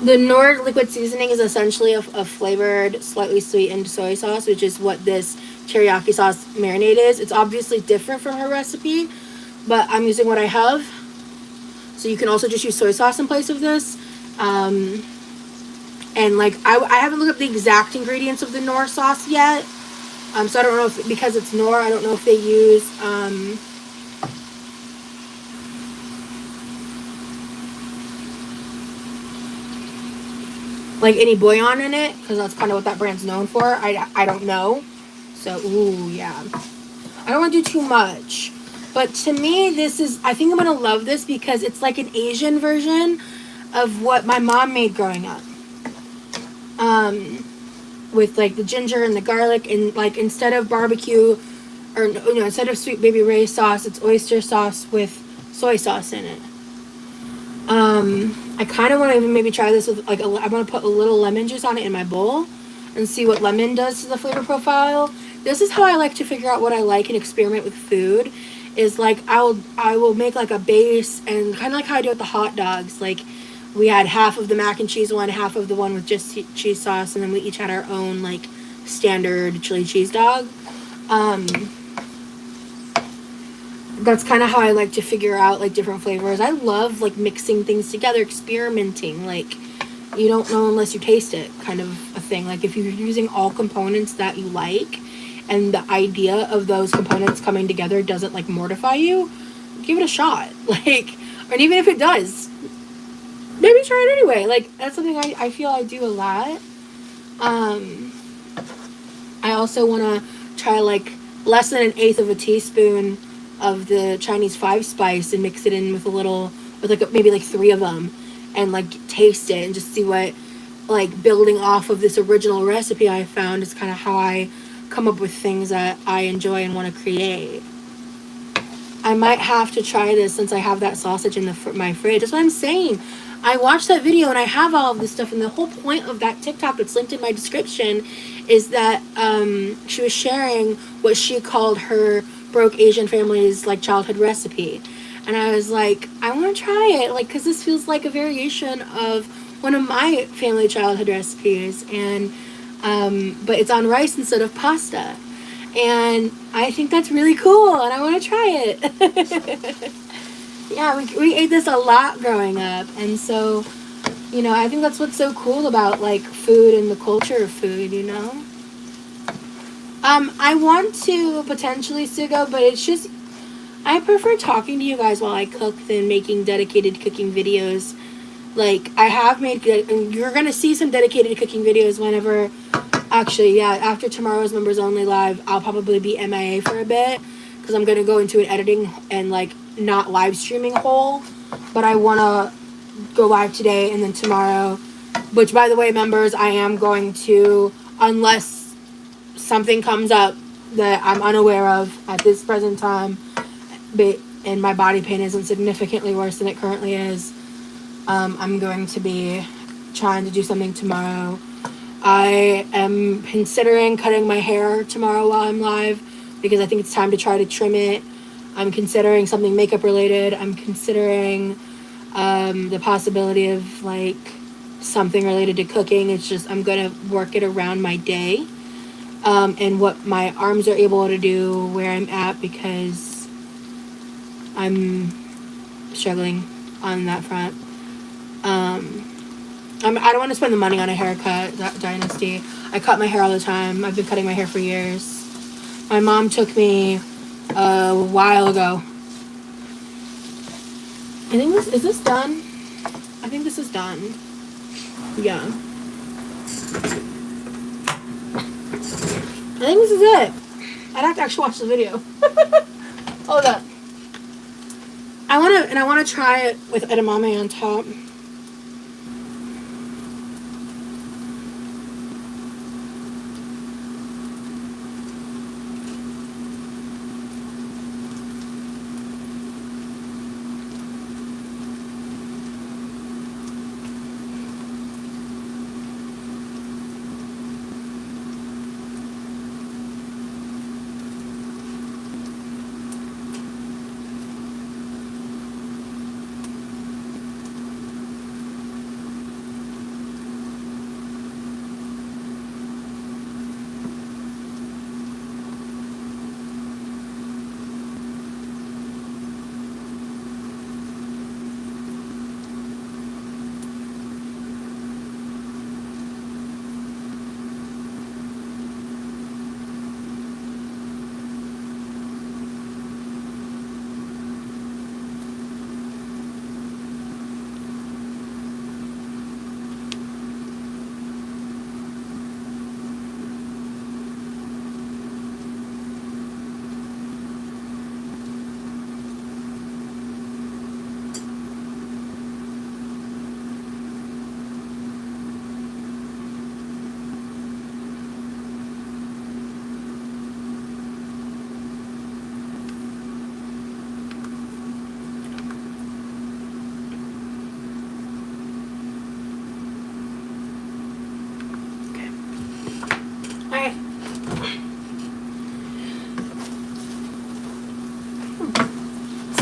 The Knorr liquid seasoning is essentially a flavored, slightly sweetened soy sauce, which is what this teriyaki sauce marinade is. It's obviously different from her recipe, but I'm using what I have. So you can also just use soy sauce in place of this. And like I haven't looked up the exact ingredients of the Knorr sauce yet. So I don't know if, because it's Knorr, I don't know if they use like any bouillon in it, because that's kind of what that brand's known for. I don't know. So ooh, yeah. I don't want to do too much. But to me, this is, I think I'm going to love this because it's like an Asian version of what my mom made growing up. With like the ginger and the garlic, and like instead of barbecue, or you know, instead of Sweet Baby Ray's sauce, it's oyster sauce with soy sauce in it. I kind of want to even maybe try this with like I'm going to put a little lemon juice on it in my bowl and see what lemon does to the flavor profile. This is how I like to figure out what I like and experiment with food. Is like I will make like a base, and kind of like how I do with the hot dogs. Like we had half of the mac and cheese one, half of the one with just cheese sauce, and then we each had our own like standard chili cheese dog. That's kind of how I like to figure out like different flavors. I love like mixing things together, experimenting. Like you don't know unless you taste it, kind of a thing. Like if you're using all components that you like, and the idea of those components coming together doesn't like mortify you, give it a shot. Like, and even if it does, maybe try it anyway. Like that's something I feel I do a lot. I also want to try like less than 1/8 of a teaspoon of the Chinese 5 spice and mix it in with a little, with like maybe like 3 of them, and like taste it and just see what, like building off of this original recipe I found is kind of how I come up with things that I enjoy and want to create. I might have to try this since I have that sausage in my fridge. That's what I'm saying. I watched that video and I have all of this stuff, and the whole point of that TikTok that's linked in my description is that she was sharing what she called her broke Asian family's like childhood recipe. And I was like, I want to try it, like, because this feels like a variation of one of my family childhood recipes, and but it's on rice instead of pasta. And I think that's really cool, and I want to try it. Yeah, we ate this a lot growing up, and so, you know, I think that's what's so cool about, like, food and the culture of food, you know? I want to potentially still go, but it's just, I prefer talking to you guys while I cook than making dedicated cooking videos. Like, I have made, and you're going to see some dedicated cooking videos whenever, actually, yeah, after tomorrow's Members Only Live, I'll probably be MIA for a bit, because I'm going to go into an editing and, like, not live streaming hole, but I want to go live today and then tomorrow, which, by the way, members, I am going to, unless something comes up that I'm unaware of at this present time, and my body pain isn't significantly worse than it currently is, I'm going to be trying to do something tomorrow. I am considering cutting my hair tomorrow while I'm live, because I think it's time to try to trim it. I'm considering something makeup related. I'm considering the possibility of like something related to cooking. It's just I'm going to work it around my day and what my arms are able to do where I'm at, because I'm struggling on that front. I don't want to spend the money on a haircut, Dynasty. I cut my hair all the time. I've been cutting my hair for years. My mom took me a while ago. I think is this done? I think this is done. Yeah. I think this is it. I'd have to actually watch the video. Hold up. I want to try it with edamame on top.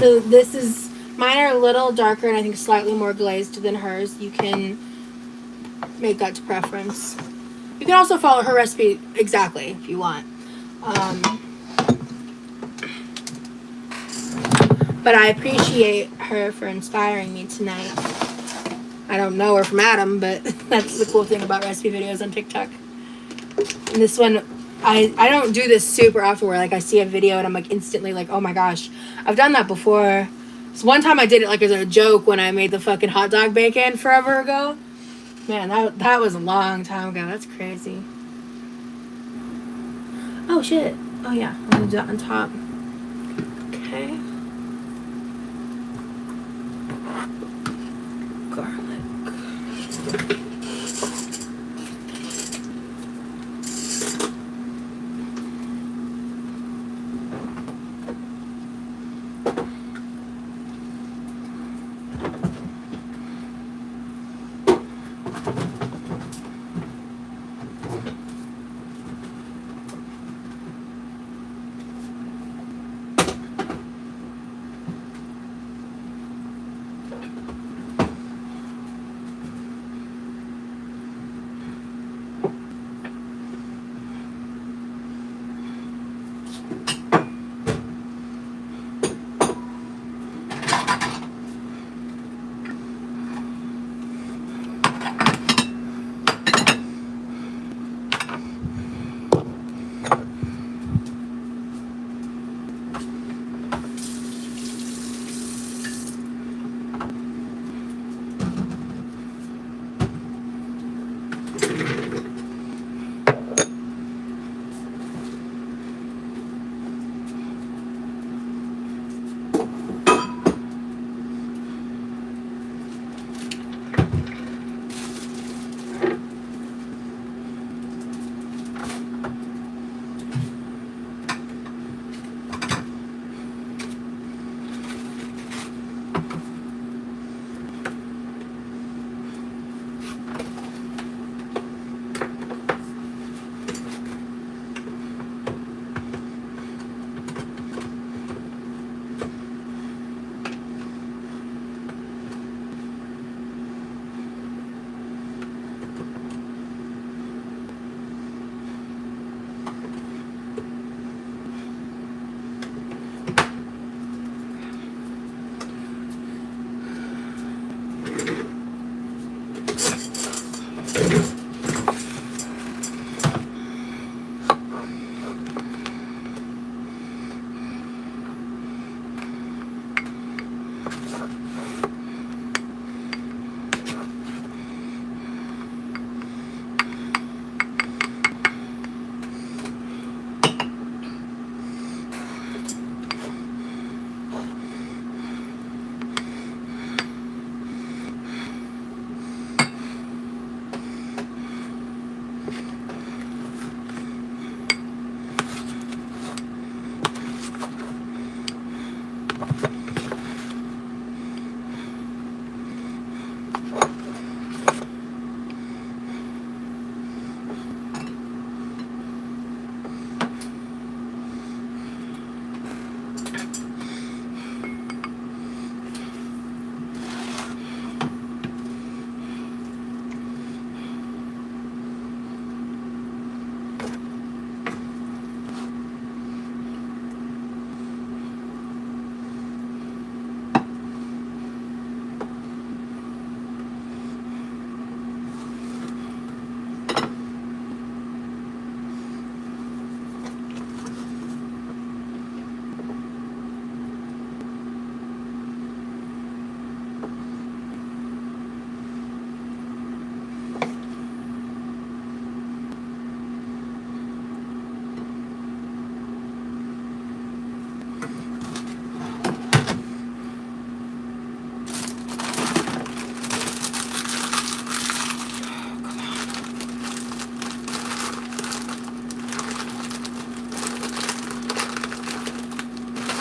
So this is, mine are a little darker and I think slightly more glazed than hers. You can make that to preference. You can also follow her recipe exactly if you want. But I appreciate her for inspiring me tonight. I don't know her from Adam, but that's the cool thing about recipe videos on TikTok. And this one, I don't do this super often where like I see a video and I'm like instantly like, oh my gosh. I've done that before. So one time I did it like as a joke when I made the fucking hot dog bacon forever ago. Man, that was a long time ago. That's crazy. Oh shit. Oh yeah, I'm gonna do that on top. Okay. Garlic.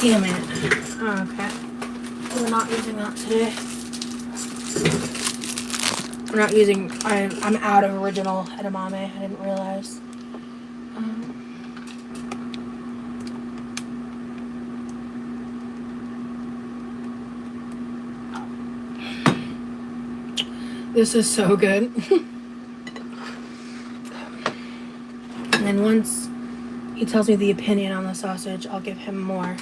Damn it. Oh, okay. We're not using that today. We're not using... I'm out of original edamame. I didn't realize. This is so good. And then once he tells me the opinion on the sausage, I'll give him more.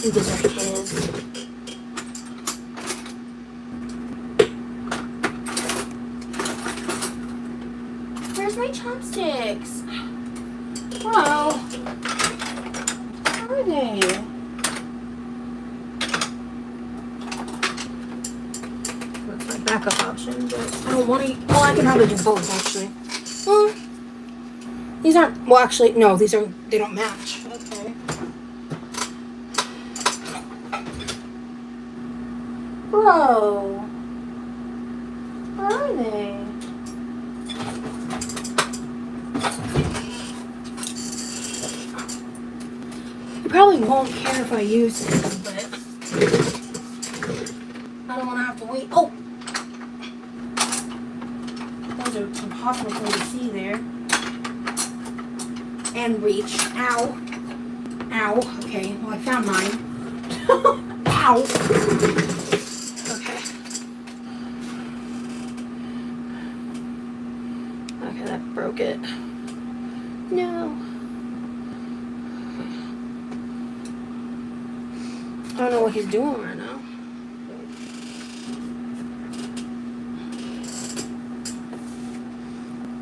These are his. Where's my chopsticks? Wow. Where are they? That's my backup option, but I don't want to. Well, I can probably do both actually. Well, these aren't. Well, actually, no. These aren't. They don't match. Okay. Bro, where are they? You probably won't care if I use them, but I don't want to have to wait. Oh! Those are impossible for me to see there. And reach. Ow. Ow. Okay, well I found mine. Ow! Okay. Okay, that broke it. No. I don't know what he's doing right now.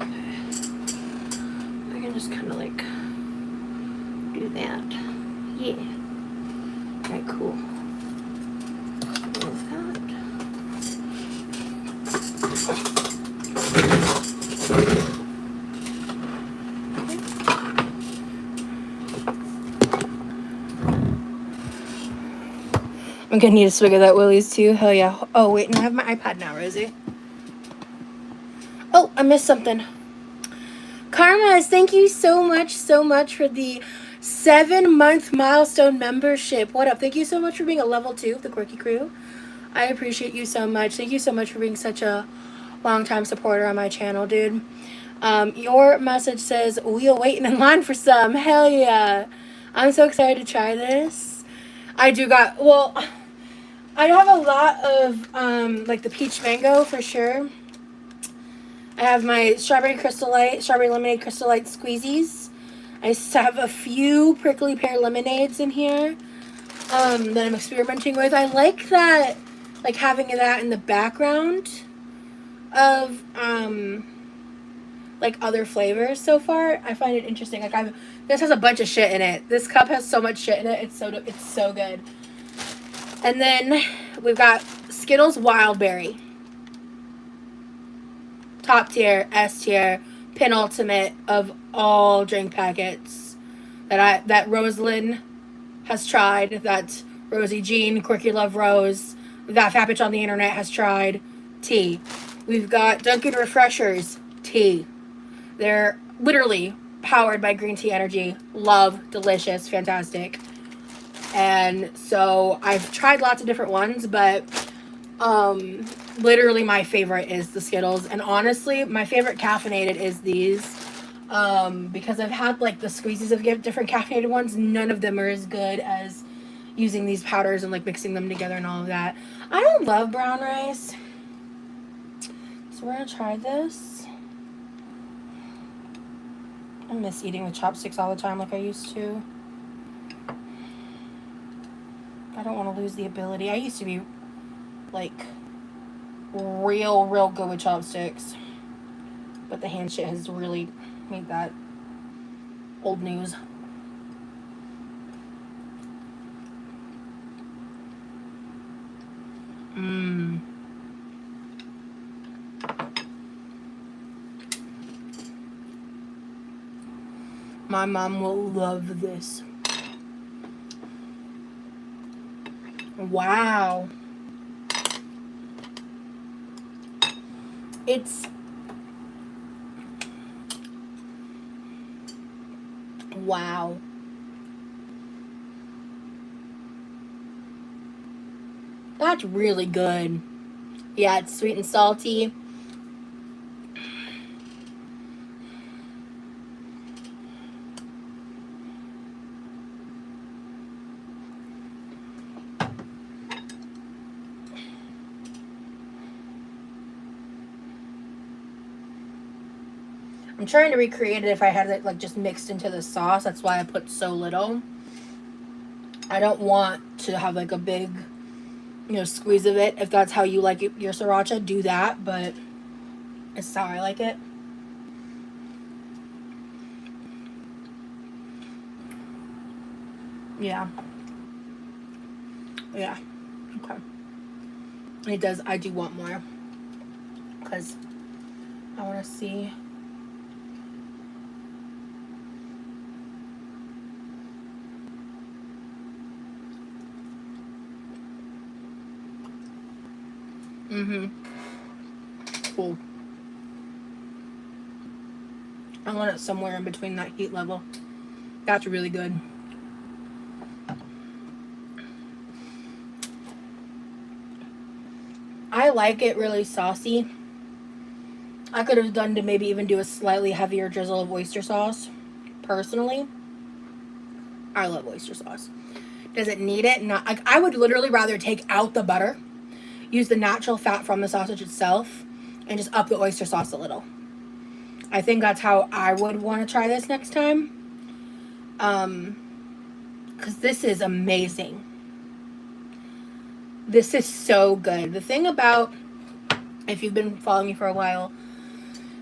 Okay. I can just kind of like do that. Yeah. Okay, cool. What's that? I'm gonna need a swig of that Willie's too. Hell yeah. Oh, wait, no, I have my iPad now, Rosie. Oh, I missed something. Karmas, thank you so much for the 7-month milestone membership. What up? Thank you so much for being a level 2 of the Quirky Crew. I appreciate you so much. Thank you so much for being such a long-time supporter on my channel, dude. Your message says, we are waiting in line for some. Hell yeah. I'm so excited to try this. I have a lot of, like the peach mango for sure. I have my strawberry lemonade Crystal Light squeezies. I have a few prickly pear lemonades in here that I'm experimenting with. I like that, like having that in the background of like other flavors so far. I find it interesting. Like this has a bunch of shit in it. This cup has so much shit in it. It's so good. And then we've got Skittles Wild Berry. Top tier, S tier, penultimate of all drink packets that Rosalind has tried, that Rosie Jean, Quirky Love Rose, that fat bitch on the internet has tried. Tea. We've got Dunkin' Refreshers. Tea. They're literally powered by green tea energy. Love, delicious, fantastic. And so I've tried lots of different ones, but literally my favorite is the Skittles. And honestly, my favorite caffeinated is these. Because I've had like the squeezies of different caffeinated ones. None of them are as good as using these powders and like mixing them together and all of that. I don't love brown rice. So we're gonna try this. I miss eating with chopsticks all the time like I used to. I don't want to lose the ability. I used to be like real good with chopsticks, but the hand shit has really made that old news. My mom will love this. Wow. It's, wow. That's really good. Yeah, it's sweet and salty. I'm trying to recreate it if I had it like just mixed into the sauce. That's why I put so little. I don't want to have like a big, squeeze of it. If that's how you like it, your sriracha, do that. But it's how I like it. Yeah. Yeah. Okay. It does. I do want more. Because I want to see. Mm-hmm. Cool. I want it somewhere in between that heat level. That's really good. I like it really saucy. I could have done to maybe even do a slightly heavier drizzle of oyster sauce. Personally, I love oyster sauce. Does it need it? Not. Like, I would literally rather take out the butter, use the natural fat from the sausage itself, and just up the oyster sauce a little. I think that's how I would want to try this next time. Because this is amazing. This is so good. The thing about, if you've been following me for a while,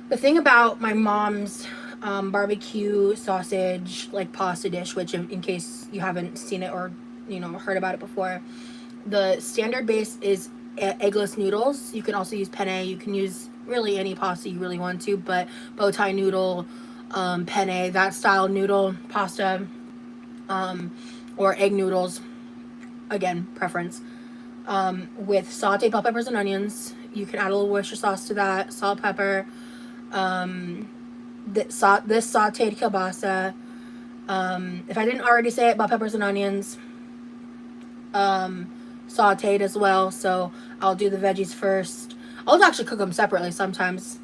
the thing about my mom's barbecue sausage like pasta dish, which in case you haven't seen it or heard about it before, the standard base is eggless noodles. You can also use penne. You can use really any pasta you really want to, but bow tie noodle, penne, that style noodle pasta, or egg noodles, again, preference, with sauteed bell peppers and onions. You can add a little Worcester sauce to that, salt, pepper, this sauteed kielbasa. If I didn't already say it, bell peppers and onions, sauteed as well. So I'll do the veggies first. I'll actually cook them separately sometimes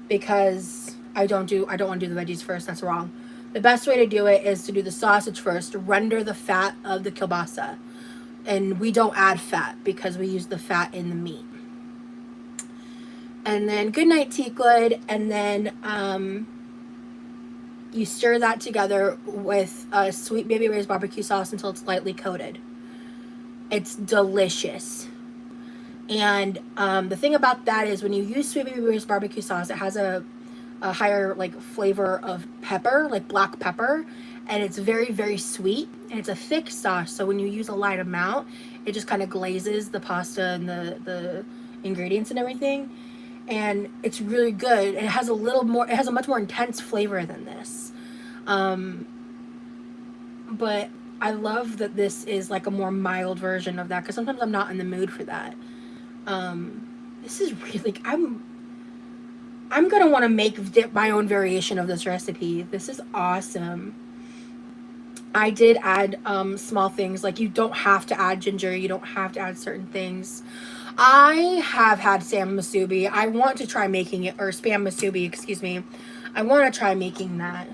because I don't want to do the veggies first. That's wrong. The best way to do it is to do the sausage first, render the fat of the kielbasa. And we don't add fat because we use the fat in the meat. And then goodnight teakwood, and then you stir that together with Sweet Baby Ray's barbecue sauce until it's lightly coated. It's delicious. And the thing about that is when you use Sweet Baby Ray's barbecue sauce, it has a higher like flavor of pepper, like black pepper, and it's very, very sweet, and it's a thick sauce, so when you use a light amount, it just kind of glazes the pasta and the ingredients and everything, and it's really good. It has a much more intense flavor than this, but I love that this is like a more mild version of that, because sometimes I'm not in the mood for that. This is really, I'm gonna want to make my own variation of this recipe. This is awesome. I did add small things, like you don't have to add ginger, you don't have to add certain things. I have had salmon musubi. I want to try making it, or spam musubi, excuse me. I want to try making that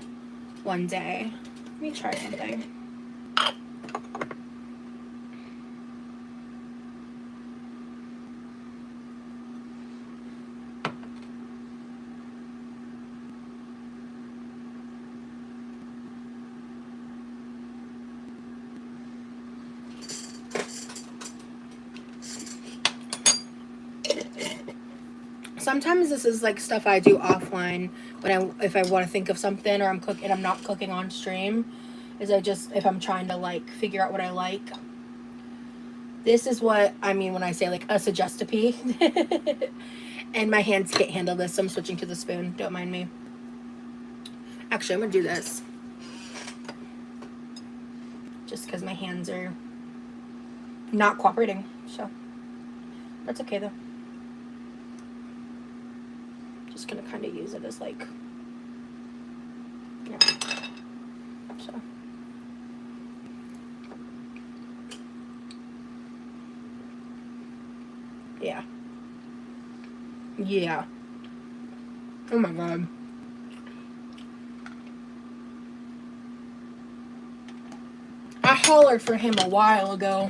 one day. Let me try something. Sometimes this is like stuff I do offline if I want to think of something, or I'm not cooking on stream. If I'm trying to like figure out what I like. This is what I mean when I say like a suggestipe. And my hands can't handle this, so I'm switching to the spoon. Don't mind me. Actually, I'm gonna do this. Just because my hands are not cooperating. So that's okay though. Just gonna kind of use it as like, yeah. So. Yeah. Yeah. Oh my god. I hollered for him a while ago.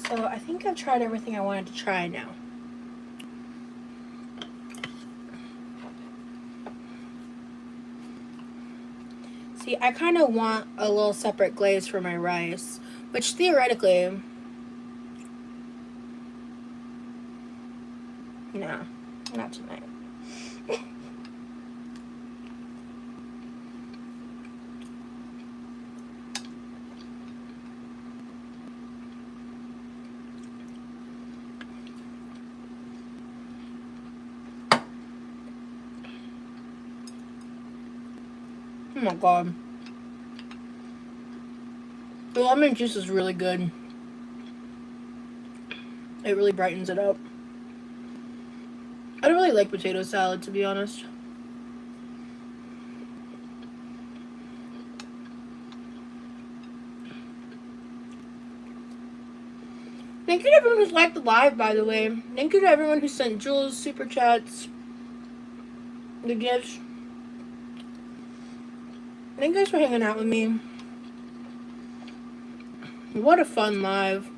So I think I've tried everything I wanted to try now. See, I kind of want a little separate glaze for my rice, which theoretically, no, not tonight. Oh my god. The lemon juice is really good. It really brightens it up. I don't really like potato salad, to be honest. Thank you to everyone who's liked the live, by the way. Thank you to everyone who sent Jules super chats, the gifts. Thank you guys for hanging out with me. What a fun live.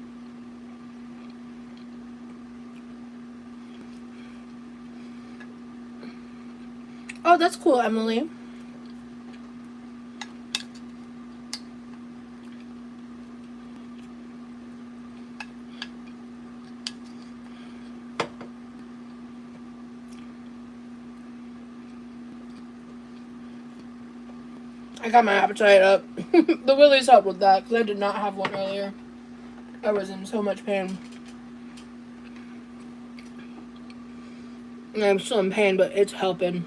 Oh, that's cool, Emily. I got my appetite up. The Willies helped with that because I did not have one earlier. I was in so much pain. And I'm still in pain, but it's helping.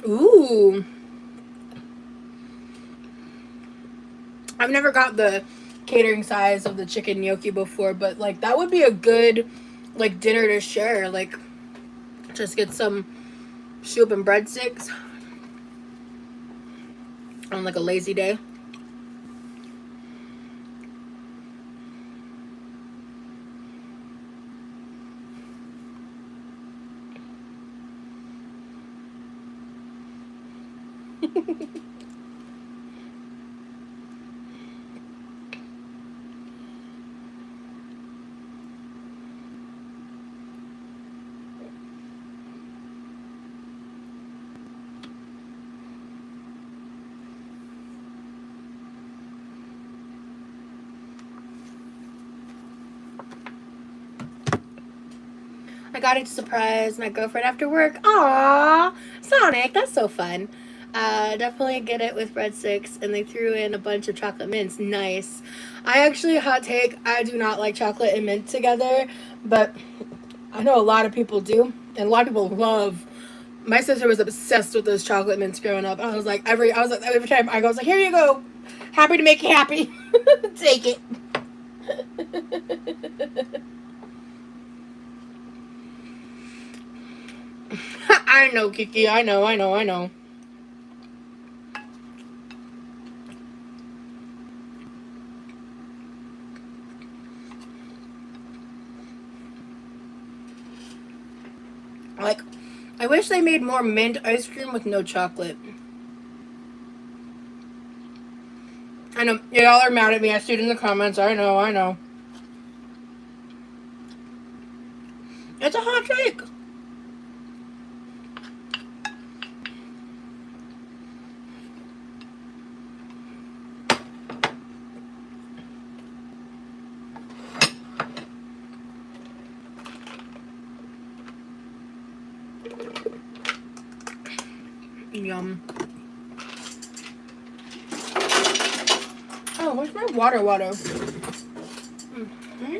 Ooh. I've never got the catering size of the chicken gnocchi before, but like that would be a good like dinner to share. Like just get some soup and breadsticks on like a lazy day. I got it to surprise my girlfriend after work. Aww, Sonic, that's so fun. Definitely get it with breadsticks, and they threw in a bunch of chocolate mints. Nice. I actually, hot take, I do not like chocolate and mint together, but I know a lot of people do, and a lot of people love. My sister was obsessed with those chocolate mints growing up. I was like, every time I go, I was like, here you go, happy to make you happy. Take it. I know, Kiki. I know. Like, I wish they made more mint ice cream with no chocolate. I know, y'all are mad at me. I see it in the comments. I know. It's a hot take. Yum. Oh, where's my water? Mm-hmm.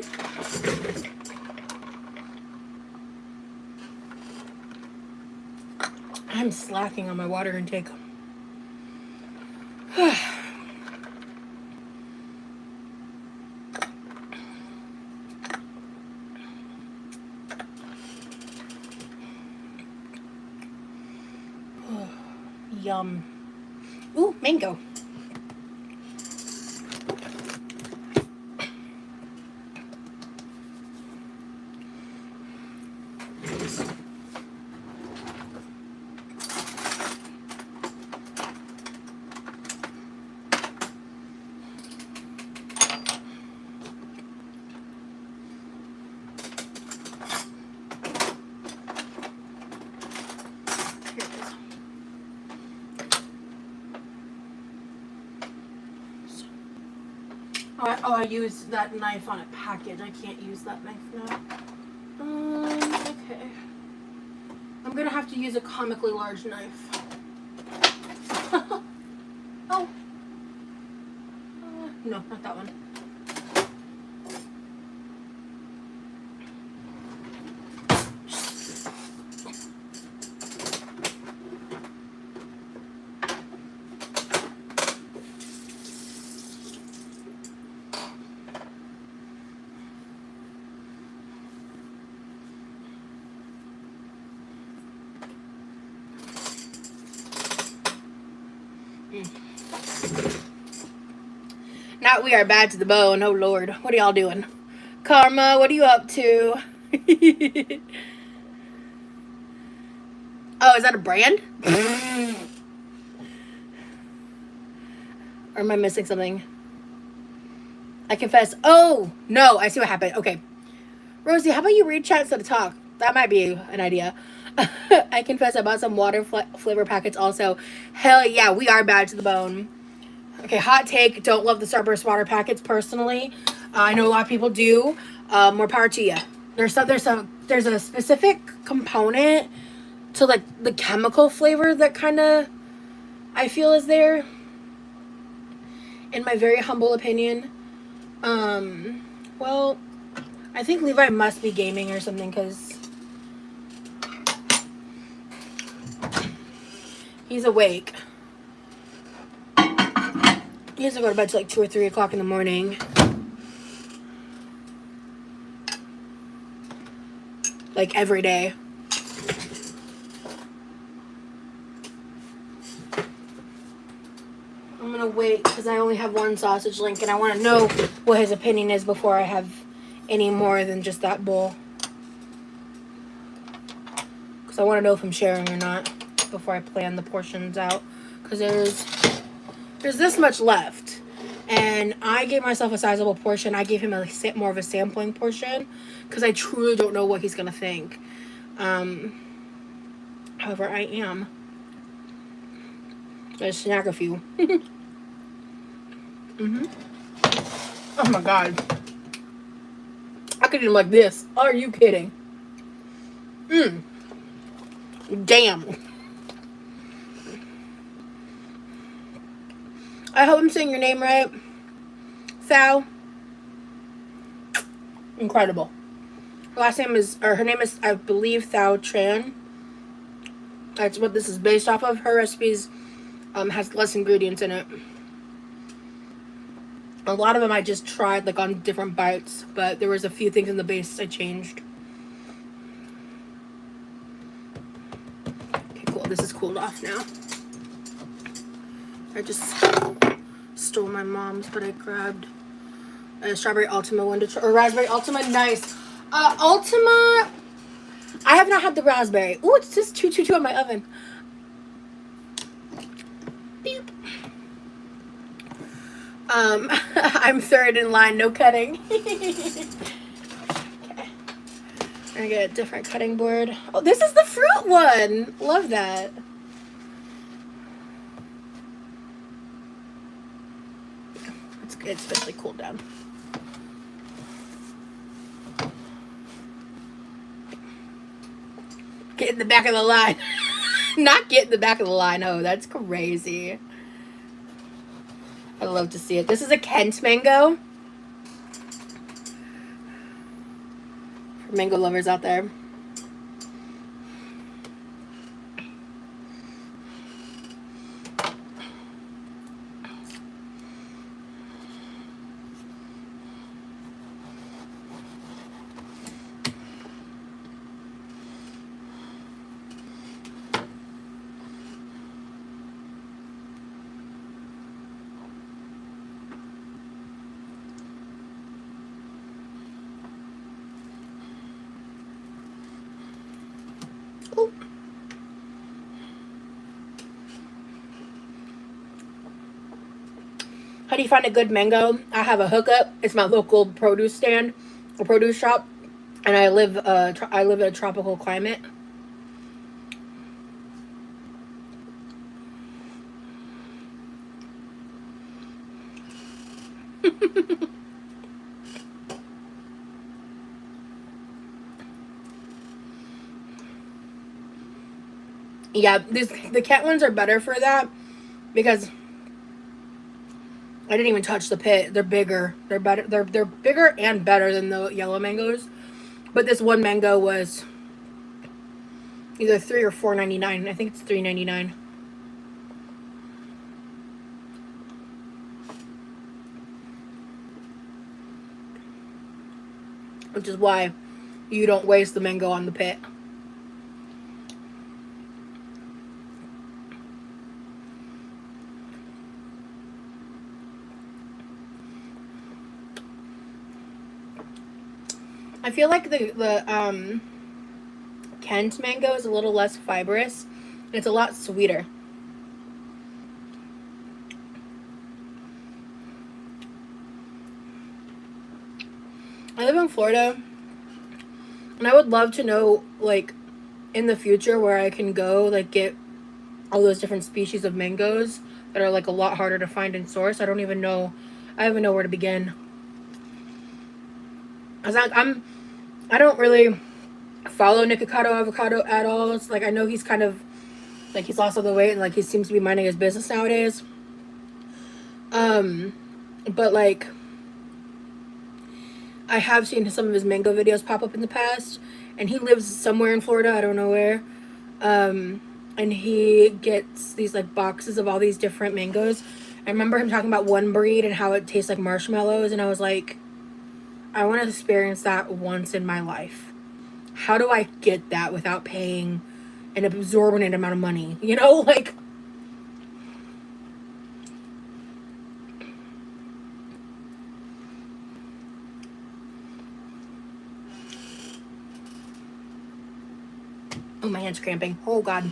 I'm slacking on my water intake. Yum. Ooh, mango. I used that knife on a package. I can't use that knife now. Okay. I'm gonna have to use a comically large knife. Oh. No, not that one. Now we are bad to the bone. Oh Lord, what are y'all doing? Karma, what are you up to? Oh, is that a brand? Or am I missing something? I confess. Oh, no, I see what happened. Okay. Rosie, how about you read chat instead of talk? That might be an idea. I confess I bought some water flavor packets also. Hell yeah, we are bad to the bone. Okay, hot take. Don't love the Starburst water packets personally. I know a lot of people do. More power to you. There's a specific component to like the chemical flavor that kind of I feel is there. In my very humble opinion. Well, I think Levi must be gaming or something because he's awake. He has to go to bed till like 2 or 3 o'clock in the morning. Like every day. I'm gonna wait because I only have one sausage link and I want to know what his opinion is before I have any more than just that bowl. Because I want to know if I'm sharing or not before I plan the portions out. Because there's this much left. And I gave myself a sizable portion. I gave him more of a sampling portion. Because I truly don't know what he's going to think. However, I am. Gonna snack a few. Oh my god. I could eat them like this. Are you kidding? Damn. I hope I'm saying your name right. Thao. Incredible. Her name is, I believe, Thao Tran. That's what this is based off of. Her recipes has less ingredients in it. A lot of them I just tried like on different bites, but there was a few things in the base I changed. Okay, cool. This is cooled off now. I just stole my mom's, but I grabbed a strawberry Ultima one to try, or raspberry Ultima. Nice. Ultima, I have not had the raspberry. Ooh, it's just 222 in my oven. Beep. I'm third in line, no cutting. Okay. I'm gonna get a different cutting board. Oh, this is the fruit one. Love that. It's especially cooled down. Get in the back of the line. Not get in the back of the line. Oh, that's crazy. I love to see it. This is a Kent mango. For mango lovers out there. Ooh. How do you find a good mango? I have a hookup. It's my local produce stand, a produce shop, and I live in a tropical climate. Yeah, the Kent ones are better for that because I didn't even touch the pit. They're bigger. They're better. They're bigger and better than the yellow mangoes. But this one mango was either $3 or $4.99. I think it's $3.99. Which is why you don't waste the mango on the pit. I feel like the Kent mango is a little less fibrous. And it's a lot sweeter. I live in Florida, and I would love to know, like, in the future where I can go, like, get all those different species of mangoes that are, like, a lot harder to find and source. I don't even know where to begin. I don't really follow Nikocado Avocado at all. It's like, I know he's kind of, like, he's lost all the weight, and, like, he seems to be minding his business nowadays. But, like, I have seen some of his mango videos pop up in the past, and he lives somewhere in Florida, I don't know where. And he gets these, like, boxes of all these different mangoes. I remember him talking about one breed and how it tastes like marshmallows, and I was like, I want to experience that once in my life. How do I get that without paying an exorbitant amount of money? You know, like... Oh, my hand's cramping. Oh, God.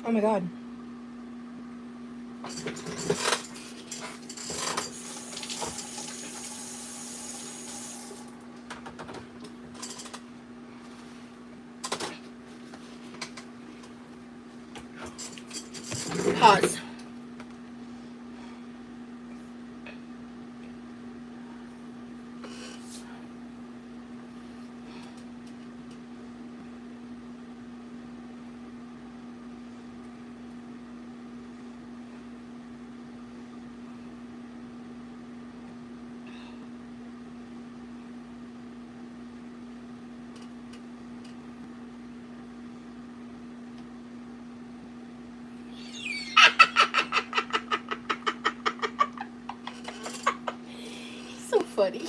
Oh, my God. Pause. So funny.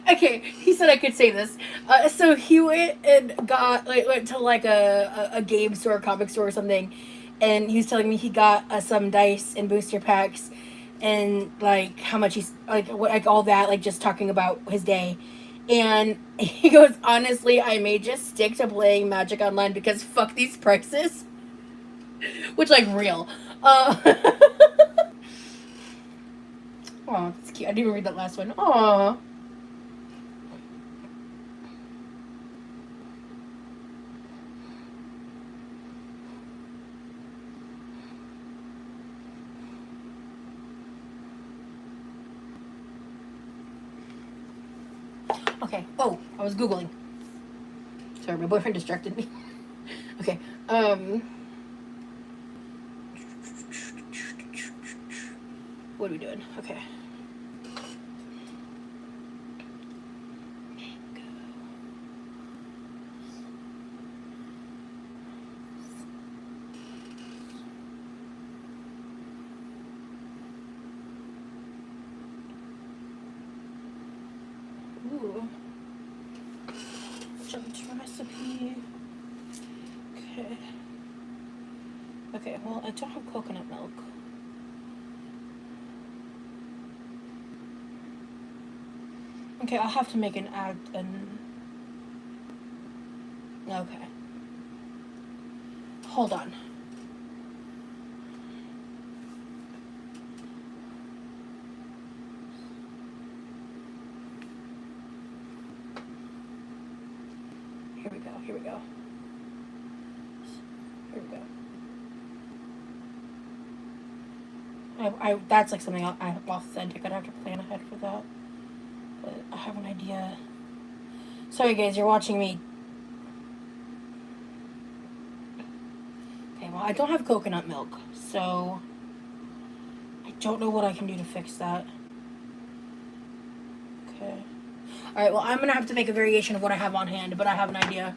Okay, he said I could say this. So he went and went to like a game store, comic store or something, and he was telling me he got some dice and booster packs, and like how much he's like all that, like just talking about his day. And he goes, honestly, I may just stick to playing Magic Online because fuck these prices. Which, like, real. Uh, oh, that's cute. I didn't even read that last one. Aw. Okay. Oh, I was Googling. Sorry, my boyfriend distracted me. Okay. What are we doing? Okay. Ooh. Jump to recipe. Okay. Okay, well, I don't have coconut milk. Okay, I'll have to make an okay. Hold on. Here we go, here we go. Here we go. That's like something I'm authentic. I'd have to plan ahead for that. But I have an idea. Sorry guys, you're watching me. Okay, well, I don't have coconut milk, so I don't know what I can do to fix that. Okay. Alright, well, I'm gonna have to make a variation of what I have on hand, but I have an idea.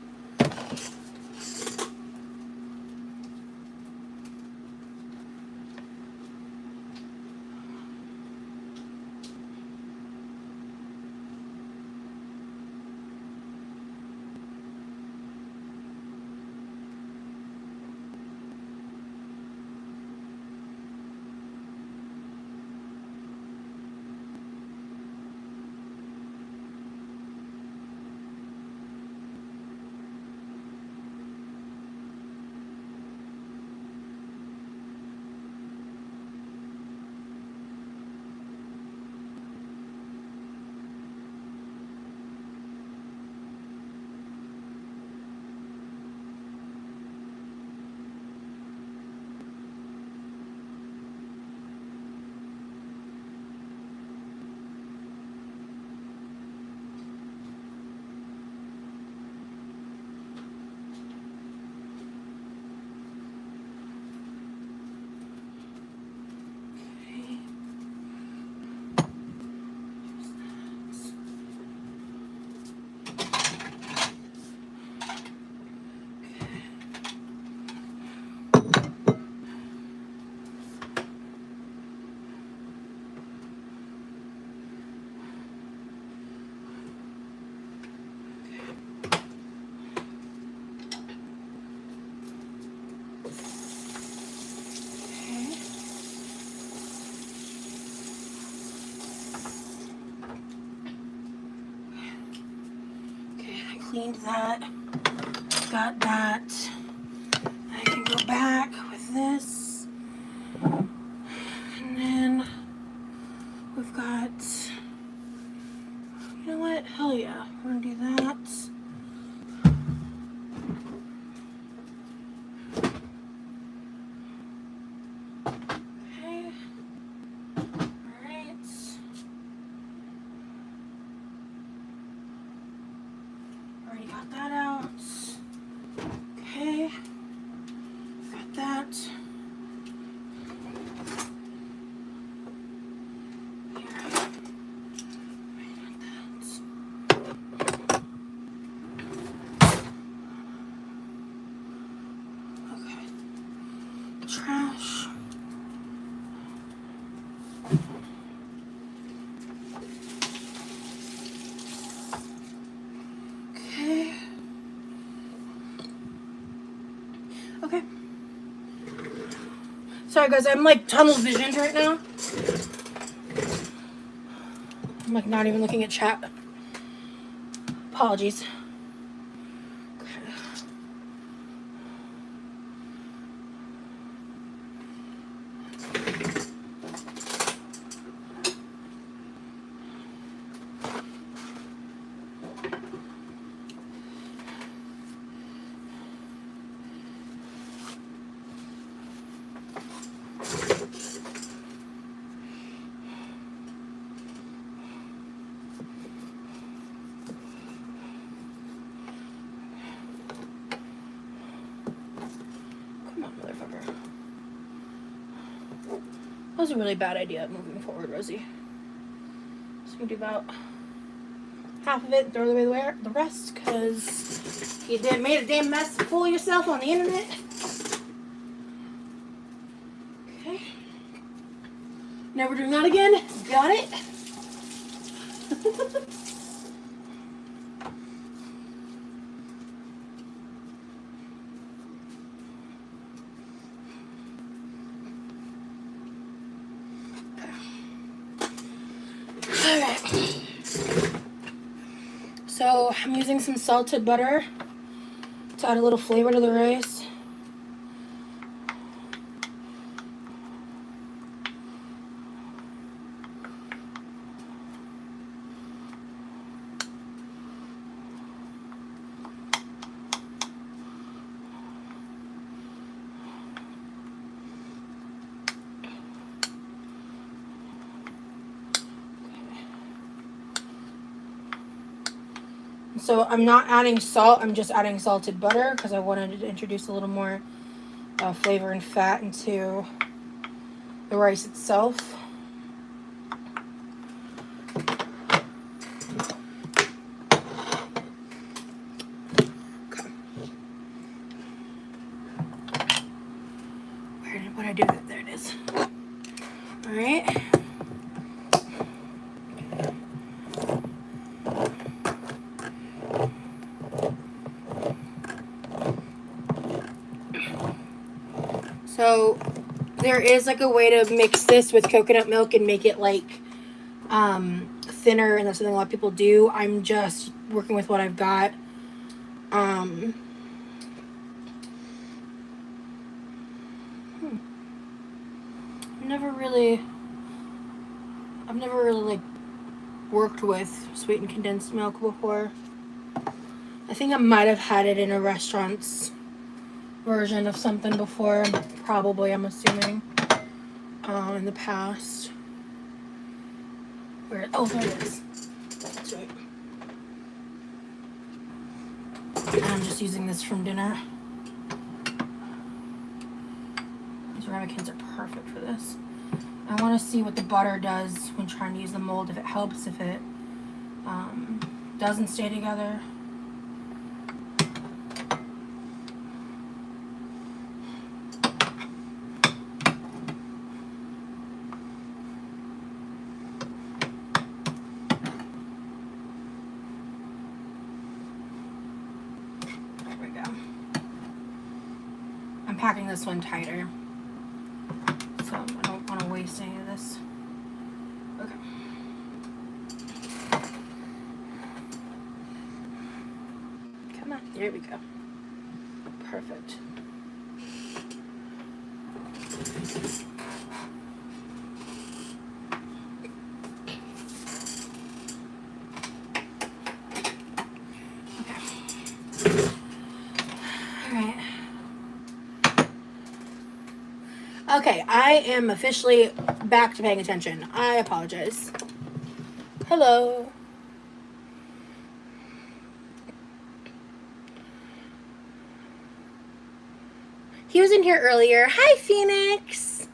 Cleaned that, got that. I can go back with this, and then we've got, you know what, hell yeah, we're gonna do that. Okay, alright. Already got that out. Okay, got that. Trash. Okay. Sorry guys, I'm like tunnel visioned right now. I'm like not even looking at chat. Apologies. Come on, motherfucker. That was a really bad idea moving forward, Rosie. So you can do about half of it and throw away the rest, because you made a damn mess full of yourself on the internet. Okay. Never doing that again. Got it. Alright. So I'm using some salted butter to add a little flavor to the rice. So I'm not adding salt, I'm just adding salted butter because I wanted to introduce a little more flavor and fat into the rice itself. Okay. What did I do? There it is. All right. So there is like a way to mix this with coconut milk and make it like thinner, and that's something a lot of people do. I'm just working with what I've got. I've never really like worked with sweetened condensed milk before. I think I might have had it in a restaurant's version of something before, probably, I'm assuming, in the past. Where, oh, there it is. That's right. And I'm just using this from dinner. These ramekins are perfect for this. I want to see what the butter does when trying to use the mold, if it helps, if it doesn't stay together. There we go. I'm packing this one tighter, so I don't want to waste any of this. Okay. Come on, there we go. Perfect. Okay, I am officially back to paying attention. I apologize. Hello. He was in here earlier. Hi, Phoenix.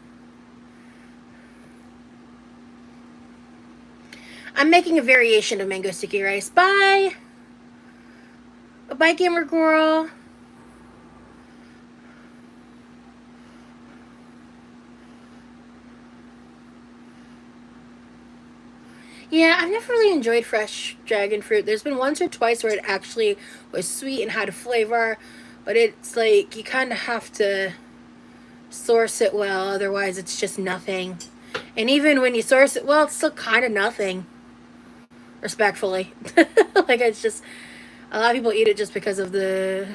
I'm making a variation of mango sticky rice. Bye. Bye, gamer girl. Yeah, I've never really enjoyed fresh dragon fruit. There's been once or twice where it actually was sweet and had a flavor, But it's like you kind of have to source it well, otherwise it's just nothing. And even when you source it well, it's still kind of nothing. Respectfully. Like, it's just, a lot of people eat it just because of the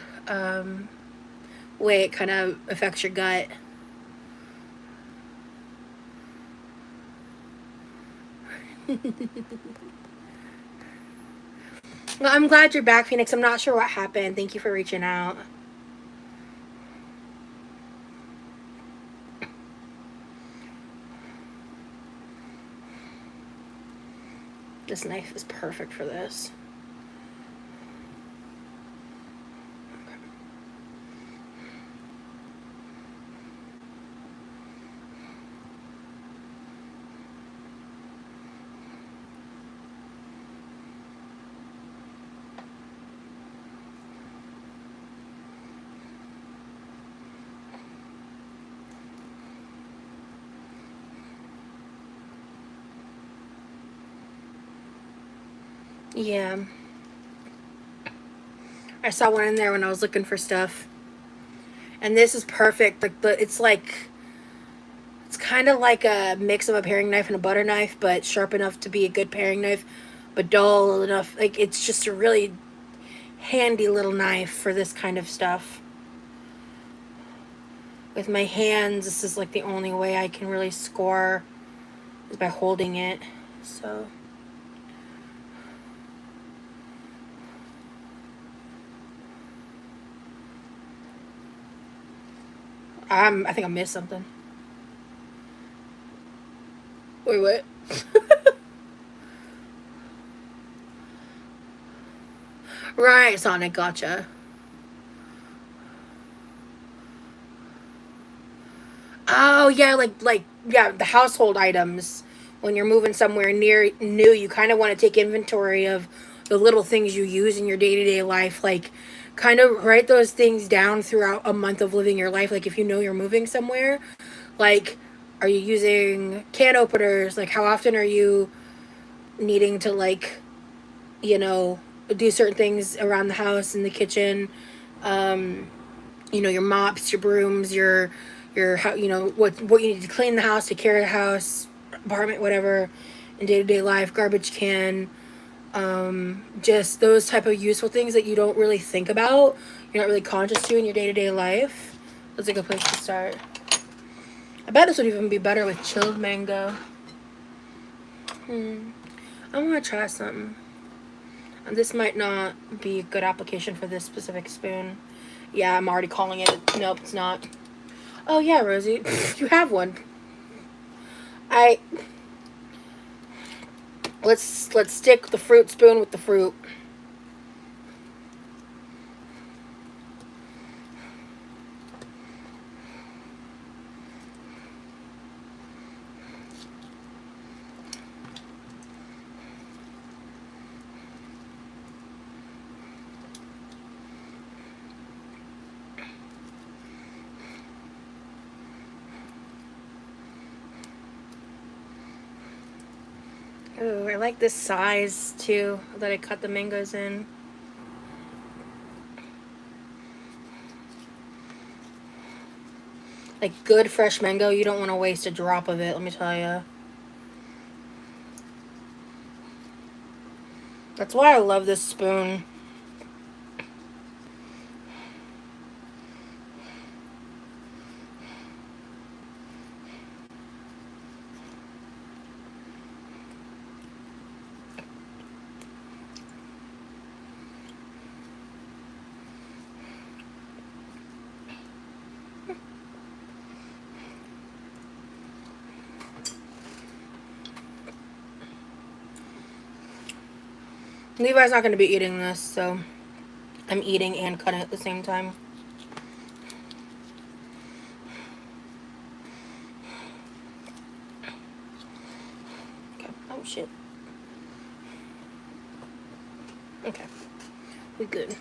way it kind of affects your gut. Well, I'm glad you're back, Phoenix. I'm not sure what happened. Thank you for reaching out. This knife is perfect for this. Yeah. I saw one in there when I was looking for stuff. And this is perfect. It's kind of like a mix of a paring knife and a butter knife, but sharp enough to be a good paring knife, but dull enough. Like, it's just a really handy little knife for this kind of stuff. With my hands, this is like the only way I can really score is by holding it. So I think I missed something. Wait, what? Right, Sonic, gotcha. Oh yeah, yeah, the household items. When you're moving somewhere near new, you kind of want to take inventory of the little things you use in your day to day life. Like, kind of write those things down throughout a month of living your life. Like, if you know you're moving somewhere, like, are you using can openers? Like, how often are you needing to, like, you know, do certain things around the house in the kitchen? Um, your mops, your brooms, your how what you need to clean the house, take care of the house, apartment, whatever, in day to day life, garbage can, just those type of useful things that you don't really think about, you're not really conscious to in your day to day life. That's a good place to start. I bet this would even be better with chilled mango. I want to try something. And this might not be a good application for this specific spoon. Yeah, I'm already calling it. Nope, it's not. Oh yeah, Rosie, you have one. I let's stick the fruit spoon with the fruit. Ooh, I like this size too that I cut the mangoes in. Like good fresh mango, you don't want to waste a drop of it, let me tell you. That's why I love this spoon. Levi's not going to be eating this, so I'm eating and cutting at the same time. Okay. Oh shit. Okay. We good.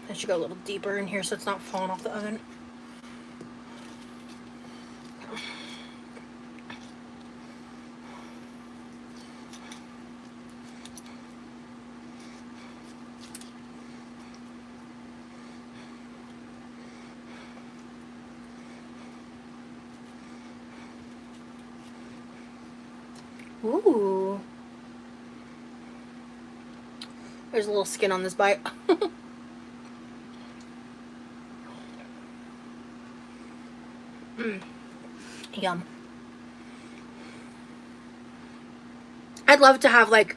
I should go a little deeper in here so it's not falling off the oven. Ooh. There's a little skin on this bite. Yum. I'd love to have like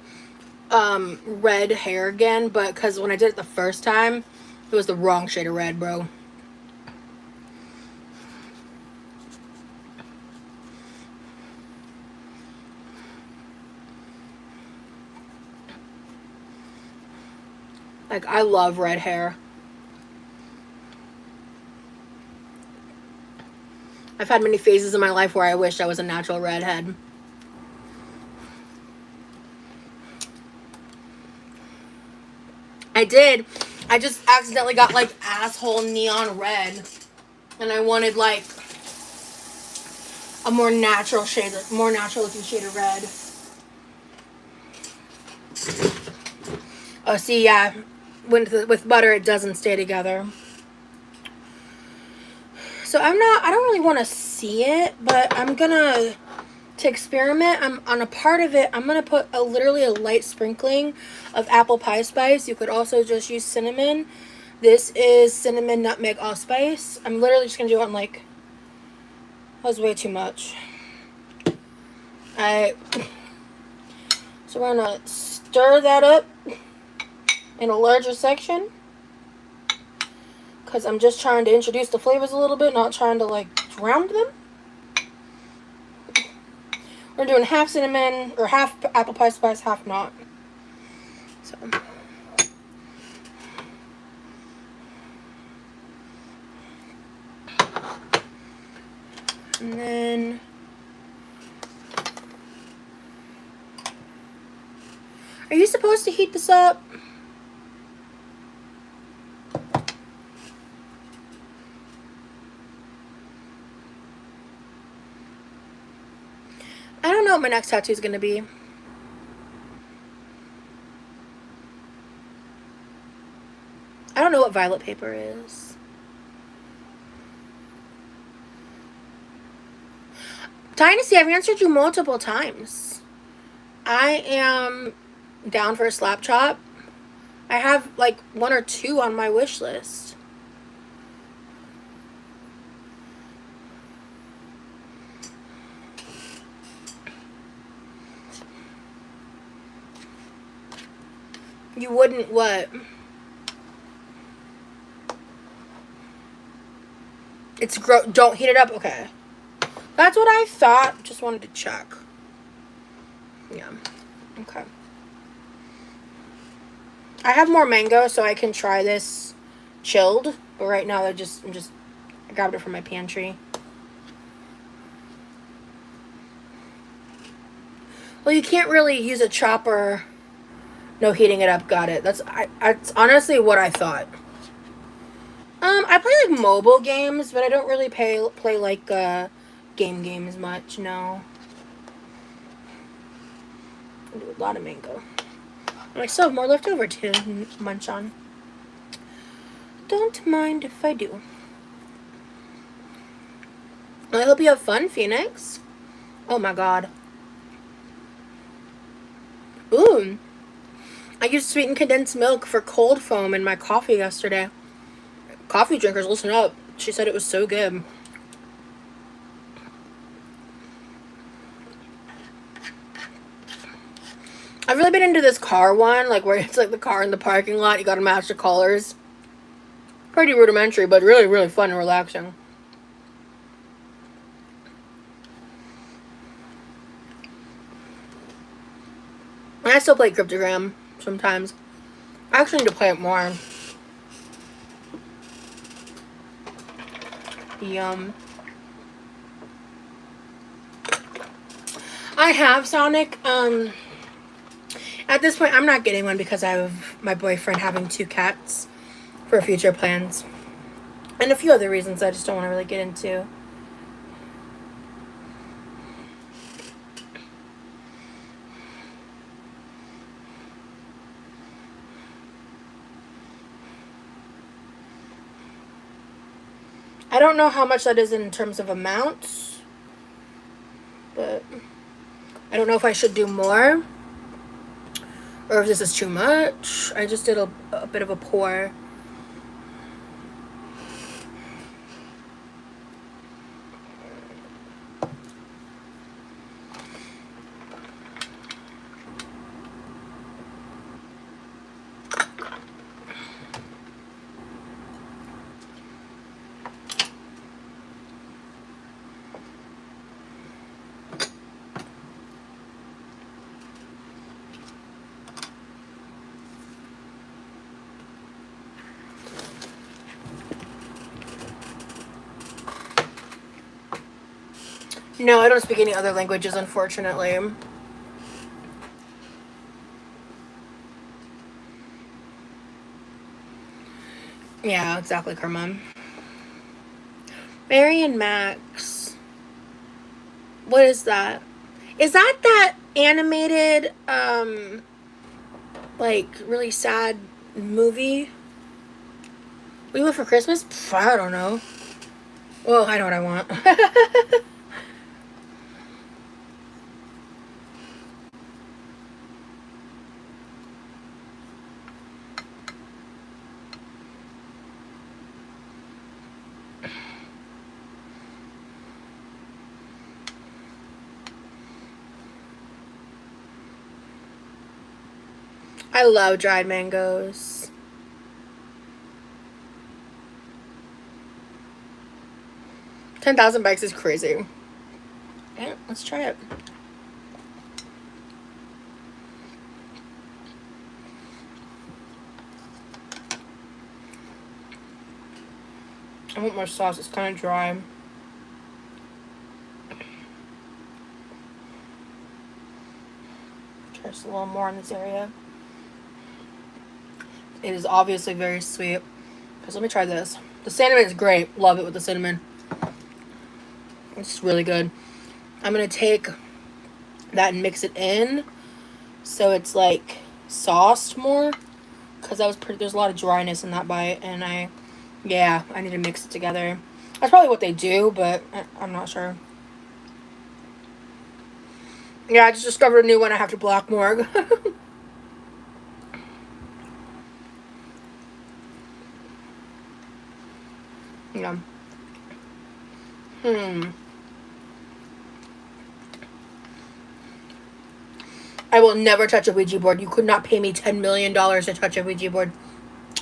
red hair again, but because when I did it the first time, it was the wrong shade of red, bro. Like, I love red hair. I've had many phases in my life where I wished I was a natural redhead. I did. I just accidentally got like asshole neon red, and I wanted like a more natural looking shade of red. Oh, see, yeah, with butter it doesn't stay together. So I don't really want to see it, but I'm gonna, to experiment, I'm on a part of it, I'm gonna put literally a light sprinkling of apple pie spice. You could also just use cinnamon. This is cinnamon nutmeg allspice. I'm literally just gonna do it on like, that was way too much. Alright. So we're gonna stir that up in a larger section, because I'm just trying to introduce the flavors a little bit, not trying to like drown them. We're doing half cinnamon, or half apple pie spice, half not. So. And then are you supposed to heat this up? I don't know what my next tattoo is going to be. I don't know what violet paper is. Dynasty, I've answered you multiple times. I am down for a slap chop. I have like 1 or 2 on my wish list. You wouldn't what? It's don't heat it up? Okay. That's what I thought. Just wanted to check. Yeah. Okay. I have more mango, so I can try this chilled. But right now, I grabbed it from my pantry. Well, you can't really use a chopper. No heating it up. Got it. That's honestly what I thought. I play like mobile games, but I don't really play like games much. No. I do a lot of mango. And I still have more left over to munch on. Don't mind if I do. Well, I hope you have fun, Phoenix. Oh my god. Ooh. I used sweetened condensed milk for cold foam in my coffee yesterday. Coffee drinkers, listen up. She said it was so good. I've really been into this car one, like where it's like the car in the parking lot. You gotta match the colors. Pretty rudimentary, but really, really fun and relaxing. And I still play Cryptogram sometimes. I actually need to play it more. Yum. I have Sonic. At this point, I'm not getting one because I have my boyfriend having 2 cats for future plans. And a few other reasons I just don't want to really get into. I don't know how much that is in terms of amounts, but I don't know if I should do more or if this is too much. I just did a bit of a pour. No, I don't speak any other languages, unfortunately. Yeah, exactly, Karma. Mary and Max. What is that? Is that animated, like, really sad movie? We went for Christmas? Pff, I don't know. Well, I know what I want. I love dried mangoes. $10,000 is crazy. Yeah, let's try it. I want more sauce. It's kind of dry. Try just a little more in this area. It is obviously very sweet. Because let me try this. The cinnamon is great. Love it with the cinnamon. It's really good. I'm going to take that and mix it in so it's like sauced more. Because there's a lot of dryness in that bite. And I need to mix it together. That's probably what they do, but I'm not sure. Yeah, I just discovered a new one I have to block more. Yeah. I will never touch a Ouija board. You could not pay me $10 million to touch a Ouija board.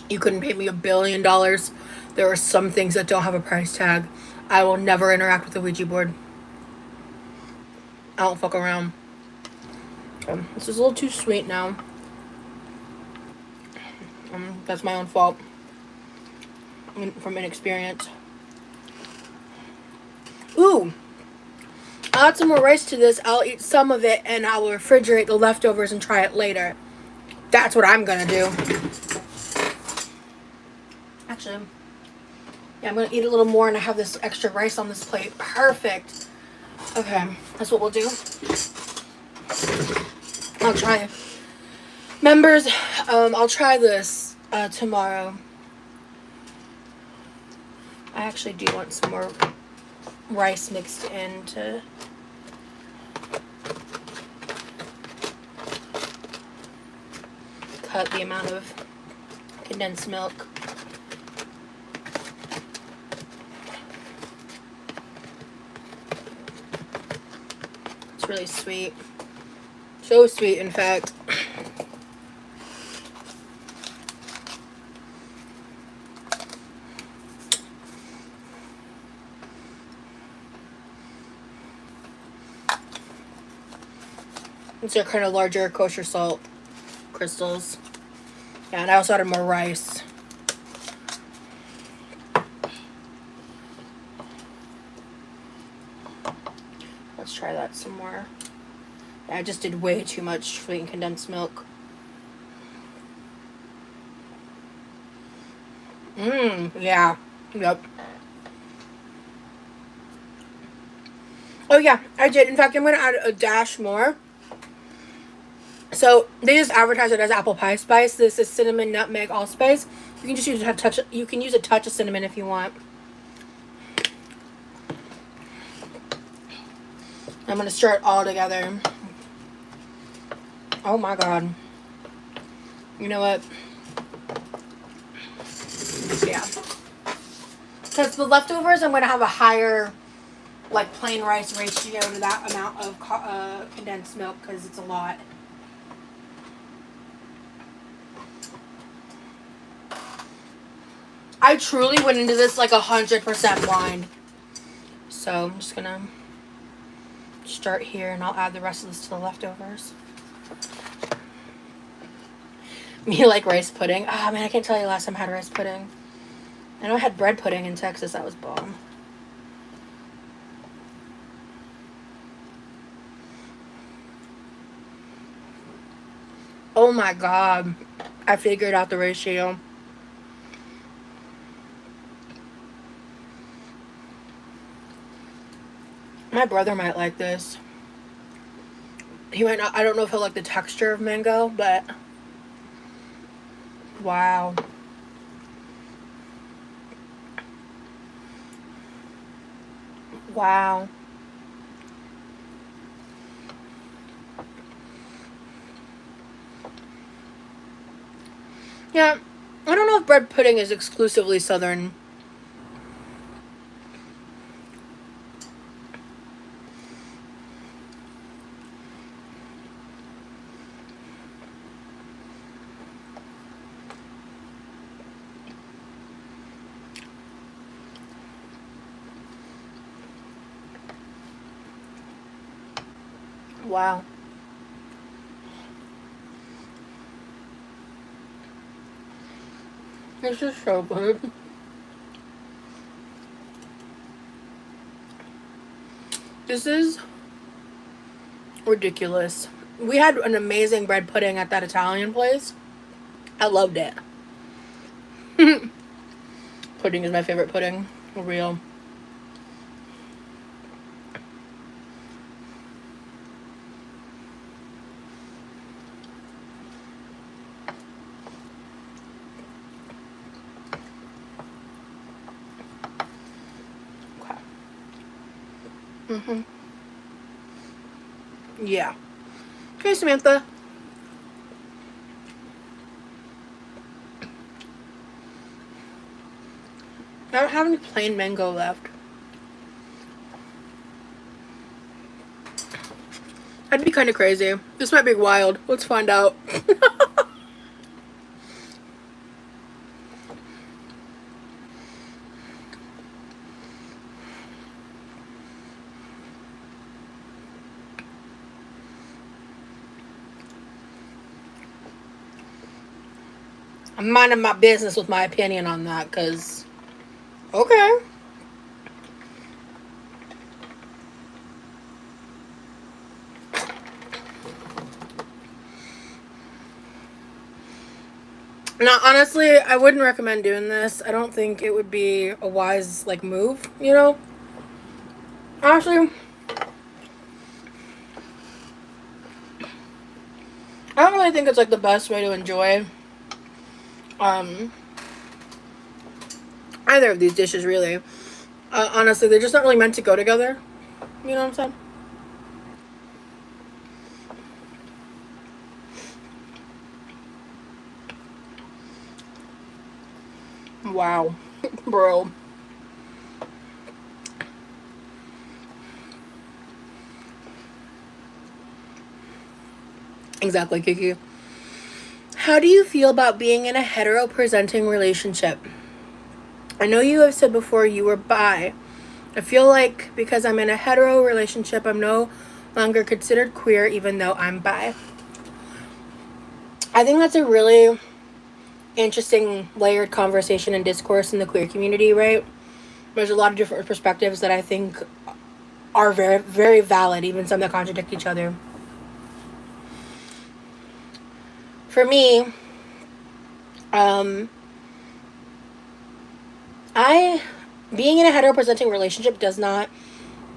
You couldn't pay me $1 billion. There are some things that don't have a price tag. I will never interact with a Ouija board. I don't fuck around. This is a little too sweet now. That's my own fault. From inexperience. Ooh. I'll add some more rice to this. I'll eat some of it and I'll refrigerate the leftovers and try it later. That's what I'm gonna do. Actually, yeah, I'm gonna eat a little more and I have this extra rice on this plate. Perfect. Okay, that's what we'll do. I'll try it. Members, I'll try this tomorrow. I actually do want some more rice mixed in to cut the amount of condensed milk. It's really sweet. So sweet, in fact. These are kind of larger kosher salt crystals. Yeah, and I also added more rice. Let's try that some more. Yeah, I just did way too much sweetened condensed milk. Yeah. Yep. Oh yeah, I did. In fact, I'm gonna add a dash more. So they just advertise it as apple pie spice. This is cinnamon, nutmeg, allspice. You can just use a touch. You can use a touch of cinnamon if you want. I'm gonna stir it all together. Oh my god. You know what? Yeah. Because the leftovers, I'm going to have a higher, like, plain rice ratio to that amount of condensed milk because it's a lot. I truly went into this like 100% blind. So I'm just going to start here and I'll add the rest of this to the leftovers. Me like rice pudding. Ah, man, I can't tell you last time I had rice pudding. I know I had bread pudding in Texas. That was bomb. Oh my god. I figured out the ratio. My brother might like this. He might not. I don't know if he'll like the texture of mango, but wow. Wow. Yeah, I don't know if bread pudding is exclusively Southern. Wow. This is so good. This is ridiculous. We had an amazing bread pudding at that Italian place. I loved it. Pudding is my favorite pudding. For real. Okay. Yeah. Okay, Samantha. I don't have any plain mango left. That'd be kind of crazy. This might be wild. Let's find out. I'm minding my business with my opinion on that, because, okay. Now, honestly, I wouldn't recommend doing this. I don't think it would be a wise, like, move, you know? Honestly, I don't really think it's, like, the best way to enjoy, either of these dishes, really. Honestly, they're just not really meant to go together. You know what I'm saying? Wow. Bro. Exactly, Kiki. How do you feel about being in a hetero presenting relationship? I know you have said before you were bi. I feel like because I'm in a hetero relationship, I'm no longer considered queer even though I'm bi. I think that's a really interesting layered conversation and discourse in the queer community, right? There's a lot of different perspectives that I think are very, very valid, even some that contradict each other. For me, I being in a hetero presenting relationship does not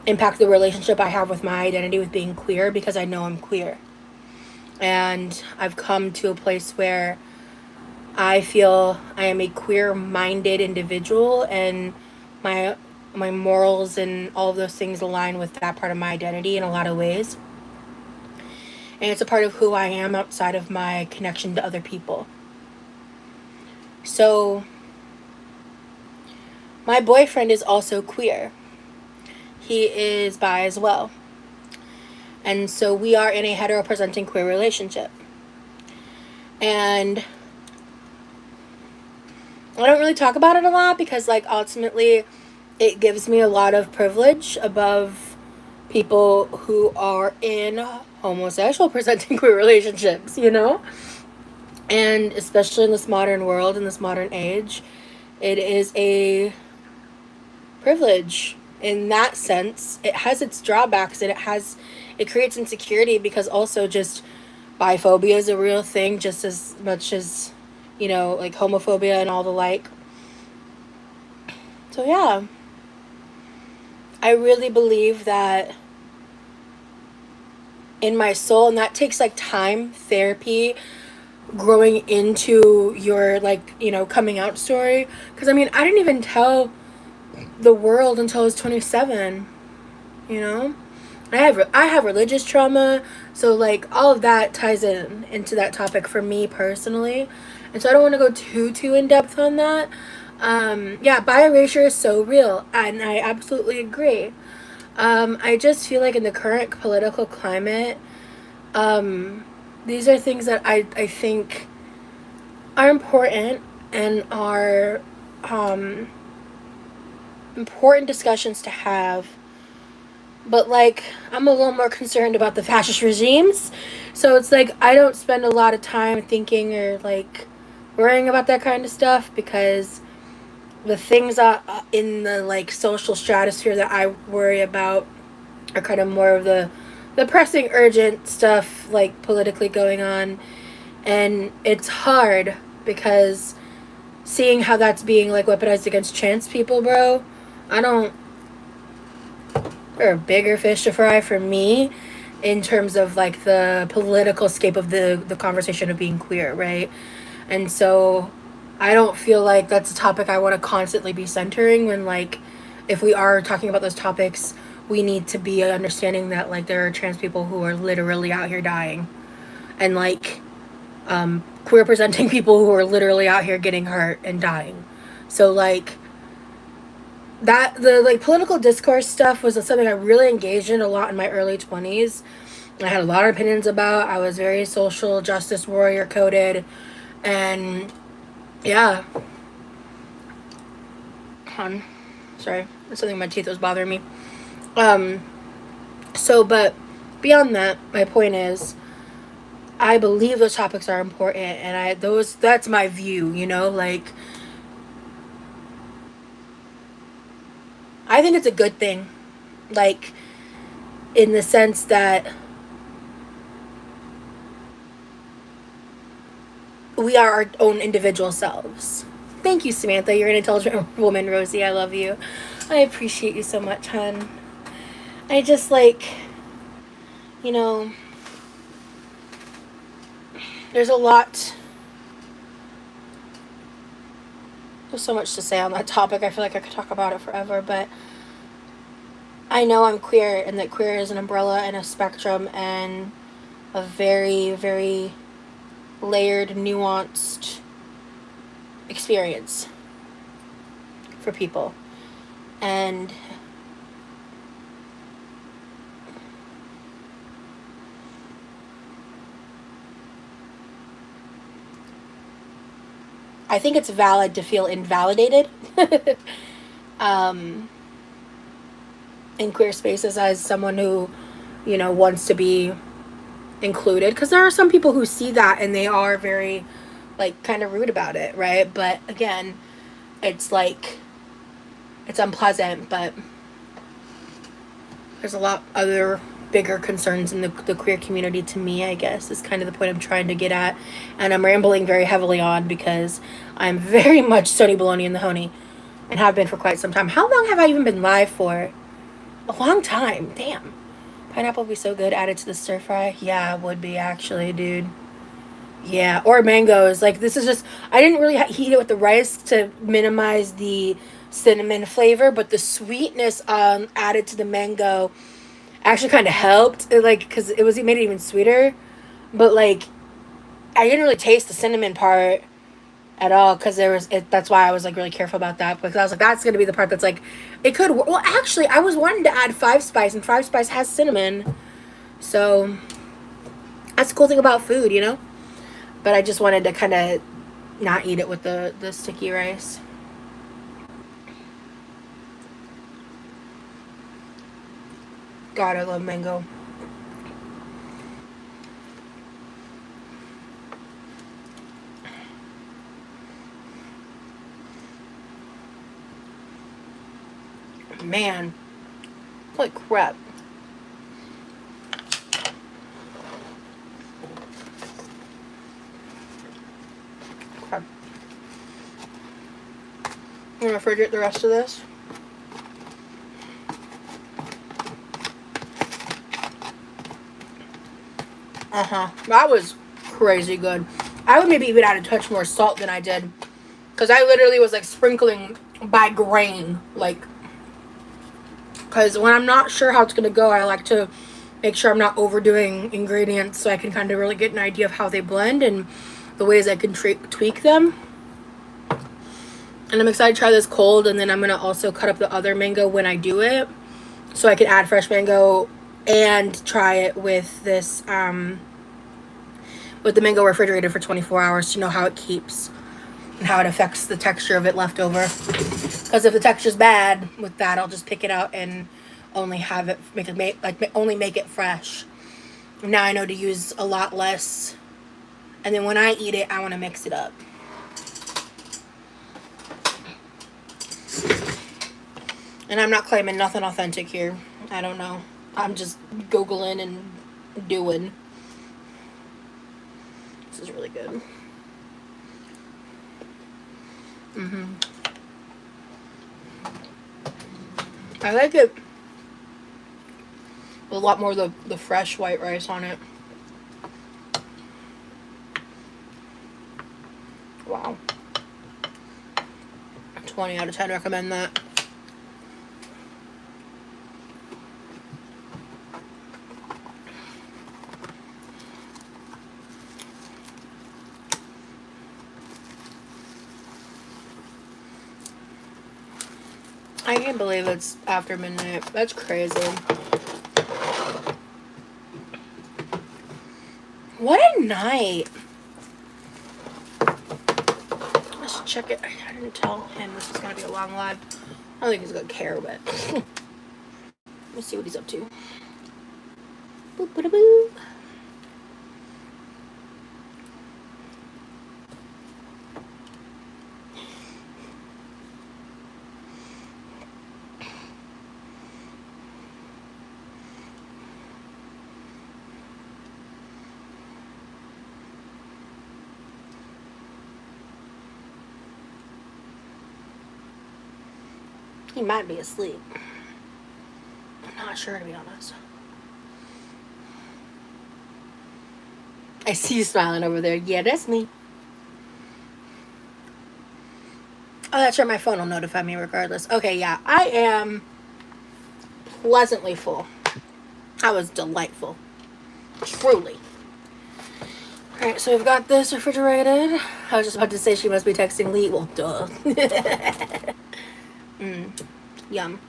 impact the relationship I have with my identity with being queer because I know I'm queer. And I've come to a place where I feel I am a queer-minded individual, and my my morals and all of those things align with that part of my identity in a lot of ways. and it's a part of who I am outside of my connection to other people. So, my boyfriend is also queer. He is bi as well. And so we are in a hetero-presenting queer relationship. And I don't really talk about it a lot because, like, ultimately it gives me a lot of privilege above people who are in homosexual presenting queer relationships, you know? And especially in this modern world, in this modern age, it is a privilege in that sense. It has its drawbacks, and it creates insecurity because also just biphobia is a real thing just as much as, you know, like homophobia and all the like. So yeah, I really believe that in my soul, and that takes like time, therapy, growing into your, like, you know, coming out story. Because I mean, I didn't even tell the world until I was 27, you know? I have religious trauma, so like all of that ties into that topic for me personally. And so I don't want to go too in depth on that. Yeah, bi erasure is so real, and I absolutely agree. I just feel like in the current political climate, these are things that I think are important and are important discussions to have. But like, I'm a little more concerned about the fascist regimes. So it's like I don't spend a lot of time thinking or like worrying about that kind of stuff because the things in the like social stratosphere that I worry about are kind of more of the pressing urgent stuff like politically going on. And it's hard because seeing how that's being like weaponized against trans people, bro, I don't there are bigger fish to fry for me in terms of like the political scape of the conversation of being queer, right? And so I don't feel like that's a topic I want to constantly be centering when, like, if we are talking about those topics, we need to be understanding that like there are trans people who are literally out here dying, and like queer presenting people who are literally out here getting hurt and dying. So like that the like political discourse stuff was something I really engaged in a lot in my early 20s. I had a lot of opinions about. I was very social justice warrior coded, and yeah. Hon, sorry, something in my teeth was bothering me. Um, so but beyond that, my point is, I believe those topics are important, and that's my view. You know, like I think it's a good thing, like in the sense that we are our own individual selves. Thank you, Samantha. You're an intelligent woman, Rosie. I love you. I appreciate you so much, hon. I just like, you know, there's a lot. There's so much to say on that topic. I feel like I could talk about it forever, but I know I'm queer and that queer is an umbrella and a spectrum and a very, very layered, nuanced experience for people. And I think it's valid to feel invalidated in queer spaces as someone who, you know, wants to be included. Because there are some people who see that and they are very, like, kind of rude about it, right? But again, it's like, it's unpleasant, but there's a lot other bigger concerns in the queer community to me, I guess, is kind of the point I'm trying to get at. And I'm rambling very heavily on because I'm very much Sony Baloney in the Honey and have been for quite some time. How long have I even been live for? A long time. Damn. Pineapple would be so good added to the stir fry. Yeah, it would be actually, dude. Yeah, or mangoes. Like, this is just, I didn't really heat it with the rice to minimize the cinnamon flavor, but the sweetness added to the mango actually kind of helped. It, like, because it made it even sweeter. But like, I didn't really taste the cinnamon part at all because that's why I was like really careful about that, because I was like, that's gonna be the part that's like, it could. Well, actually, I was wanting to add Five Spice, and Five Spice has cinnamon, so that's the cool thing about food, you know. But I just wanted to kind of not eat it with the sticky rice. God, I love mango. Man, holy crap. Crap. I'm gonna refrigerate the rest of this. That was crazy good. I would maybe even add a touch more salt than I did, because I literally was like sprinkling by grain, like, because when I'm not sure how it's gonna go, I like to make sure I'm not overdoing ingredients, so I can kind of really get an idea of how they blend and the ways I can tweak them. And I'm excited to try this cold, and then I'm gonna also cut up the other mango when I do it, so I can add fresh mango and try it with this with the mango refrigerated for 24 hours to know how it keeps and how it affects the texture of it left over. Because if the texture's bad with that, I'll just pick it out and only have it only make it fresh. Now I know to use a lot less, and then when I eat it, I want to mix it up. And I'm not claiming nothing authentic here. I don't know. I'm just Googling and doing. This is really good. I like it with a lot more of the fresh white rice on it. Wow. 20 out of 10 recommend that. I can't believe it's after midnight. That's crazy. What a night. Let's check it. I didn't tell him this was going to be a long live. I don't think he's going to care, but let me see what he's up to. Boop, boop, boop. He might be asleep. I'm not sure, to be honest. I see you smiling over there. Yeah, that's me. Oh, that's right. My phone will notify me regardless. Okay, yeah. I am pleasantly full. That was delightful. Truly. Alright, so we've got this refrigerated. I was just about to say she must be texting Lee. Well, duh. Yum.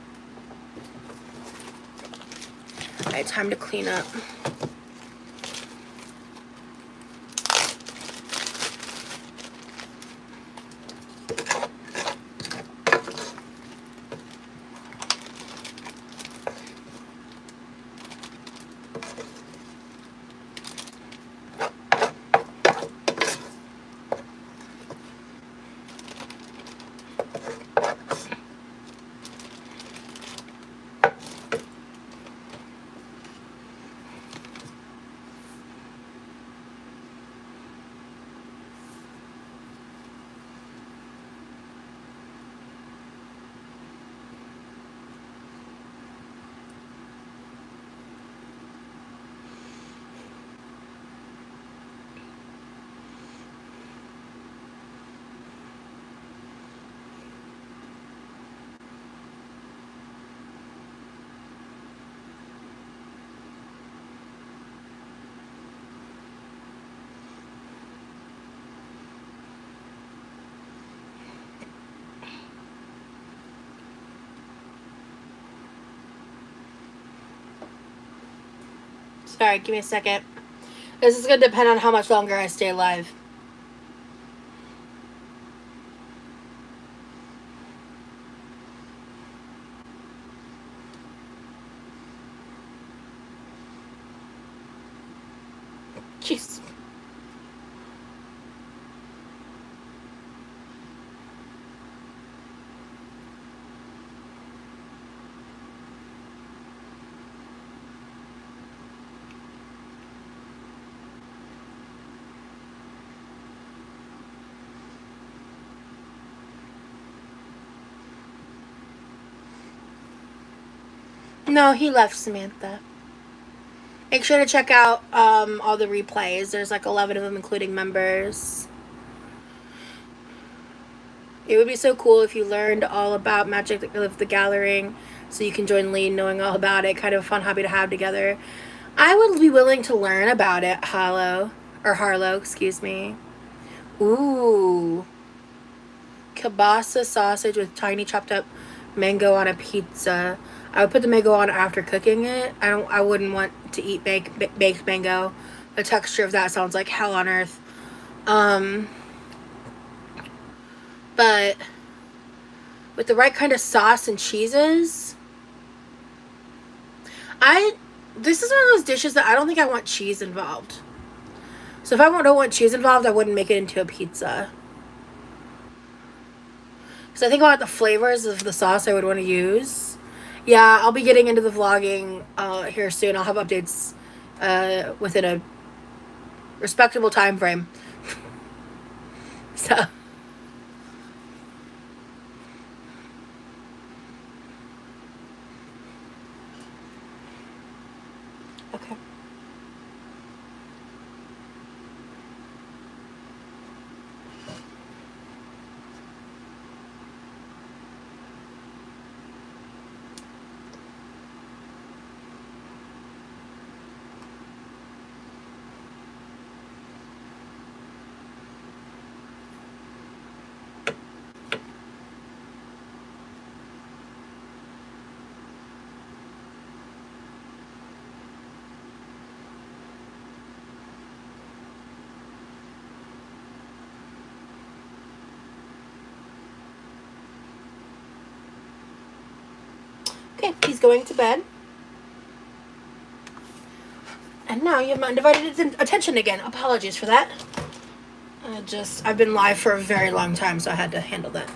Alright, time to clean up. Sorry, give me a second. This is going to depend on how much longer I stay alive. Jeez. No, he left, Samantha. Make sure to check out all the replays. There's like 11 of them, including members. It would be so cool if you learned all about Magic of the Gathering, so you can join Lean knowing all about it. Kind of a fun hobby to have together. I would be willing to learn about it, Harlow, excuse me. Ooh. Kielbasa sausage with tiny chopped up mango on a pizza. I would put the mango on after cooking it. I wouldn't want to eat baked mango. The texture of that sounds like hell on earth. But with the right kind of sauce and cheeses, this is one of those dishes that I don't think I want cheese involved. So if I don't want cheese involved, I wouldn't make it into a pizza. So I think about the flavors of the sauce I would want to use. Yeah, I'll be getting into the vlogging here soon. I'll have updates within a respectable time frame. So. Okay. Okay, he's going to bed. And now you have my undivided attention again. Apologies for that. I've been live for a very long time, so I had to handle that.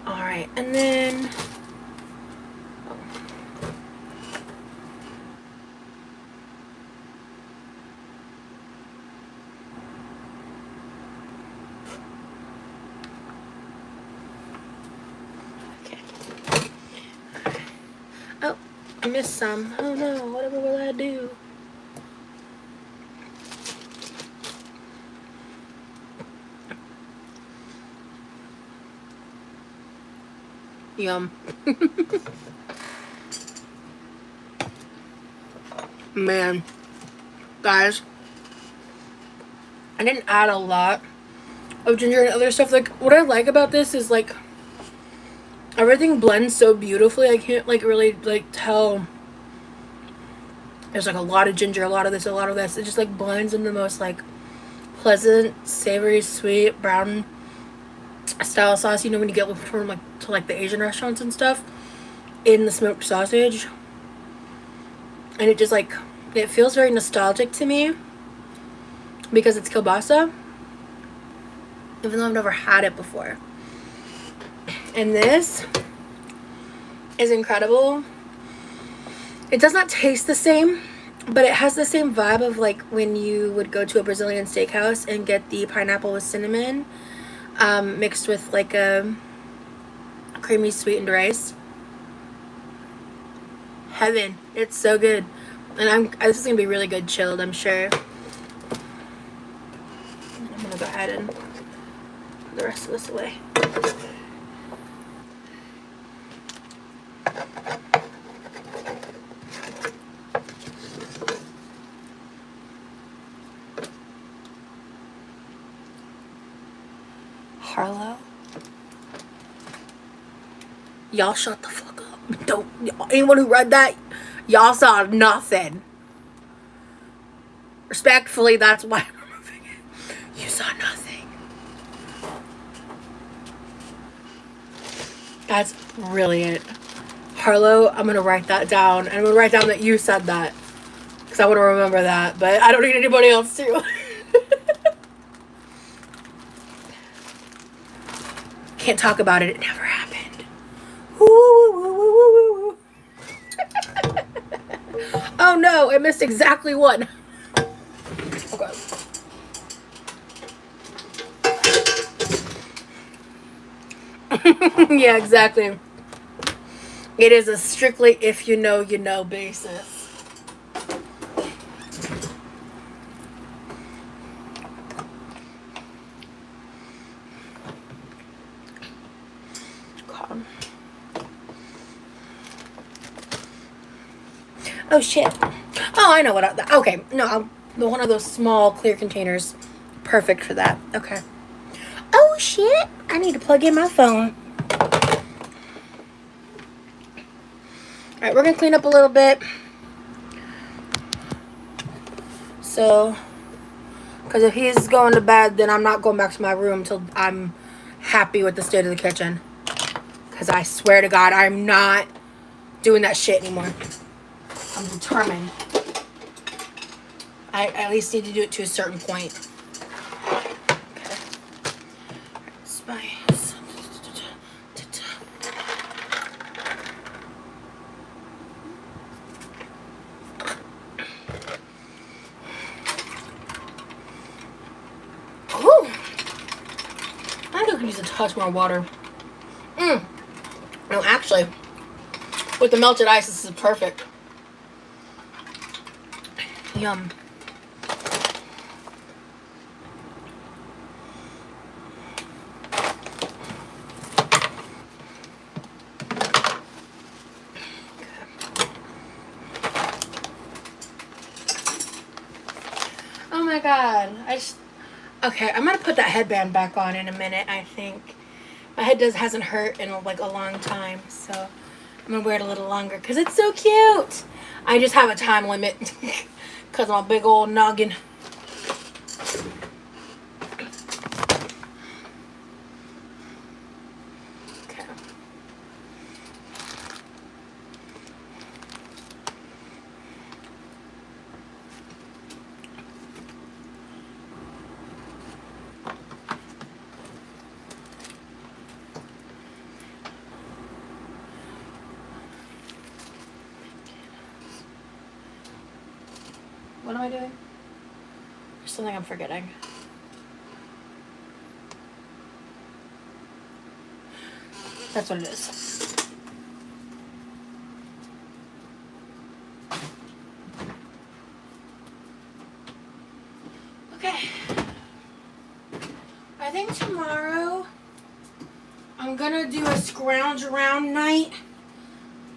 Alright, and then... Oh, I missed some. Oh no, whatever will I do? Yum. Man. Guys. I didn't add a lot of ginger and other stuff. Like, what I like about this is, like, everything blends so beautifully. I can't, like, really, like, tell. There's, like, a lot of ginger, a lot of this, a lot of this. It just, like, blends into the most, like, pleasant, savory, sweet, brown style sauce. You know, when you get from, like, to, like, the Asian restaurants and stuff in the smoked sausage. And it just, like, it feels very nostalgic to me because it's kielbasa, even though I've never had it before. And this is incredible. It does not taste the same, but it has the same vibe of, like, when you would go to a Brazilian steakhouse and get the pineapple with cinnamon mixed with, like, a creamy sweetened rice. Heaven. It's so good. And this is gonna be really good chilled, I'm sure. I'm gonna go ahead and put the rest of this away. Harlow? Y'all shut the fuck up. Don't. Anyone who read that, y'all saw nothing. Respectfully, that's why I'm removing it. You saw nothing. That's brilliant. Harlow, I'm going to write that down. And I'm going to write down that you said that. Because I want to remember that. But I don't need anybody else to. Can't talk about it. It never happened. Woo. Oh no, I missed exactly one. Okay. Yeah, exactly. It is a strictly if you know basis. Oh shit. Oh, I know what. Okay, no, one of those small clear containers. Perfect for that. Okay. Oh shit. I need to plug in my phone. Alright, we're going to clean up a little bit. So, because if he's going to bed, then I'm not going back to my room until I'm happy with the state of the kitchen. Because I swear to God, I'm not doing that shit anymore. I'm determined. I at least need to do it to a certain point. Okay. Spice. Ooh. I think I could use a touch more water. No, actually, with the melted ice, this is perfect. Yum. Oh my God. Okay, I'm gonna put that headband back on in a minute, I think. My head hasn't hurt in like a long time, so I'm gonna wear it a little longer because it's so cute. I just have a time limit because I'm a big old noggin. Okay. What am I doing? There's something I'm forgetting. That's what it is. Okay. I think tomorrow I'm gonna do a scrounge around night.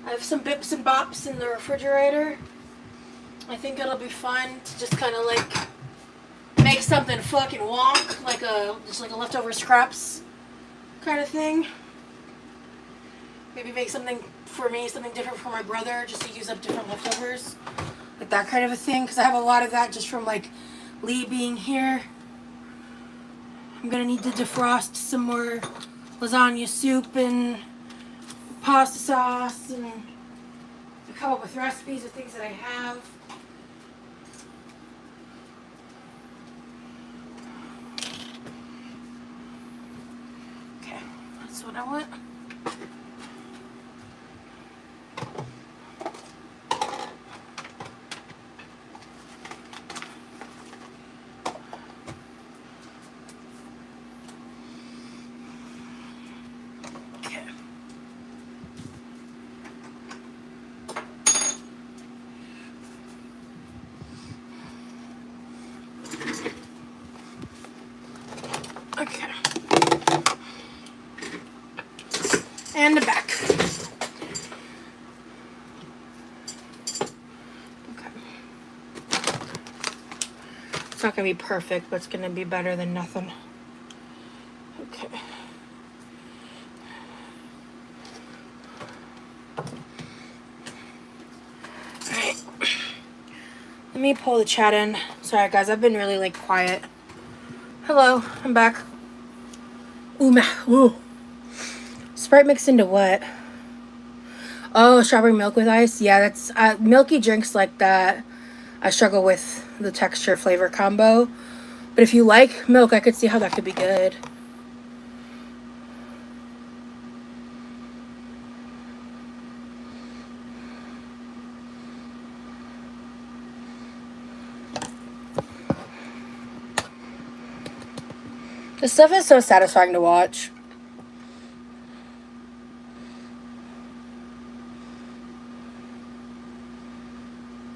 I have some bips and bops in the refrigerator. I think it'll be fun to just kind of like make something fucking wonk, like just like a leftover scraps kind of thing. Maybe make something for me, something different for my brother, just to use up different leftovers, like that kind of a thing. Because I have a lot of that just from like Lee being here. I'm gonna need to defrost some more lasagna soup and pasta sauce and come up with recipes of things that I have. Okay, that's what I want. Okay. And the back. Okay. It's not going to be perfect, but it's going to be better than nothing. Okay. Alright. Let me pull the chat in so Sorry, guys. I've been really, like, quiet. Hello. I'm back. Ooh. Sprite mixed into what? Oh, strawberry milk with ice? Yeah, that's... milky drinks like that. I struggle with the texture-flavor combo. But if you like milk, I could see how that could be good. This stuff is so satisfying to watch.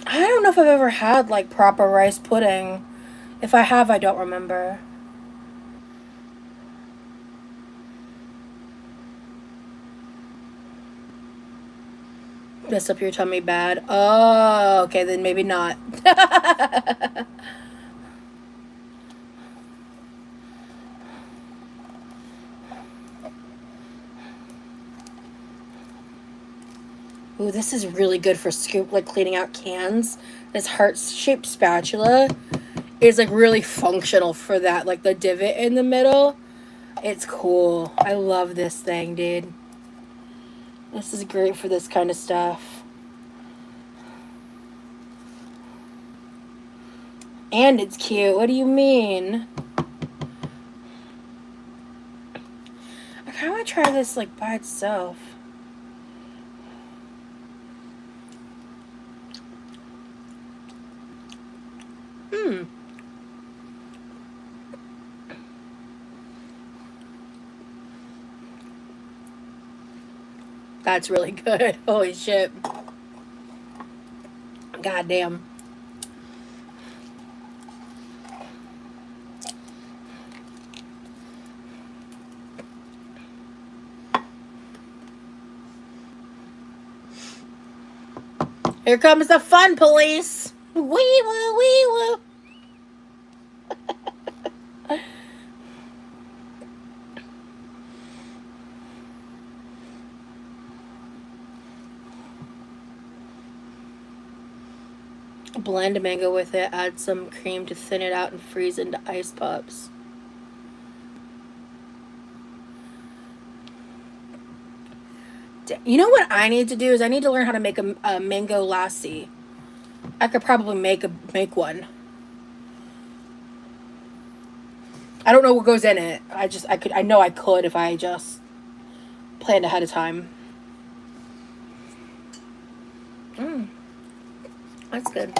I don't know if I've ever had, like, proper rice pudding. If I have, I don't remember. Messed up your tummy bad. Oh, okay, then maybe not. Ooh, this is really good for cleaning out cans. This heart-shaped spatula is, like, really functional for that. Like, the divot in the middle. It's cool. I love this thing, dude. This is great for this kind of stuff. And it's cute. What do you mean? I kind of want to try this, like, by itself. That's really good. Holy shit. Goddamn. Here comes the fun police. Wee woo, wee woo. Blend mango with it, add some cream to thin it out and freeze into ice pops. You know what I need to do is I need to learn how to make a mango lassi. I could probably make one. I don't know what goes in it. I know I could if I just planned ahead of time. That's good.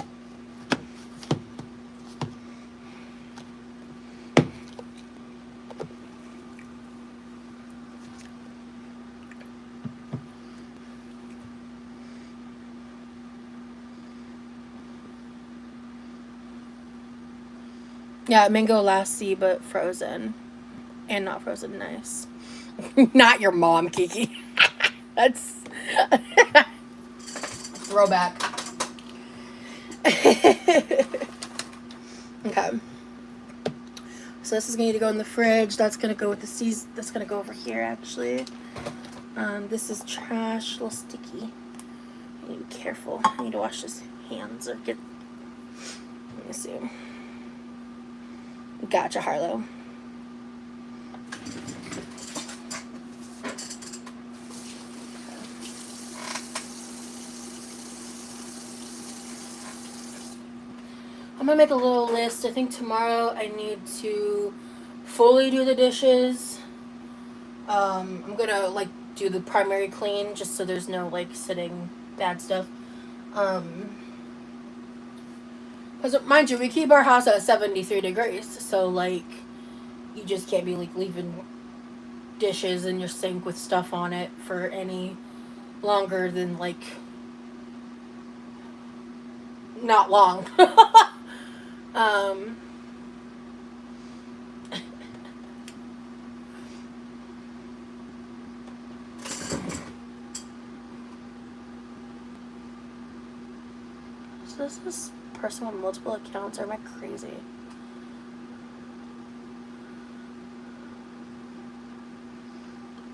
Yeah, mango lassi, but frozen. And not frozen, nice. Not your mom, Kiki. That's... throwback. Okay. So this is going to go in the fridge. That's going to go with the seas. That's going to go over here, actually. This is trash. A little sticky. I need to be careful. I need to wash his hands or get... Let me see. Gotcha, Harlow. I'm gonna make a little list. I think tomorrow I need to fully do the dishes. I'm gonna, like, do the primary clean just so there's no, like, sitting bad stuff. Because, mind you, we keep our house at 73 degrees, so, like, you just can't be, like, leaving dishes in your sink with stuff on it for any longer than, like, not long. So this is person with multiple accounts, or am I crazy?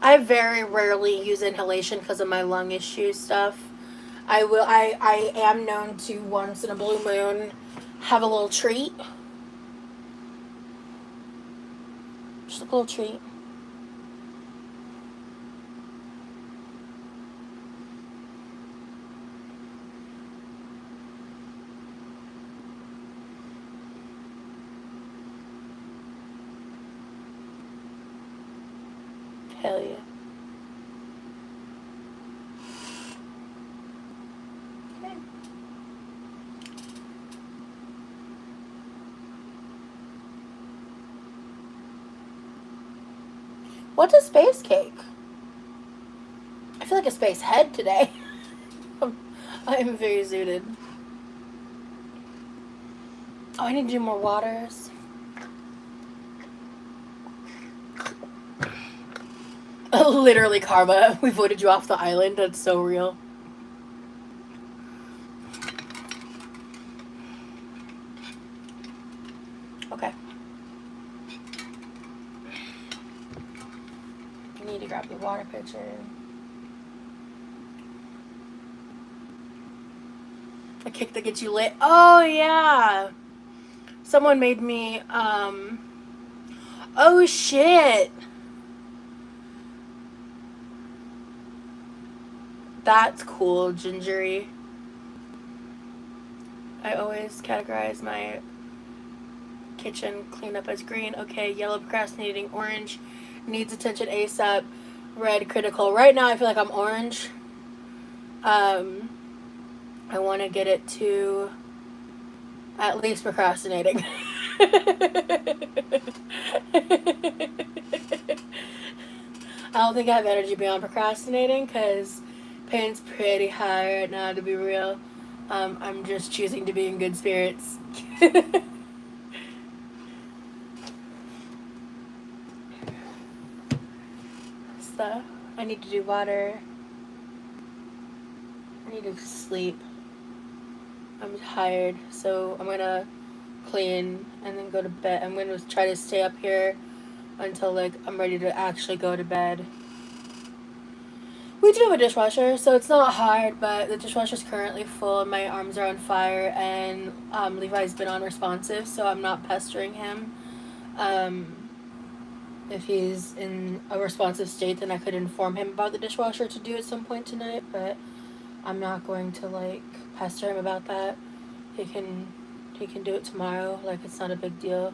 I very rarely use inhalation because of my lung issue stuff. I am known to once in a blue moon have a little treat. Just a little treat. Hell yeah. Okay. What's a space cake? I feel like a space head today. I am very zooted. Oh, I need to do more waters. Literally, karma. We voted you off the island. That's so real. Okay. I need to grab the water pitcher. A cake that gets you lit. Oh, yeah. Someone made me, oh, shit. That's cool, gingery. I always categorize my kitchen cleanup as green. Okay, yellow procrastinating, orange needs attention ASAP, red critical. Right now I feel like I'm orange. I want to get it to at least procrastinating. I don't think I have energy beyond procrastinating because pain's pretty high right now, to be real. I'm just choosing to be in good spirits. So, I need to do water. I need to sleep. I'm tired, so I'm gonna clean and then go to bed. I'm gonna try to stay up here until like I'm ready to actually go to bed. We do have a dishwasher, so it's not hard, but the dishwasher's currently full and my arms are on fire, and Levi's been unresponsive, so I'm not pestering him. If he's in a responsive state, then I could inform him about the dishwasher to do at some point tonight, but I'm not going to like pester him about that. He can do it tomorrow, like it's not a big deal.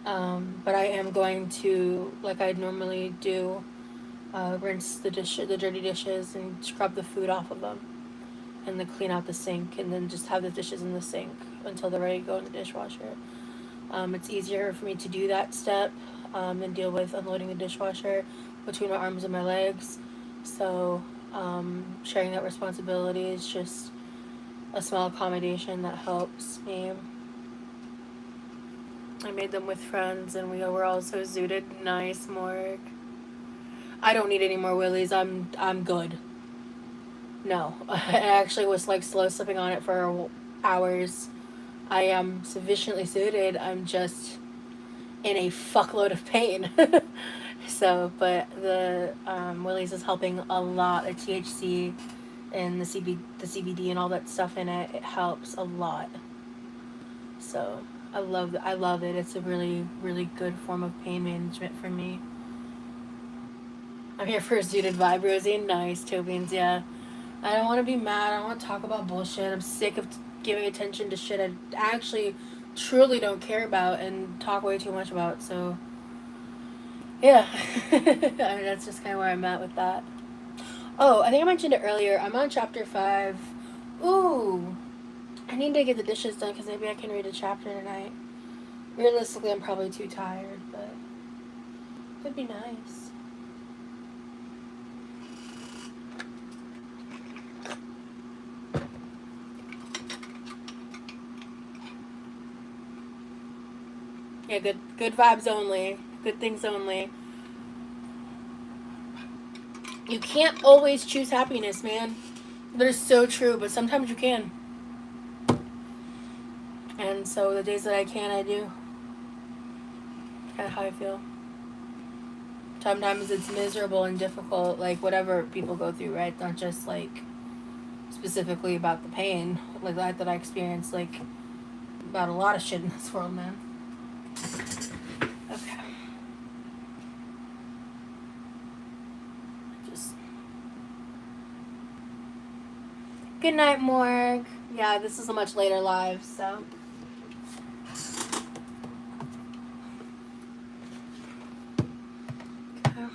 But I am going to, like I normally do, rinse the dirty dishes and scrub the food off of them, and then clean out the sink, and then just have the dishes in the sink until they're ready to go in the dishwasher. It's easier for me to do that step than deal with unloading the dishwasher between my arms and my legs. So sharing that responsibility is just a small accommodation that helps me. I made them with friends, and we were all so zooted. Nice, Morg. I don't need any more willies. I'm good. No, I actually was like slow slipping on it for hours. I am sufficiently suited. I'm just in a fuckload of pain. So, but the willies is helping a lot. The THC and the CBD and all that stuff in it. It helps a lot. So I love it. It's a really, really good form of pain management for me. I'm here for a suited vibe, Rosie. Nice, Tobians, yeah. I don't want to be mad. I don't want to talk about bullshit. I'm sick of giving attention to shit I actually truly don't care about and talk way too much about. So, yeah. I mean, that's just kind of where I'm at with that. Oh, I think I mentioned it earlier. I'm on chapter 5. Ooh. I need to get the dishes done because maybe I can read a chapter tonight. Realistically, I'm probably too tired, but it'd be nice. Yeah, good vibes only. Good things only. You can't always choose happiness, man. That is so true, but sometimes you can. And so the days that I can, I do. Kind of how I feel. Sometimes it's miserable and difficult, like whatever people go through, right? Not just like specifically about the pain like that I experienced. Like about a lot of shit in this world, man. Okay. Just. Good night, Morg. Yeah, this is a much later live, so. Okay.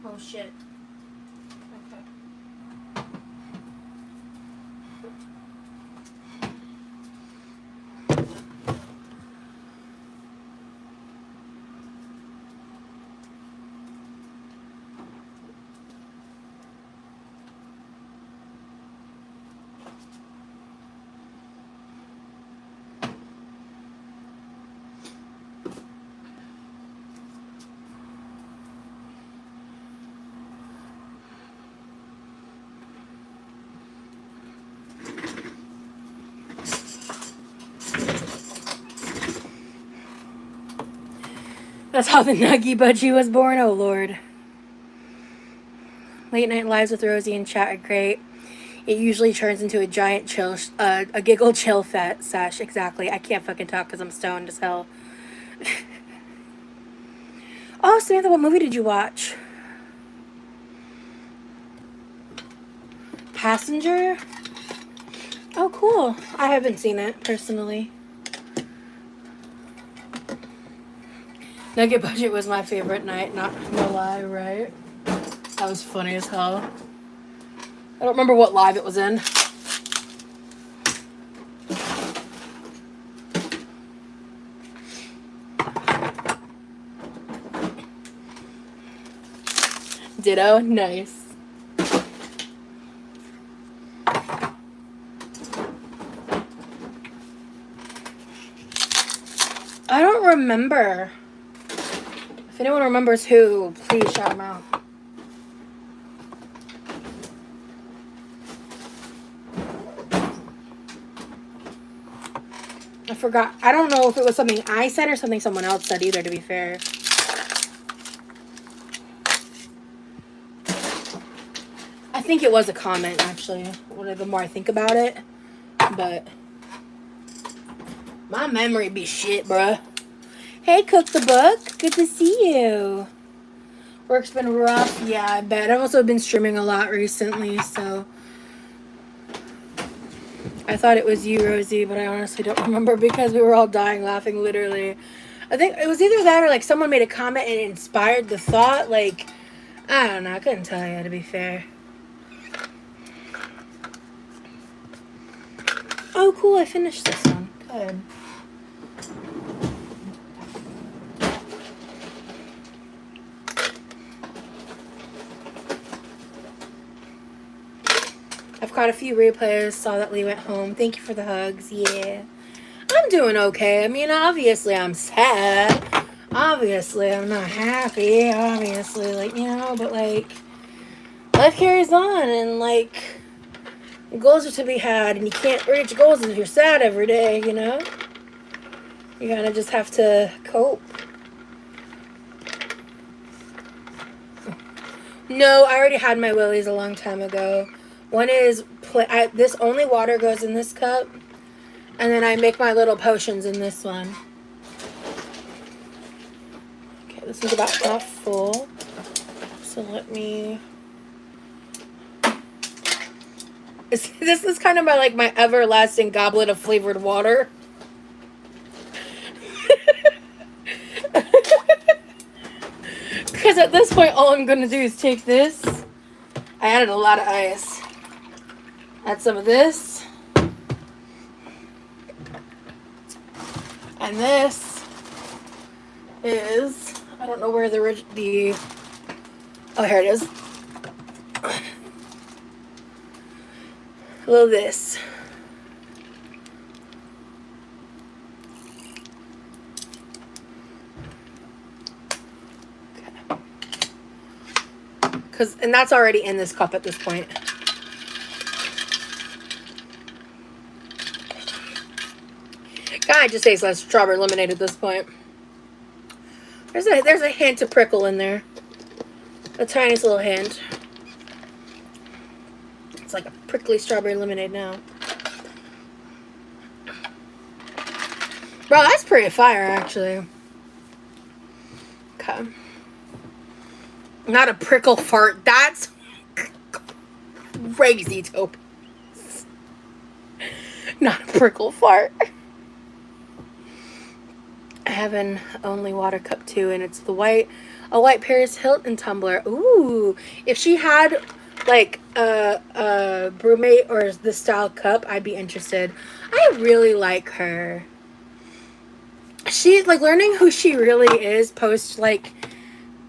Oh shit. Okay. That's how the Nuggy Budgie was born. Oh Lord. Late night lives with Rosie and chat are great. It usually turns into a giant chill, a giggle chill fat sesh. Exactly. I can't fucking talk because I'm stoned as hell. Oh, Samantha, what movie did you watch? Passenger? Oh, cool. I haven't seen it personally. Nugget Budget was my favorite night, not gonna lie, right? That was funny as hell. I don't remember what live it was in. Ditto, nice. I don't remember. If anyone remembers who, please shout them out. I forgot. I don't know if it was something I said or something someone else said either, to be fair. I think it was a comment, actually, the more I think about it. But my memory be shit, bruh. Hey, Cook the Book. Good to see you. Work's been rough. Yeah, I bet. I've also been streaming a lot recently, so... I thought it was you, Rosie, but I honestly don't remember because we were all dying laughing, literally. I think it was either that or, like, someone made a comment and it inspired the thought. Like, I don't know. I couldn't tell you, to be fair. Oh, cool. I finished this one. Good. I've caught a few replays. Saw that Lee went home. Thank you for the hugs. Yeah. I'm doing okay. I mean, obviously I'm sad. Obviously I'm not happy. Obviously, like, you know, but, like, life carries on, and, like, goals are to be had, and you can't reach goals if you're sad every day, you know? You kind of just have to cope. No, I already had my willies a long time ago. One is, this only water goes in this cup, and then I make my little potions in this one. Okay, this is about half full, so let me... This is kind of my everlasting goblet of flavored water. Because at this point, all I'm going to do is take this I added a lot of ice. Add some of this. And this is, I don't know where the oh, here it is. A little of this. And that's already in this cup at this point. Kind of just tastes like strawberry lemonade at this point. There's a hint of prickle in there. A tiniest little hint. It's like a prickly strawberry lemonade now. Bro, that's pretty fire, actually. Okay. Not a prickle fart. That's crazy, Taupe. Not a prickle fart. I have an only water cup too, and it's a white Paris Hilton tumbler. Ooh, if she had like a brewmate or the style cup, I'd be interested. I really like her. She's like learning who she really is post like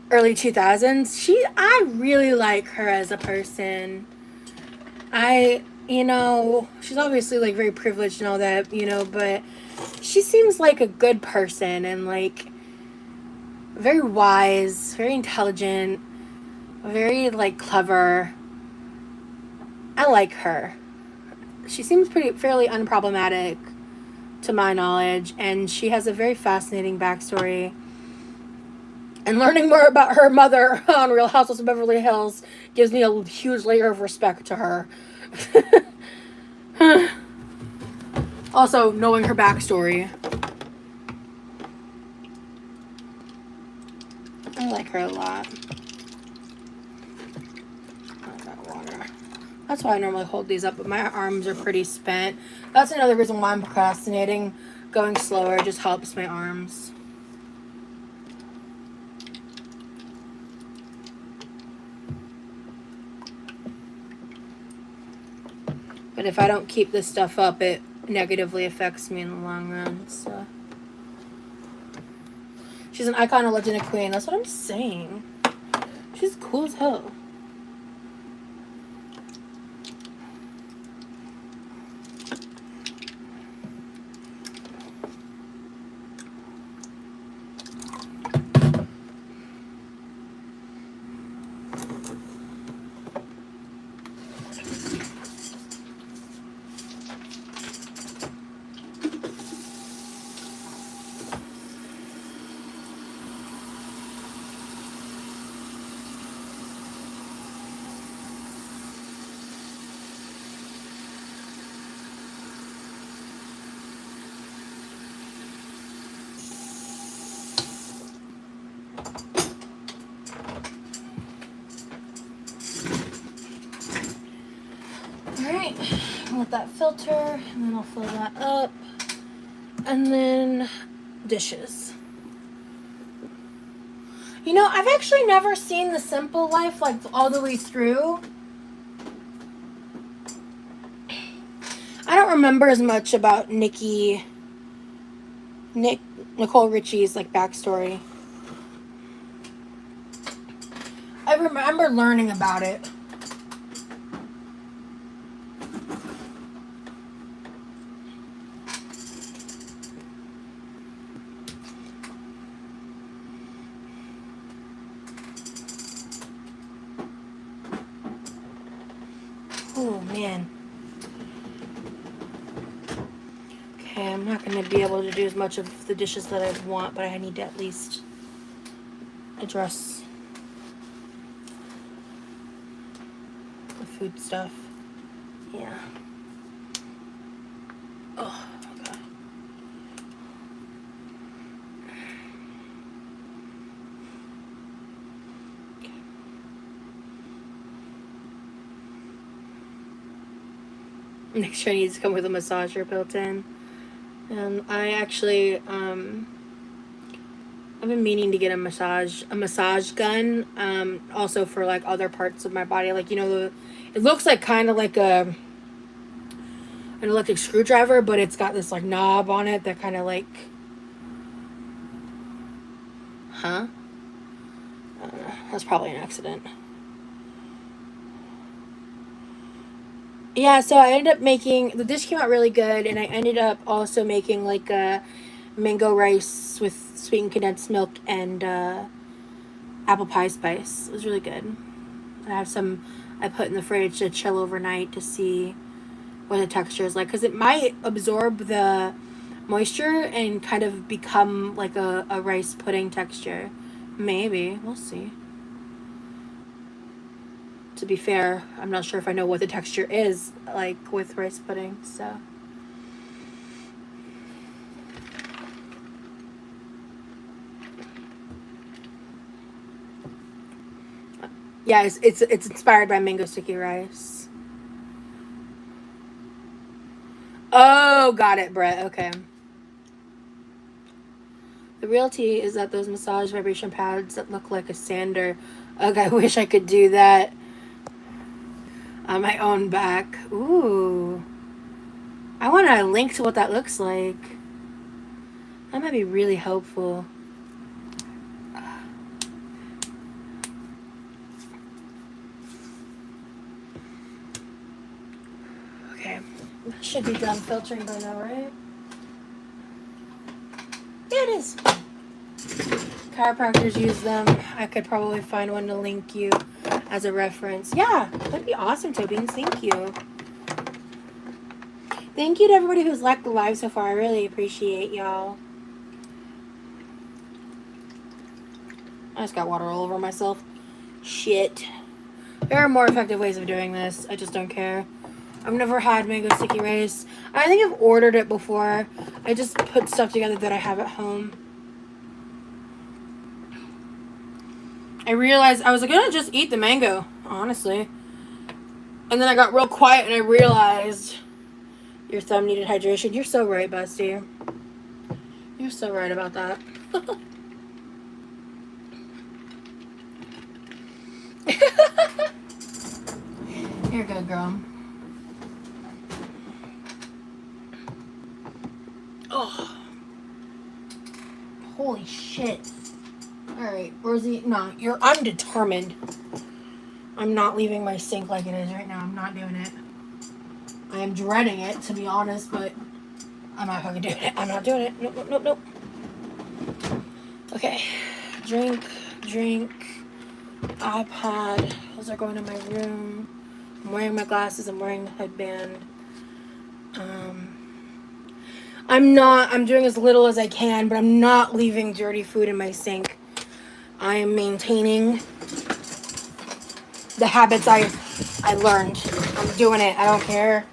early 2000s. I really like her as a person. She's obviously like very privileged and all that, but she seems like a good person and like very wise, very intelligent, very like clever. I like her. She seems fairly unproblematic to my knowledge, and she has a very fascinating backstory. And learning more about her mother on Real Housewives of Beverly Hills gives me a huge layer of respect to her. Also, knowing her backstory. I like her a lot. I got water. That's why I normally hold these up, but my arms are pretty spent. That's another reason why I'm procrastinating. Going slower just helps my arms. But if I don't keep this stuff up, it negatively affects me in the long run, so. She's an icon, a legend, a queen. That's what I'm saying. She's cool as hell. Alright, let that filter, and then I'll fill that up. And then dishes. I've actually never seen The Simple Life like all the way through. I don't remember as much about Nicole Richie's like backstory. I remember learning about it. Oh, man. Okay, I'm not going to be able to do as much of the dishes that I want, but I need to at least address the food stuff. Yeah. Oh, okay. Next tray needs to come with a massager built in. And I actually I've been meaning to get a massage gun, also for like other parts of my body. Like, it looks like kind of like an electric screwdriver, but it's got this like knob on it that kind of like, huh? That's probably an accident. Yeah, so I ended up making, the dish came out really good, and I ended up also making like a mango rice with sweetened condensed milk and apple pie spice. It was really good. I have some I put in the fridge to chill overnight to see what the texture is like, because it might absorb the moisture and kind of become like a rice pudding texture. Maybe. We'll see. To be fair, I'm not sure if I know what the texture is like with rice pudding, so. Yeah, it's inspired by mango sticky rice. Oh, got it, Brett. Okay. The real tea is that those massage vibration pads that look like a sander. Ugh, I wish I could do that on my own back. Ooh. I want a link to what that looks like. That might be really helpful. Okay. That should be done filtering by now, right? Yeah, it is. Chiropractors use them. I could probably find one to link you as a reference. Yeah, that'd be awesome, Tobeans. Thank you. Thank you to everybody who's liked the live so far. I really appreciate y'all. I just got water all over myself. Shit. There are more effective ways of doing this. I just don't care. I've never had mango sticky rice. I think I've ordered it before. I just put stuff together that I have at home. I realized I was gonna just eat the mango, honestly. And then I got real quiet and I realized your thumb needed hydration. You're so right, bestie. You're so right about that. You're good, girl. Oh. Holy shit. Alright, Rosie, no, I'm determined. I'm not leaving my sink like it is right now. I'm not doing it. I am dreading it, to be honest, but I'm not fucking doing it. I'm not doing it. Nope, nope, nope, nope. Okay. Drink, iPad. Those are going in my room. I'm wearing my glasses. I'm wearing the headband. I'm doing as little as I can, but I'm not leaving dirty food in my sink. I am maintaining the habits I learned. I'm doing it. I don't care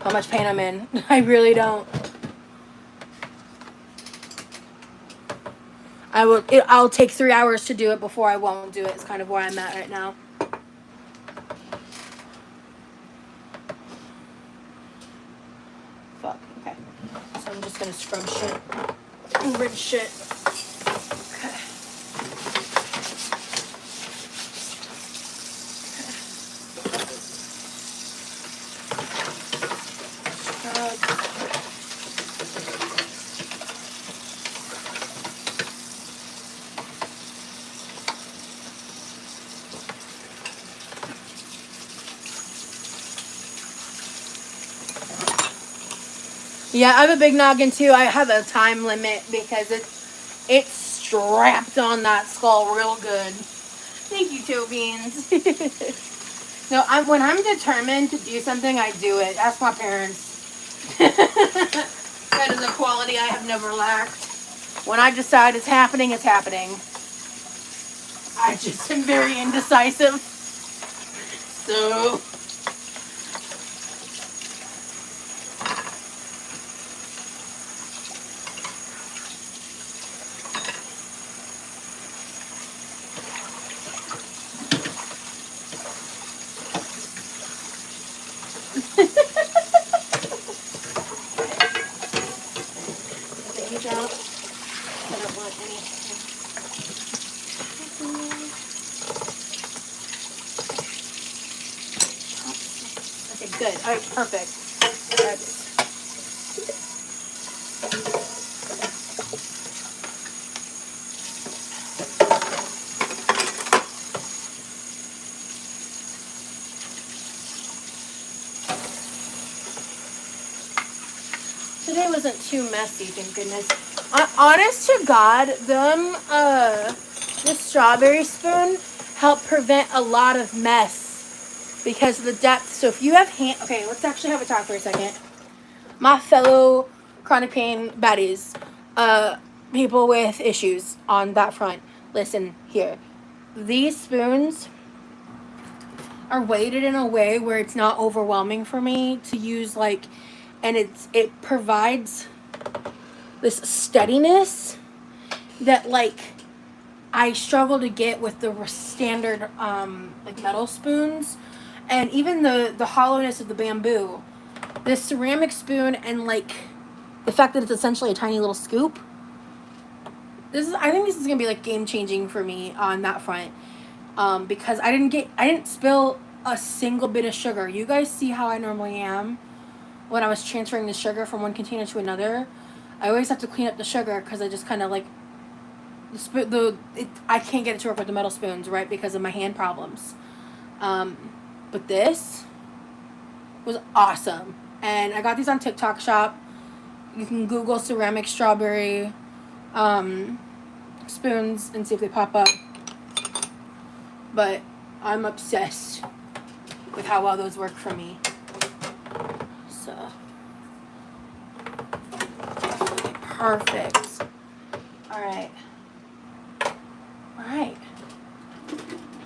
how much pain I'm in. I really don't. I'll take 3 hours to do it before I won't do it. It's kind of where I'm at right now. Fuck. Okay. So I'm just gonna scrub shit and rinse shit. Okay. Yeah, I have a big noggin too. I have a time limit because it's strapped on that skull real good. Thank you, Toe Beans. No, when I'm determined to do something, I do it. Ask my parents. That is a quality I have never lacked. When I decide it's happening, it's happening. I just am very indecisive. So... Page out. I don't want any. Okay, good. All right, perfect. All right. Today wasn't too messy, thank goodness. Honest to God, the strawberry spoon helped prevent a lot of mess because of the depth. So if you have okay, let's actually have a talk for a second. My fellow chronic pain baddies, people with issues on that front, listen here. These spoons are weighted in a way where it's not overwhelming for me to use, like, and it provides this steadiness that, like, I struggle to get with the standard like metal spoons, and even the hollowness of the bamboo. This ceramic spoon and, like, the fact that it's essentially a tiny little scoop. I think this is gonna be, like, game changing for me on that front, because I didn't spill a single bit of sugar. You guys see how I normally am when I was transferring the sugar from one container to another. I always have to clean up the sugar because I just kind of, like, I can't get it to work with the metal spoons, right, because of my hand problems. But this was awesome, and I got these on TikTok Shop. You can Google ceramic strawberry spoons and see if they pop up. But I'm obsessed with how well those work for me. So perfect. All right.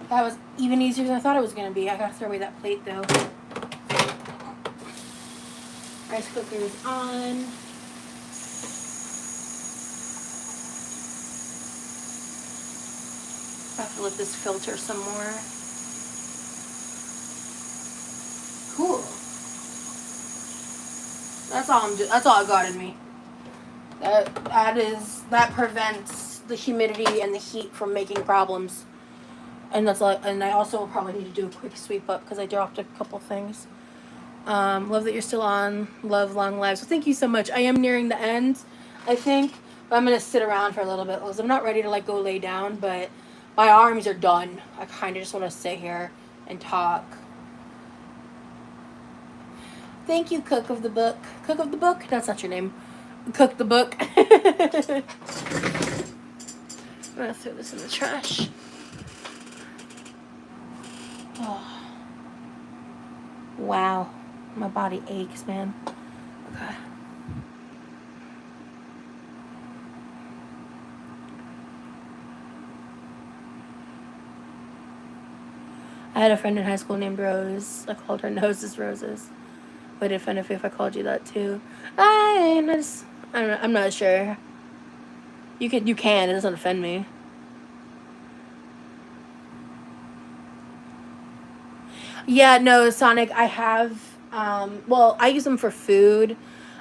That was even easier than I thought it was gonna be. I gotta throw away that plate though. Rice cooker is on. I have to let this filter some more. Cool. That's all I got in me. That prevents the humidity and the heat from making problems. And that's all. And I also will probably need to do a quick sweep up because I dropped a couple things. Love that you're still on. Love long lives. So thank you so much. I am nearing the end, I think, but I'm gonna sit around for a little bit because I'm not ready to, like, go lay down, but my arms are done. I kind of just want to sit here and talk. Thank you, Cook of the Book. Cook of the Book? That's not your name. Cook the Book. I'm gonna throw this in the trash. Oh. Wow. My body aches, man. Okay. I had a friend in high school named Rose. I called her Noses Roses. Would it offend if I called you that too? I'm not sure. You can. It doesn't offend me. Yeah, no, Sonic. I have. Well, I use them for food.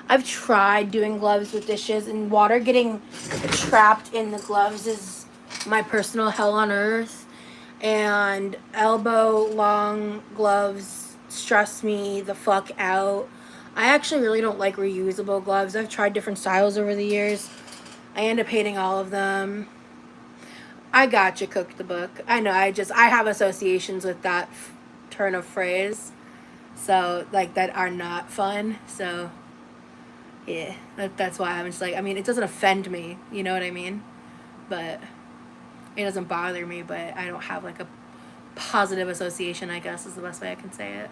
I've tried doing gloves with dishes, and water getting trapped in the gloves is my personal hell on earth. And elbow long gloves stress me the fuck out. I actually really don't like reusable gloves. I've tried different styles over the years. I end up hating all of them. I gotcha, Cook the Book. I know, I have associations with that turn of phrase. So, like, that are not fun. So, yeah, that's why I'm just like, I mean, it doesn't offend me. You know what I mean? But it doesn't bother me, but I don't have, like, a positive association, I guess, is the best way I can say it.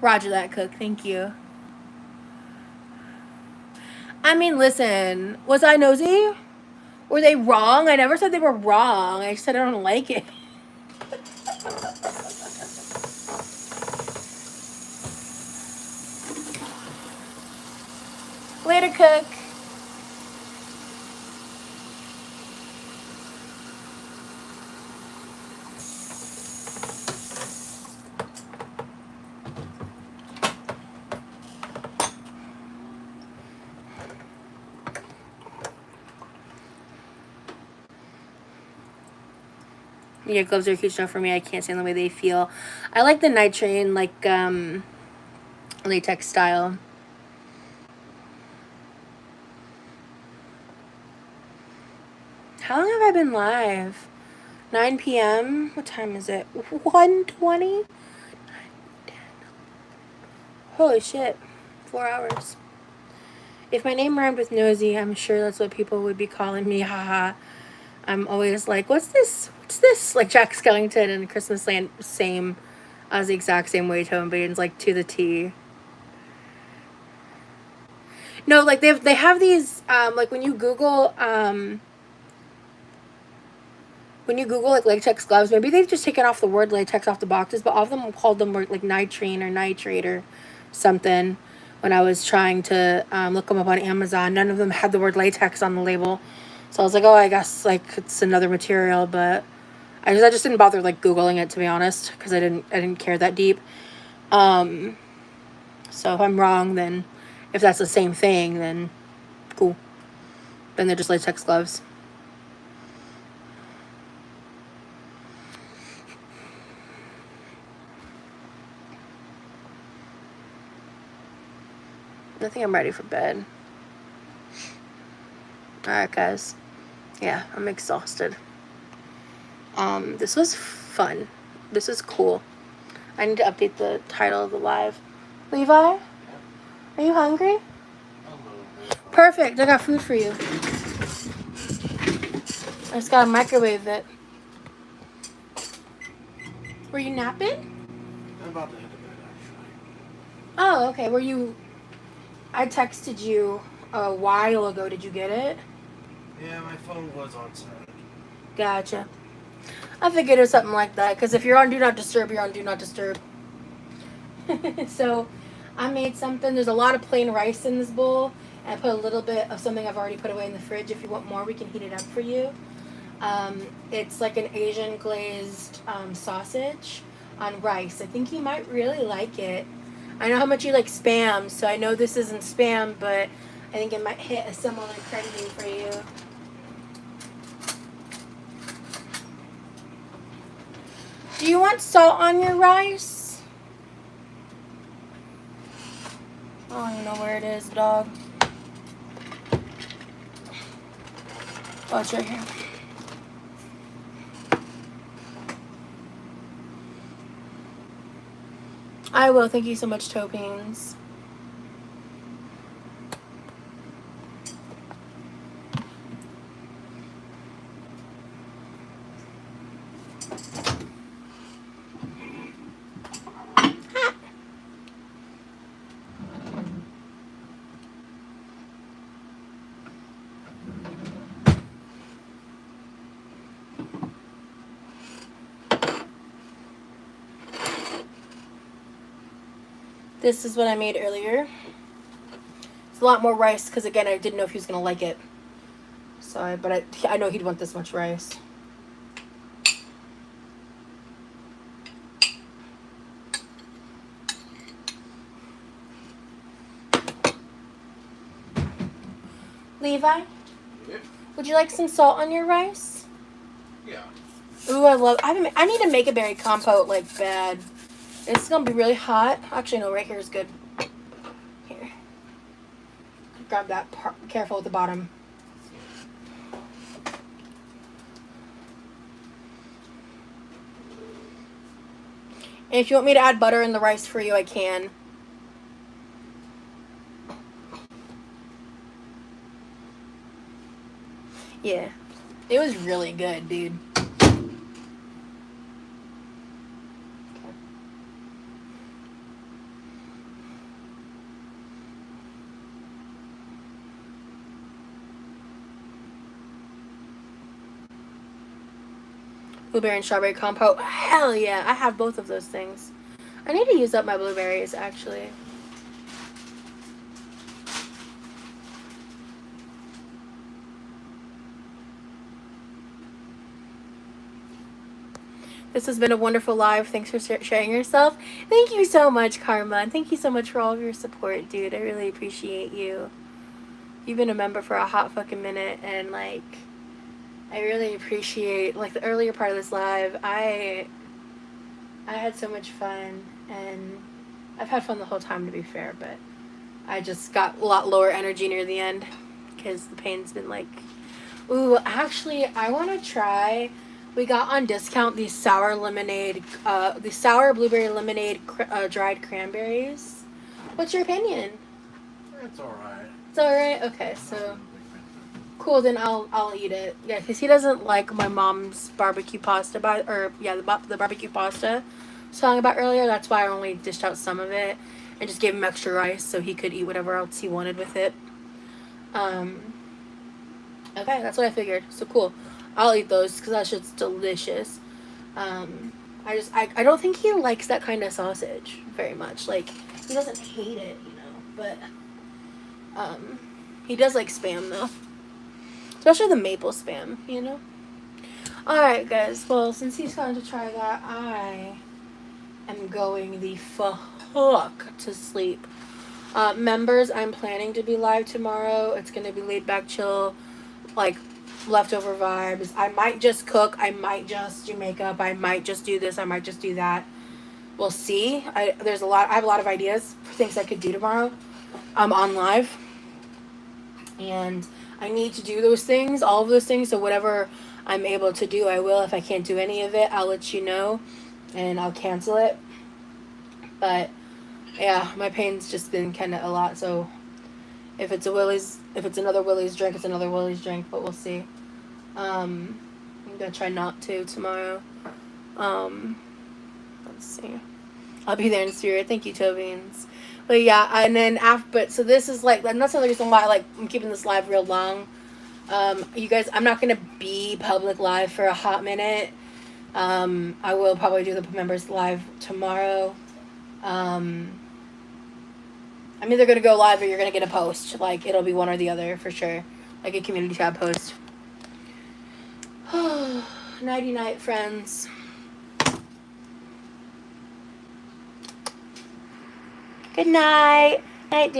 Roger that, Cook. Thank you. I mean, listen, was I nosy? Were they wrong? I never said they were wrong. I said I don't like it. Later, Cook. Yeah, gloves are huge enough for me. I can't stand the way they feel. I like the nitrane, like, latex style. How long have I been live? 9 p.m. What time is it? 1:20? Holy shit. 4 hours. If my name rhymed with nosy, I'm sure that's what people would be calling me. Haha. I'm always like, what's this? What's this? Like Jack Skellington in Christmas Land, same, as the exact same way tone, but it's like to the T. No, like they have these, like when you Google like latex gloves, maybe they've just taken off the word latex off the boxes, but all of them called them like nitrine or nitrate or something. When I was trying to look them up on Amazon, none of them had the word latex on the label. So I was like, oh, I guess like it's another material, but I just didn't bother like Googling it, to be honest, because I didn't care that deep. So if I'm wrong, then if that's the same thing, then cool. Then they're just latex gloves. I think I'm ready for bed. Alright, guys. Yeah, I'm exhausted. This was fun. This is cool. I need to update the title of the live. Levi? Are you hungry? Perfect. I got food for you. I just gotta microwave it. Were you napping? I'm about to head to bed, actually. Oh, okay. Were you... I texted you a while ago. Did you get it? Yeah, my phone was on silent. Gotcha. I figured it was something like that, because if you're on Do Not Disturb, you're on Do Not Disturb. So, I made something. There's a lot of plain rice in this bowl, and I put a little bit of something I've already put away in the fridge. If you want more, we can heat it up for you. It's like an Asian glazed sausage on rice. I think you might really like it. I know how much you like Spam, so I know this isn't Spam, but I think it might hit a similar craving for you. Do you want salt on your rice? I don't even know where it is, dog. Oh, it's right here. I will. Thank you so much, Topines. This is what I made earlier. It's a lot more rice because, again, I didn't know if he was going to like it. So, I know he'd want this much rice. Levi? Yeah. Would you like some salt on your rice? Yeah. Ooh, I need to make a berry compote, like, bad. It's going to be really hot. Actually, no, right here is good. Here. Grab that part. Careful with the bottom. And if you want me to add butter in the rice for you, I can. Yeah. It was really good, dude. Blueberry and strawberry compote. Hell yeah, I have both of those things. I need to use up my blueberries, actually. This has been a wonderful live. Thanks for sharing yourself. Thank you so much, Karma. And thank you so much for all of your support, dude. I really appreciate you. You've been a member for a hot fucking minute, and, like, I really appreciate, like, the earlier part of this live. I had so much fun, and I've had fun the whole time, to be fair, but I just got a lot lower energy near the end because the pain's been like, ooh, actually, I want to try. We got on discount these sour lemonade, the sour blueberry lemonade dried cranberries. What's your opinion? It's alright. It's alright? Okay, so cool, then I'll eat it. Yeah, because he doesn't like my mom's barbecue pasta, the barbecue pasta song about earlier. That's why I only dished out some of it and just gave him extra rice so he could eat whatever else he wanted with it. Okay, that's what I figured. So cool. I'll eat those because that shit's delicious. I don't think he likes that kind of sausage very much. Like, he doesn't hate it, but he does like Spam though. Especially the maple Spam, Alright, guys. Well, since he's going to try that, I am going the fuck to sleep. Members, I'm planning to be live tomorrow. It's going to be laid back, chill, like leftover vibes. I might just cook. I might just do makeup. I might just do this. I might just do that. We'll see. I have a lot of ideas for things I could do tomorrow. On live. And I need to do those things, all of those things. So whatever I'm able to do, I will. If I can't do any of it, I'll let you know, and I'll cancel it. But yeah, my pain's just been kind of a lot. So if it's another Willie's drink, it's another Willie's drink. But we'll see. I'm gonna try not to tomorrow. Let's see. I'll be there in spirit. Thank you, Tobians. But yeah, and then so this is like, and that's another reason why I'm keeping this live real long. You guys, I'm not gonna be public live for a hot minute. I will probably do the members live tomorrow. I'm either gonna go live or you're gonna get a post. Like, it'll be one or the other for sure. Like a community tab post. Nighty night, friends. Good night. Night, dear.